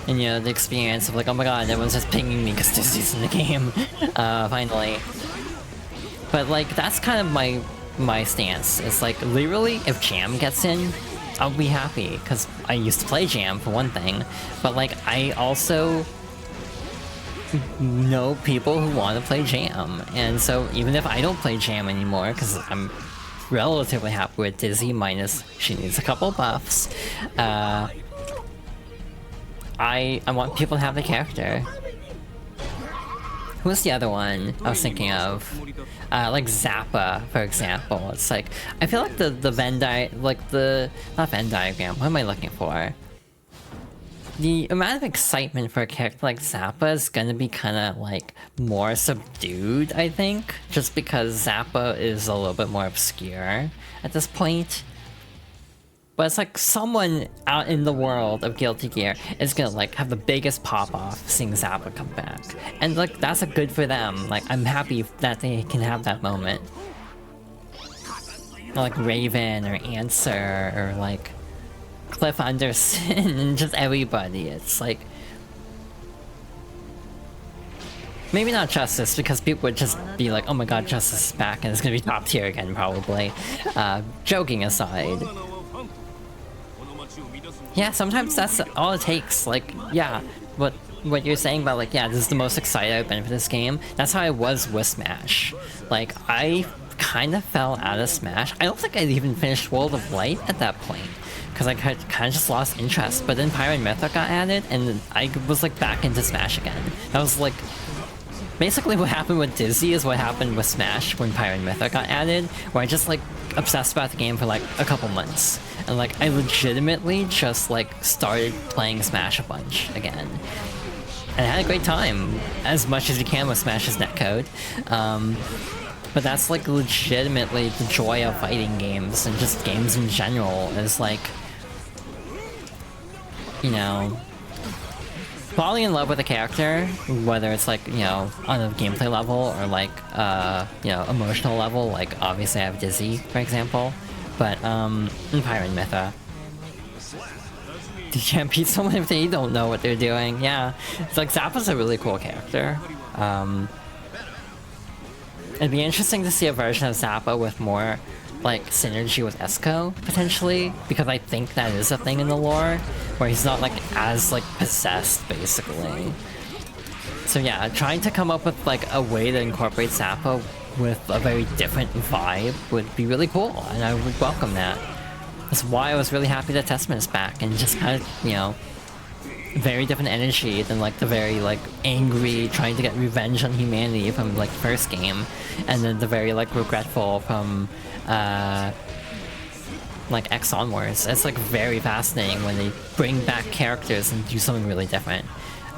And, you know, the experience of like, oh my god, everyone's just pinging me because Dizzy's in the game, finally. But like, that's kind of my stance. It's like, literally, if Jam gets in, I'll be happy, because I used to play Jam, for one thing. But like, I also know people who want to play Jam. And so, even if I don't play Jam anymore, because I'm relatively happy with Dizzy, minus she needs a couple buffs, I want people to have the character. Who's the other one I was thinking of? Like Zappa, for example. It's like, I feel like the Venn diagram, like the, not Venn diagram, what am I looking for? The amount of excitement for a character like Zappa is gonna be kinda like more subdued, I think. Just because Zappa is a little bit more obscure at this point. But it's like someone out in the world of Guilty Gear is gonna like have the biggest pop-off seeing Zappa come back. And like, that's a good for them. Like, I'm happy that they can have that moment. Or like Raven or Answer or like Cliff Anderson and just everybody. It's like, maybe not Justice, because people would just be like, oh my god, Justice is back and it's gonna be top tier again, probably. Joking aside. Yeah, sometimes that's all it takes. Like, yeah, what you're saying about like, yeah, this is the most excited I've been for this game. That's how I was with Smash. Like, I kind of fell out of Smash. I don't think I even finished World of Light at that point, because I kind of just lost interest. But then Pyre and Mytha got added, and I was like back into Smash again. That was like, basically what happened with Dizzy is what happened with Smash when Pyre and Mytha got added, where I just like obsessed about the game for like a couple months. And like, I legitimately just like started playing Smash a bunch again. And I had a great time, as much as you can with Smash's netcode. But that's like legitimately the joy of fighting games, and just games in general, is like, you know, falling in love with a character, whether it's like, you know, on a gameplay level or like, you know, emotional level. Like, obviously I have Dizzy, for example, but in Pyre and Mytha. You can't beat someone if they don't know what they're doing. Yeah, it's like, Zappa's a really cool character. It'd be interesting to see a version of Zappa with more like synergy with Esco potentially, because I think that is a thing in the lore where he's not like as like possessed basically. So yeah, trying to come up with like a way to incorporate Sappo with a very different vibe would be really cool, and I would welcome that. That's why I was really happy that Testament is back, and just kind of, you know, very different energy than like the very like angry trying to get revenge on humanity from like first game, and then the very like regretful from like X onwards. It's like very fascinating when they bring back characters and do something really different.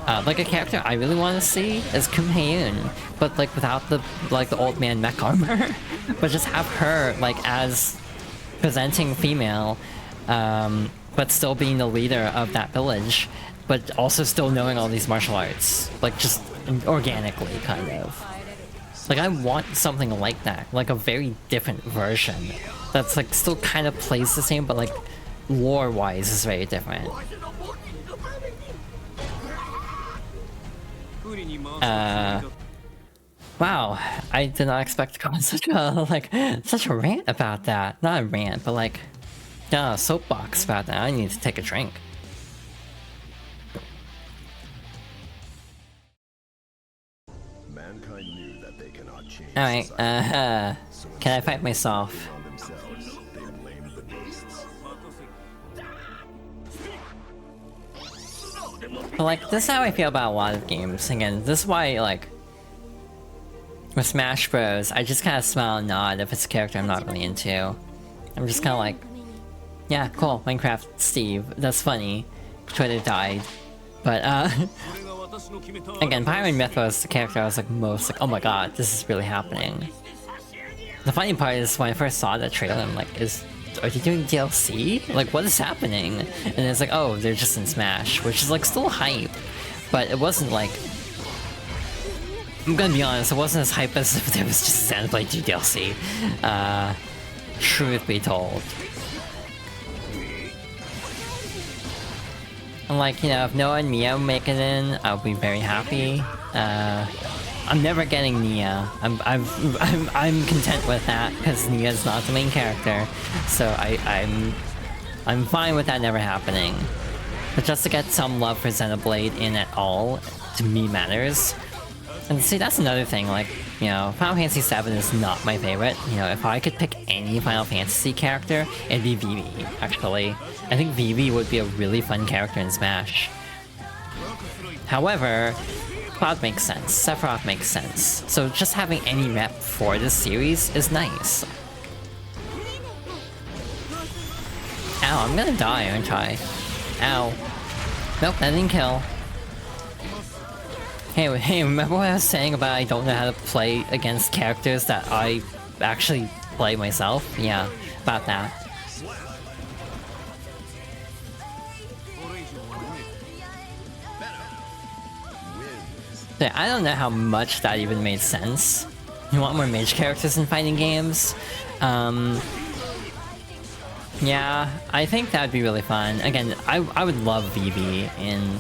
Like a character I really want to see is Kun Hye-yoon, but like without the like the old man mech armor, but just have her like as presenting female, but still being the leader of that village, but also still knowing all these martial arts, like just organically kind of. Like I want something like that, like a very different version that's like still kind of plays the same, but like lore-wise is very different. Wow, I did not expect to go on such a rant about that. Not a rant, but like a soapbox about that. I need to take a drink. Mankind knew that they cannot change Alright, society. can I fight myself? On themselves, they blamed the beasts. But like, this is how I feel about a lot of games. Again, this is why, like, with Smash Bros, I just kind of smile and nod if it's a character I'm not really into. I'm just kind of like, yeah, cool, Minecraft Steve, that's funny. Twitter died. But, again, Pyron Myth was the character I was like most like, oh my god, this is really happening. The funny part is when I first saw that trailer, I'm like, are they doing DLC? Like, what is happening? And it's like, oh, they're just in Smash, which is like still hype, but it wasn't like, I'm gonna be honest, it wasn't as hype as if there was just Xenoblade 2 DLC. Truth be told. And like, you know, if Noah and Mia make it in, I'll be very happy. I'm never getting Nia. I'm content with that because Nia's not the main character, so I'm fine with that never happening. But just to get some love for Xenoblade in at all, to me matters. And see, that's another thing. Like, you know, Final Fantasy VII is not my favorite. You know, if I could pick any Final Fantasy character, it'd be Vivi. Actually, I think Vivi would be a really fun character in Smash. However, Cloud makes sense, Sephiroth makes sense, so just having any rep for this series is nice. Ow, I'm gonna die, aren't I? Ow. Nope, that didn't kill. Hey, remember what I was saying about I don't know how to play against characters that I actually play myself? Yeah, about that. Yeah, I don't know how much that even made sense. You want more mage characters in fighting games? Yeah, I think that'd be really fun. Again, I would love Vivi in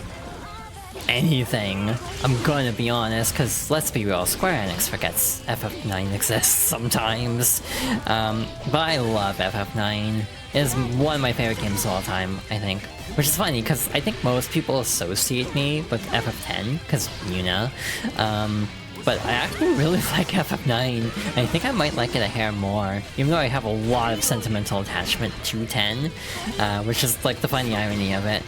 anything. I'm gonna be honest, because let's be real, Square Enix forgets FF9 exists sometimes. But I love FF9. It is one of my favorite games of all time, I think. Which is funny, because I think most people associate me with FF10, because Yuna. But I actually really like FF9. I think I might like it a hair more, even though I have a lot of sentimental attachment to 10, which is like the funny irony of it.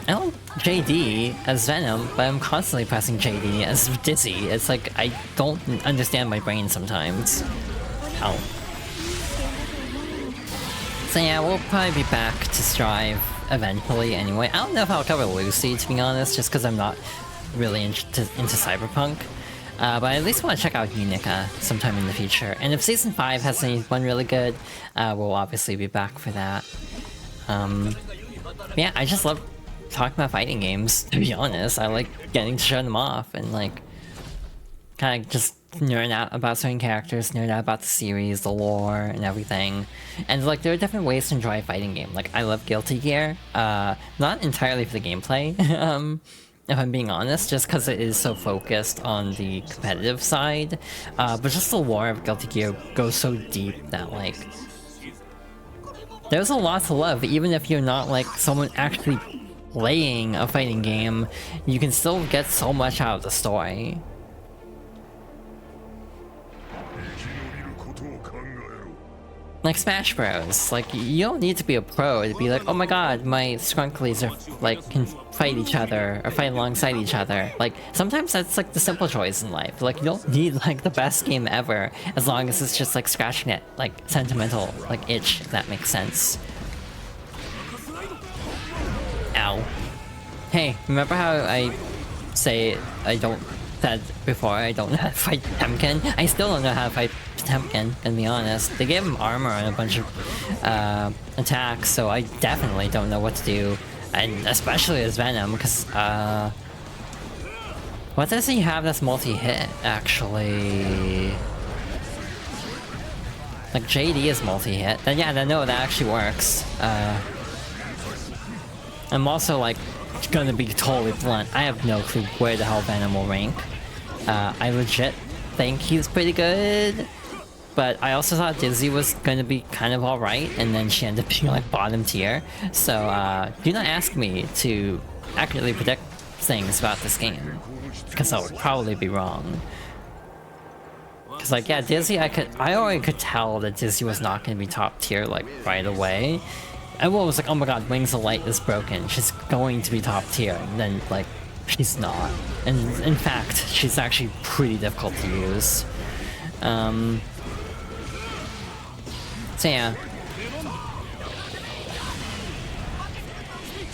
I don't JD as Venom, but I'm constantly pressing JD as Dizzy. It's like, I don't understand my brain sometimes. Ow. So yeah, we'll probably be back to Strive eventually anyway. I don't know if I'll cover Lucy, to be honest, just because I'm not really into Cyberpunk. But I at least want to check out Unica sometime in the future. And if Season 5 has anyone really good, we'll obviously be back for that. Yeah, I just love talking about fighting games, to be honest. I like getting to show them off and like kind of just nerd out about certain characters, nerd out about the series, the lore, and everything. And like there are different ways to enjoy a fighting game. Like I love Guilty Gear, not entirely for the gameplay, if I'm being honest, just because it is so focused on the competitive side. But just the lore of Guilty Gear goes so deep that, like, there's a lot to love, even if you're not, like, someone actually playing a fighting game, you can still get so much out of the story. Like Smash Bros. Like, you don't need to be a pro to be like, oh my god, my Skrunklies are, like, can fight each other, or fight alongside each other. Like, sometimes that's, like, the simple choice in life. Like, you don't need, like, the best game ever, as long as it's just, like, scratching it, like, sentimental, like, itch, if that makes sense. Ow. Hey, remember how I said before I don't know how to fight Temkin? I still don't know how to fight Temkin, gonna be honest. They gave him armor and a bunch of attacks, so I definitely don't know what to do. And especially as Venom, because what does he have that's multi-hit, actually? Like JD is multi-hit. Then yeah, no, that actually works. I'm also like gonna be totally blunt. I have no clue where the hell Venom will rank. I legit think he's pretty good, but I also thought Dizzy was gonna be kind of alright, and then she ended up being like bottom tier. So do not ask me to accurately predict things about this game, because I would probably be wrong. Because like, yeah, Dizzy, I already could tell that Dizzy was not gonna be top tier like right away. Everyone was like, oh my god, Wings of Light is broken, she's going to be top tier, and then like, she's not. And in fact, she's actually pretty difficult to use. So yeah.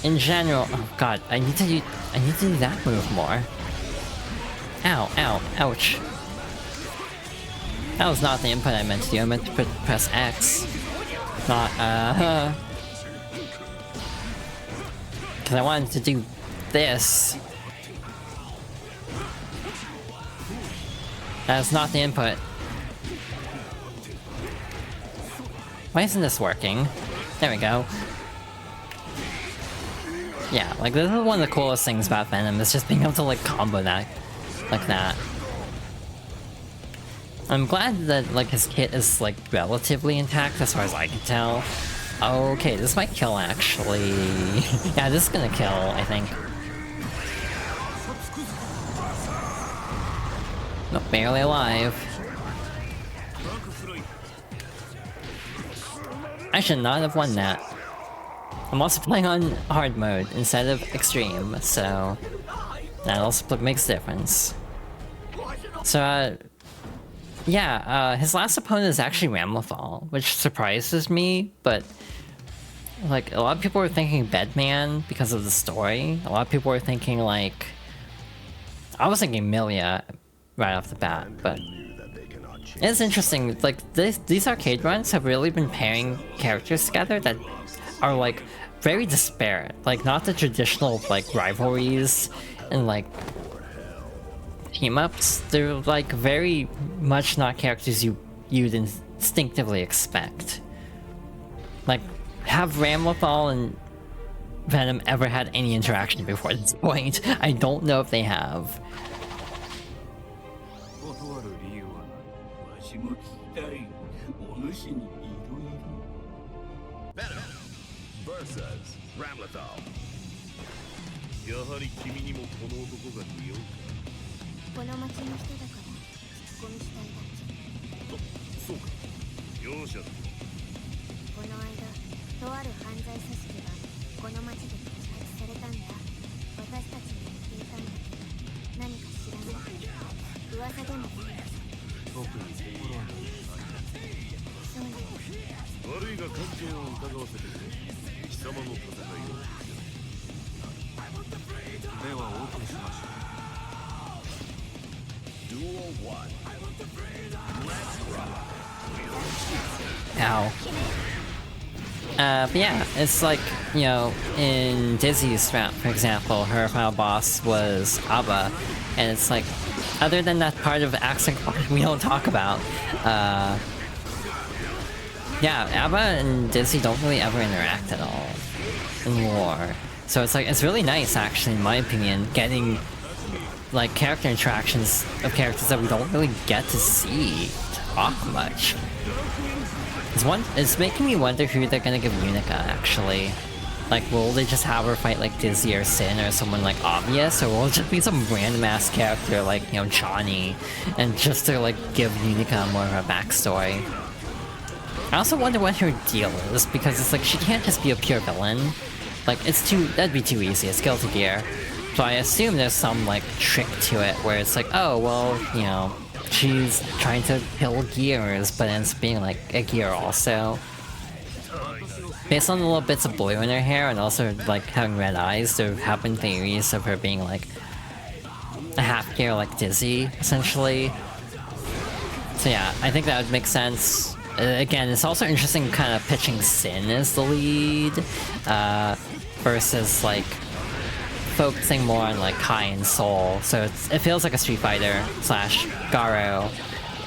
In general, oh god, I need to do that move more. Ow, ow, ouch. That was not the input I meant to do, I meant to press X. Not, because I wanted to do this. That's not the input. Why isn't this working? There we go. Yeah, like this is one of the coolest things about Venom, is just being able to like combo that like that. I'm glad that like his kit is like relatively intact as far as I can tell. Okay, this might kill actually. Yeah, this is gonna kill, I think. Nope, barely alive. I should not have won that. I'm also playing on hard mode instead of extreme, so that also makes a difference. So, yeah, his last opponent is actually Ramlethal, which surprises me, but like, a lot of people were thinking Bedman because of the story. A lot of people were thinking like, I was thinking Milia right off the bat, but it's interesting, like these arcade runs have really been pairing characters together that are like very disparate, like not the traditional like rivalries and like team-ups. They're like very much not characters you'd instinctively expect. Like, have Ramlethal and Venom ever had any interaction before this point? I don't know if they have. Venom versus Ramlethal. やはり君にもこの男が似合うか。この町の人だからツッコミしたいだけ。そうか。容赦だ。この間、とある犯罪組織がこの町で摘発されたんだ。私たちに言っていたんだけど、何か知らない。噂でもいい。特に心はない。そうね。悪いが関係を疑わせてくれ。貴様の戦いを。ではお送りしましょう。 Duel 1. Let's rock. Ow. But yeah, it's like, you know, in Dizzy's route, for example, her final boss was Abba, and it's like, other than that part of Accent we don't talk about, yeah, Abba and Dizzy don't really ever interact at all in lore. So it's like, it's really nice actually, in my opinion, getting like character interactions of characters that we don't really get to see talk much. It's making me wonder who they're gonna give Unica actually. Like, will they just have her fight like Dizzy or Sin or someone like obvious, or will it just be some random ass character like, you know, Johnny, and just to like give Unica more of a backstory? I also wonder what her deal is, because it's like she can't just be a pure villain. Like, that'd be too easy, it's Guilty Gear. So I assume there's some like trick to it where it's like, oh well, you know, she's trying to kill gears, but ends up being like a gear also. Based on the little bits of blue in her hair and also like having red eyes, there have been theories of her being like a half gear like Dizzy, essentially. So yeah, I think that would make sense. Again, it's also interesting kind of pitching Sin as the lead, versus like focusing more on like Kai and Soul. So it feels like a Street Fighter / Garo.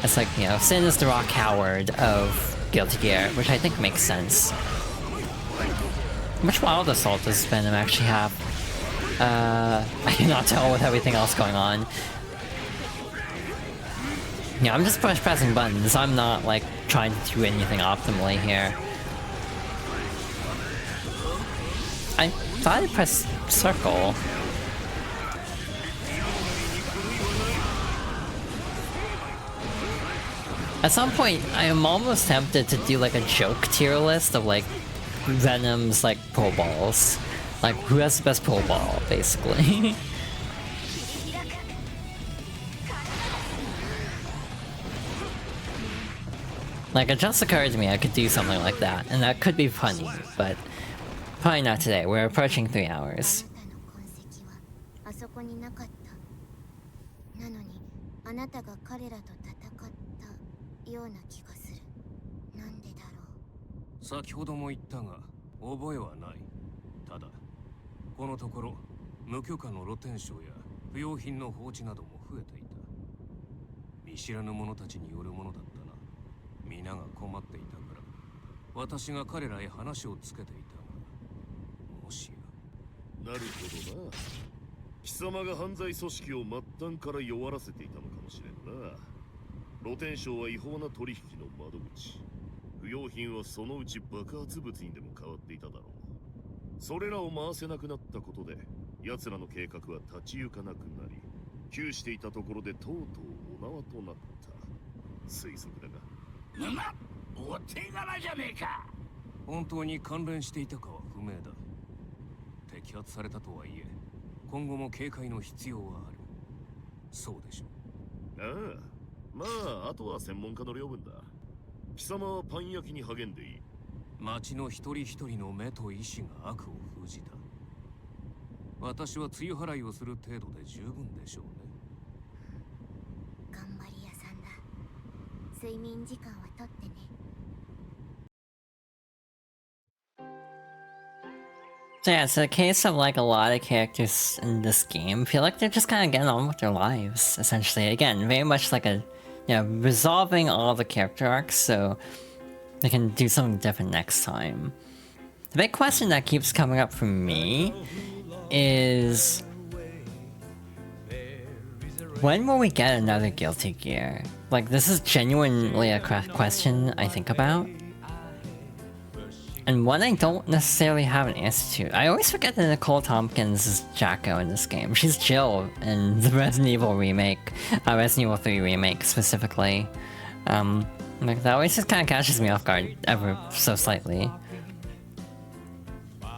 It's like, you know, Sin is the Rock Howard of Guilty Gear, which I think makes sense. How much Wild Assault does Venom actually have? I cannot tell with everything else going on. Yeah, I'm just pressing buttons. I'm not like trying to do anything optimally here. I thought I pressed circle. At some point, I am almost tempted to do like a joke tier list of like Venom's like pro balls. Like, who has the best pro ball, basically. Like, it just occurred to me I could do something like that, and that could be funny, but probably not today. We're approaching 3 hours. あそこになかった。なのにあなたが彼らと戦ったような気がする。なんでだろう。先ほども言ったが覚えはない。ただこのところ無許可の露天商や不用品の放置なども増えていた。見知らぬ者たちによるものだったな。皆が困っていたから私が彼らへ話をつけていたが、もしや。なるほどな。貴様が犯罪組織を末端から弱らせていたのかもしれんな。露天商は違法な取引の窓口。不用品はそのうち爆発物にでも変わっていただろう。それらを回せなくなったことで、奴らの計画は立ち行かなくなり、窮していたところでとうとうお縄となった。推測だが。お手柄じゃねえか。本当に関連していたかは不明だ。摘発されたとはいえ、今後も警戒の必要はある。そうでしょう。ああ、まああとは専門家の領分だ。貴様はパン焼きに励んでいい。町の一人一人の目と意志が悪を封じた。私は露払いをする程度で十分でしょうね。頑張り屋さんだ。睡眠時間はとってね。So yeah, it's a case of like a lot of characters in this game feel like they're just kind of getting on with their lives, essentially. Again, very much like a, you know, resolving all the character arcs so they can do something different next time. The big question that keeps coming up for me is, when will we get another Guilty Gear? Like, this is genuinely a question I think about. And one I don't necessarily have an answer to. I always forget that Nicole Tompkins is Jacko in this game. She's Jill in the Resident Evil remake, Resident Evil 3 remake specifically. Like, that always just kind of catches me off guard ever so slightly.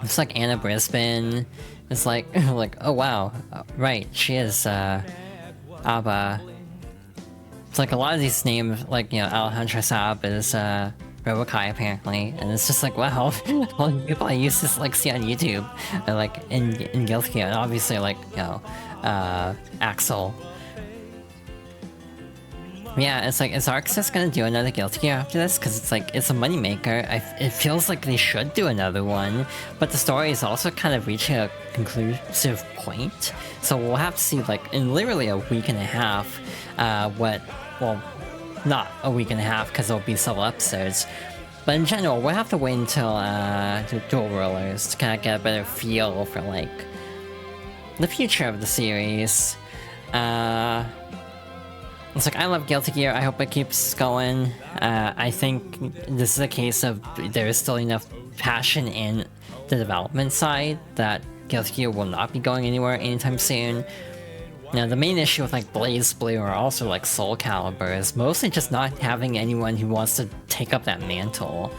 It's like Anna Brisbane. It's like, like, oh wow, right, she is Abba. It's like a lot of these names, like, you know, Alejandra Saab is Robo-Ky apparently, and it's just like, wow, all the people I used to like see on YouTube, like in Guilty Gear, and obviously like, you know, Axel. Yeah, it's like, is ArcSys gonna do another Guilty Gear after this? Because it's like, it's a moneymaker. It feels like they should do another one, but the story is also kind of reaching a conclusive point. So we'll have to see, like, in literally a week and a half, well, not a week and a half because there'll be several episodes. But in general, we'll have to wait until Dual Rollers to kind of get a better feel for like the future of the series. It's like, I love Guilty Gear, I hope it keeps going. I think this is a case of there is still enough passion in the development side that Guilty Gear will not be going anywhere anytime soon. Now, the main issue with like Blaze Blue or also like Soul Calibur is mostly just not having anyone who wants to take up that mantle.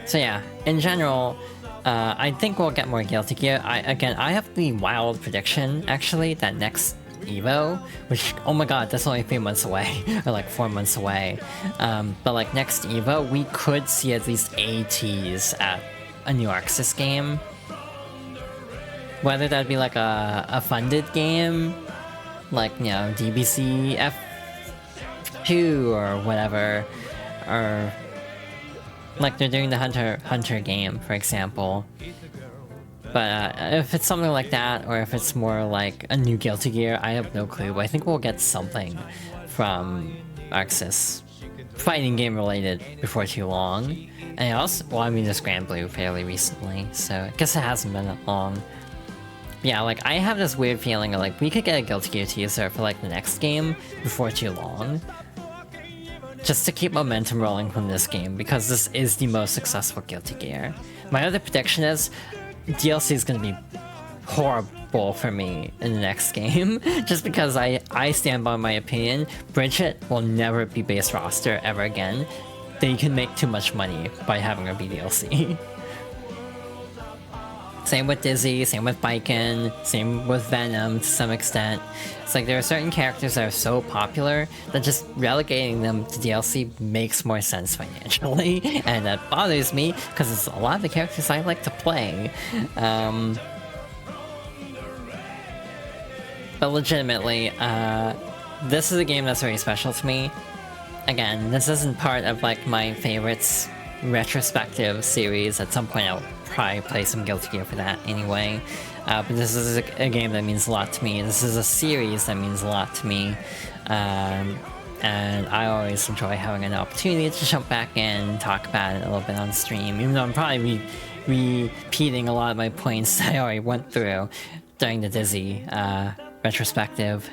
So yeah, in general, I think we'll get more Guilty Gear. I have the wild prediction, actually, that next Evo, which, oh my god, that's only 3 months away, or like 4 months away. But like next Evo, we could see at least ATs at a new Arxis game. Whether that'd be like a funded game, like, you know, DBC F2 or whatever, or like they're doing the Hunter game, for example. But if it's something like that, or if it's more like a new Guilty Gear, I have no clue. But I think we'll get something from Arxis, fighting game related, before too long. And also, well, I mean, there's Grand Blue fairly recently, so I guess it hasn't been that long. Yeah, like, I have this weird feeling of like, we could get a Guilty Gear teaser for like the next game before too long. Just to keep momentum rolling from this game, because this is the most successful Guilty Gear. My other prediction is, DLC is gonna be horrible for me in the next game, just because I stand by my opinion. Bridget will never be base roster ever again. They can make too much money by having her be DLC. Same with Dizzy, same with Biken, same with Venom to some extent. It's like there are certain characters that are so popular that just relegating them to DLC makes more sense financially, and that bothers me because it's a lot of the characters I like to play. But legitimately, this is a game that's very special to me. Again, this isn't part of like my favorites retrospective series. At some point I'll probably play some Guilty Gear for that anyway. But this is a game that means a lot to me. This is a series that means a lot to me. And I always enjoy having an opportunity to jump back in and talk about it a little bit on stream, even though I'm probably repeating a lot of my points I already went through during the Dizzy retrospective.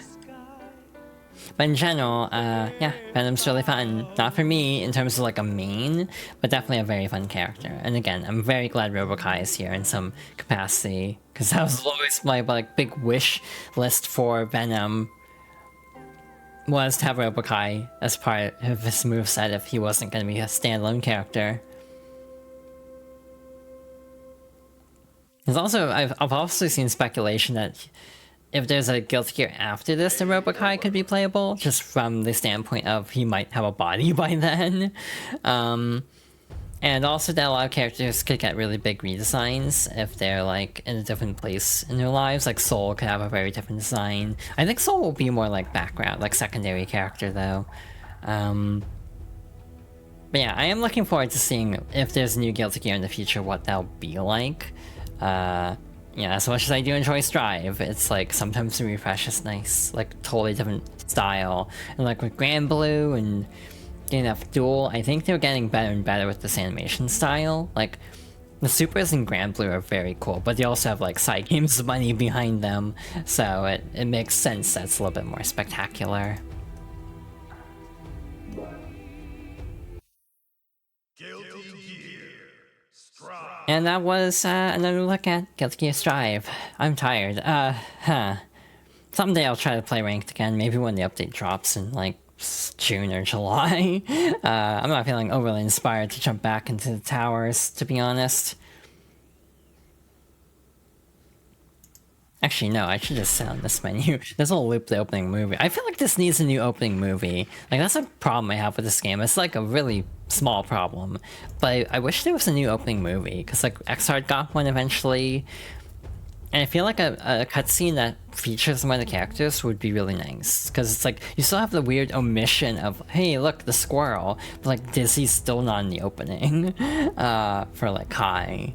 But in general, yeah, Venom's really fun. Not for me in terms of like a main, but definitely a very fun character. And again, I'm very glad Robo-Ky is here in some capacity, because that was always my like big wish list for Venom, was to have Robo-Ky as part of his moveset if he wasn't going to be a standalone character. There's also, I've also seen speculation that if there's a Guilty Gear after this, then Robo-Ky could be playable, just from the standpoint of he might have a body by then. And also that a lot of characters could get really big redesigns if they're like in a different place in their lives. Like Soul could have a very different design. I think Soul will be more like background, like secondary character though. But yeah, I am looking forward to seeing if there's a new Guilty Gear in the future, what that'll be like. Yeah, as much as I do enjoy Strive, it's like sometimes the refresh is nice, like totally different style. And like with Grand Blue and DNF Duel, I think they're getting better and better with this animation style. Like, the supers in Grand Blue are very cool, but they also have like side games money behind them, so it makes sense that it's a little bit more spectacular. And that was another look at Guilty Gear Strive. I'm tired. Someday I'll try to play ranked again, maybe when the update drops in like June or July. I'm not feeling overly inspired to jump back into the towers, to be honest. Actually, no, I should just sit on this menu. This will loop the opening movie. I feel like this needs a new opening movie. Like, that's a problem I have with this game. It's like a really small problem. But I wish there was a new opening movie, because like Xrd got one eventually. And I feel like a cutscene that features one of the characters would be really nice. Because it's like, you still have the weird omission of, hey, look, the squirrel. But like, Dizzy's still not in the opening for like Kai.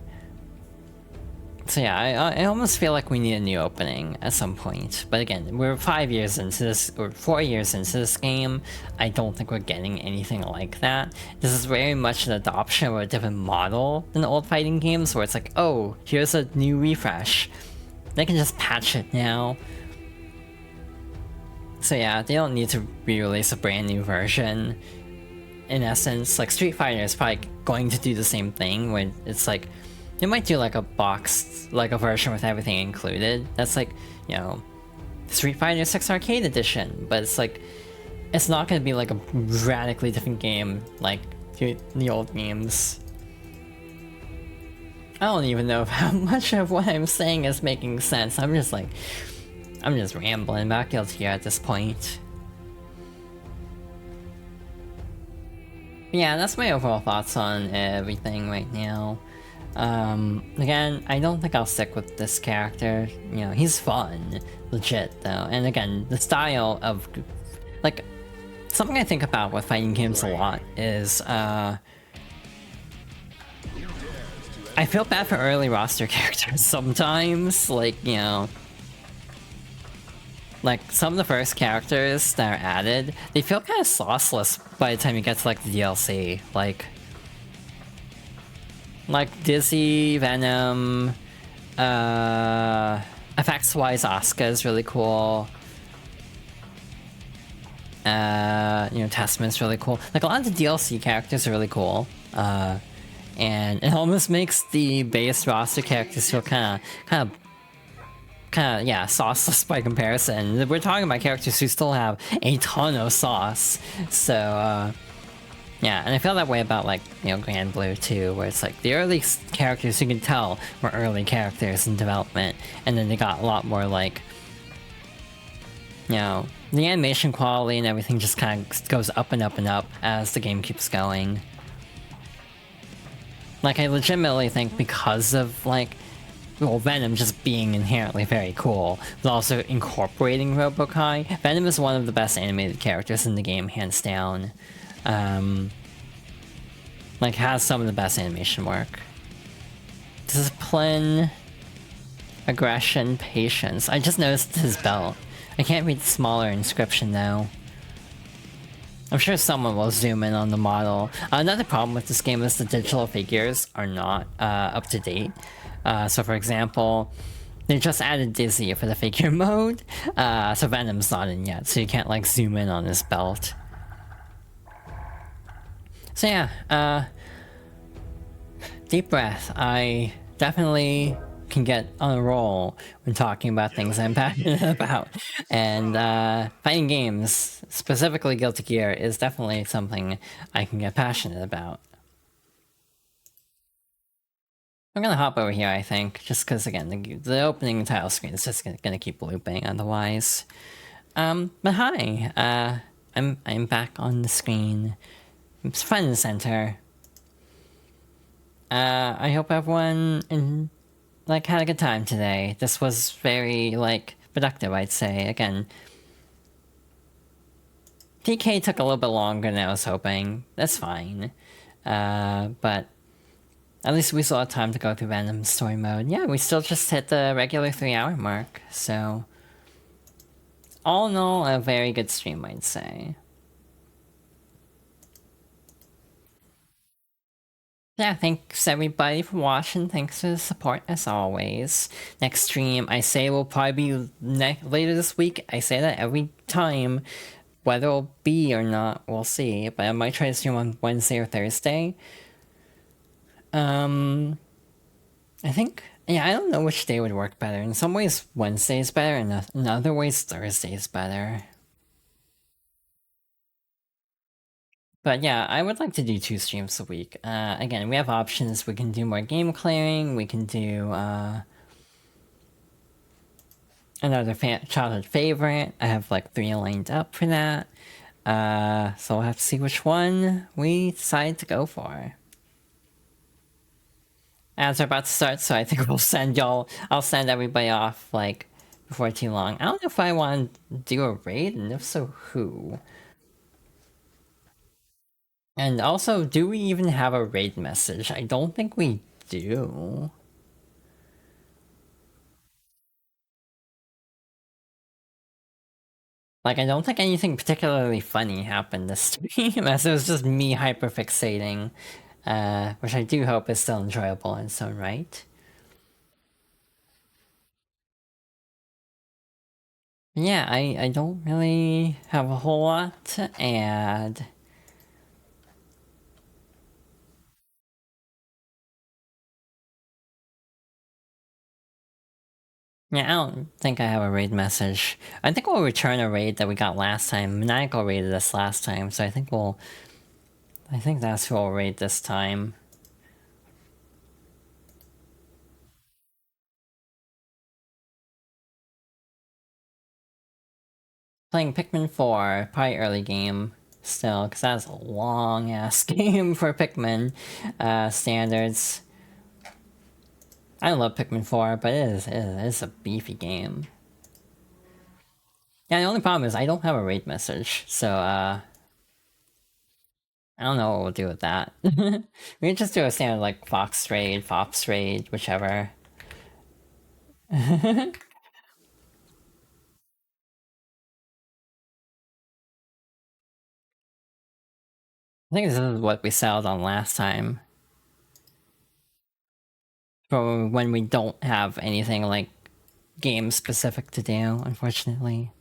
So yeah, I almost feel like we need a new opening at some point. But again, we're 5 years into this, or 4 years into this game. I don't think we're getting anything like that. This is very much an adoption of a different model than old fighting games, where it's like, oh, here's a new refresh. They can just patch it now. So yeah, they don't need to re-release a brand new version. In essence, like Street Fighter is probably going to do the same thing, where it's like, they might do like a box, like a version with everything included. That's like, you know, Street Fighter 6 Arcade Edition, but it's like, it's not gonna be like a radically different game like the old games. I don't even know how much of what I'm saying is making sense. I'm just rambling back guilty at this point. Yeah, that's my overall thoughts on everything right now. Again, I don't think I'll stick with this character. You know, he's fun, legit though. And again, the style of, like, something I think about with fighting games a lot is, I feel bad for early roster characters sometimes, like, you know, like, some of the first characters that are added, they feel kind of sauceless by the time you get to, like, the DLC. Like Dizzy, Venom, effects-wise, Asuka is really cool. You know, Testament's really cool. Like, a lot of the DLC characters are really cool. And it almost makes the base roster characters feel kind of, yeah, sauceless by comparison. We're talking about characters who still have a ton of sauce. So, yeah, and I feel that way about, like, you know, Grand Blue too, where it's like the early characters you can tell were early characters in development, and then they got a lot more, like, you know, the animation quality and everything just kind of goes up and up and up as the game keeps going. Like, I legitimately think because of, like, well, Venom just being inherently very cool, but also incorporating Robo-Ky, Venom is one of the best animated characters in the game, hands down. Like, has some of the best animation work. Discipline, aggression, patience. I just noticed his belt. I can't read the smaller inscription though. I'm sure someone will zoom in on the model. Another problem with this game is the digital figures are not up to date. So for example, they just added Dizzy for the figure mode, so Venom's not in yet, so you can't, like, zoom in on his belt. So yeah, deep breath. I definitely can get on a roll when talking about things I'm passionate about. And fighting games, specifically Guilty Gear, is definitely something I can get passionate about. I'm gonna hop over here, I think, just because, again, the opening title screen is just gonna keep looping otherwise. But hi, I'm back on the screen. It's front and center. I hope everyone had a good time today. This was very, like, productive, I'd say. Again, PK took a little bit longer than I was hoping. That's fine. But at least we still had time to go through Venom story mode. Yeah, we still just hit the regular 3-hour mark, so all in all, a very good stream, I'd say. Yeah, thanks everybody for watching. Thanks for the support as always. Next stream, I say, will probably be later this week. I say that every time. Whether it'll be or not, we'll see. But I might try to stream on Wednesday or Thursday. I think, yeah, I don't know which day would work better. In some ways, Wednesday is better, and in other ways, Thursday is better. But yeah, I would like to do 2 streams a week. Again, we have options. We can do more game clearing. We can do another childhood favorite. I have like 3 lined up for that. So we'll have to see which one we decide to go for. Ads are about to start, so I think I'll send everybody off, like, before too long. I don't know if I want to do a raid, and if so, who? And also, do we even have a raid message? I don't think we do. Like, I don't think anything particularly funny happened this stream, as it was just me hyperfixating, which I do hope is still enjoyable in its own right. Yeah, I don't really have a whole lot to add. Yeah, I don't think I have a raid message. I think we'll return a raid that we got last time. Maniacal raided us last time, so I think that's who we'll raid this time. Playing Pikmin 4, probably early game still, because that's a long-ass game for Pikmin standards. I love Pikmin 4, but it is a beefy game. Yeah, the only problem is I don't have a raid message, so I don't know what we'll do with that. We can just do a standard like Fox raid, Fops raid, whichever. I think this is what we settled on last time. For when we don't have anything like game specific to do, unfortunately.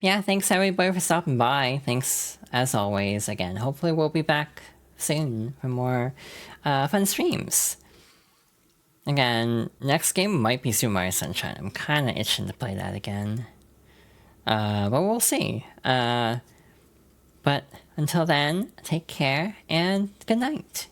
Yeah, thanks everybody for stopping by. Thanks as always. Again, hopefully we'll be back soon for more fun streams. Again, next game might be Super Mario Sunshine. I'm kind of itching to play that again. But we'll see. But until then, take care and good night.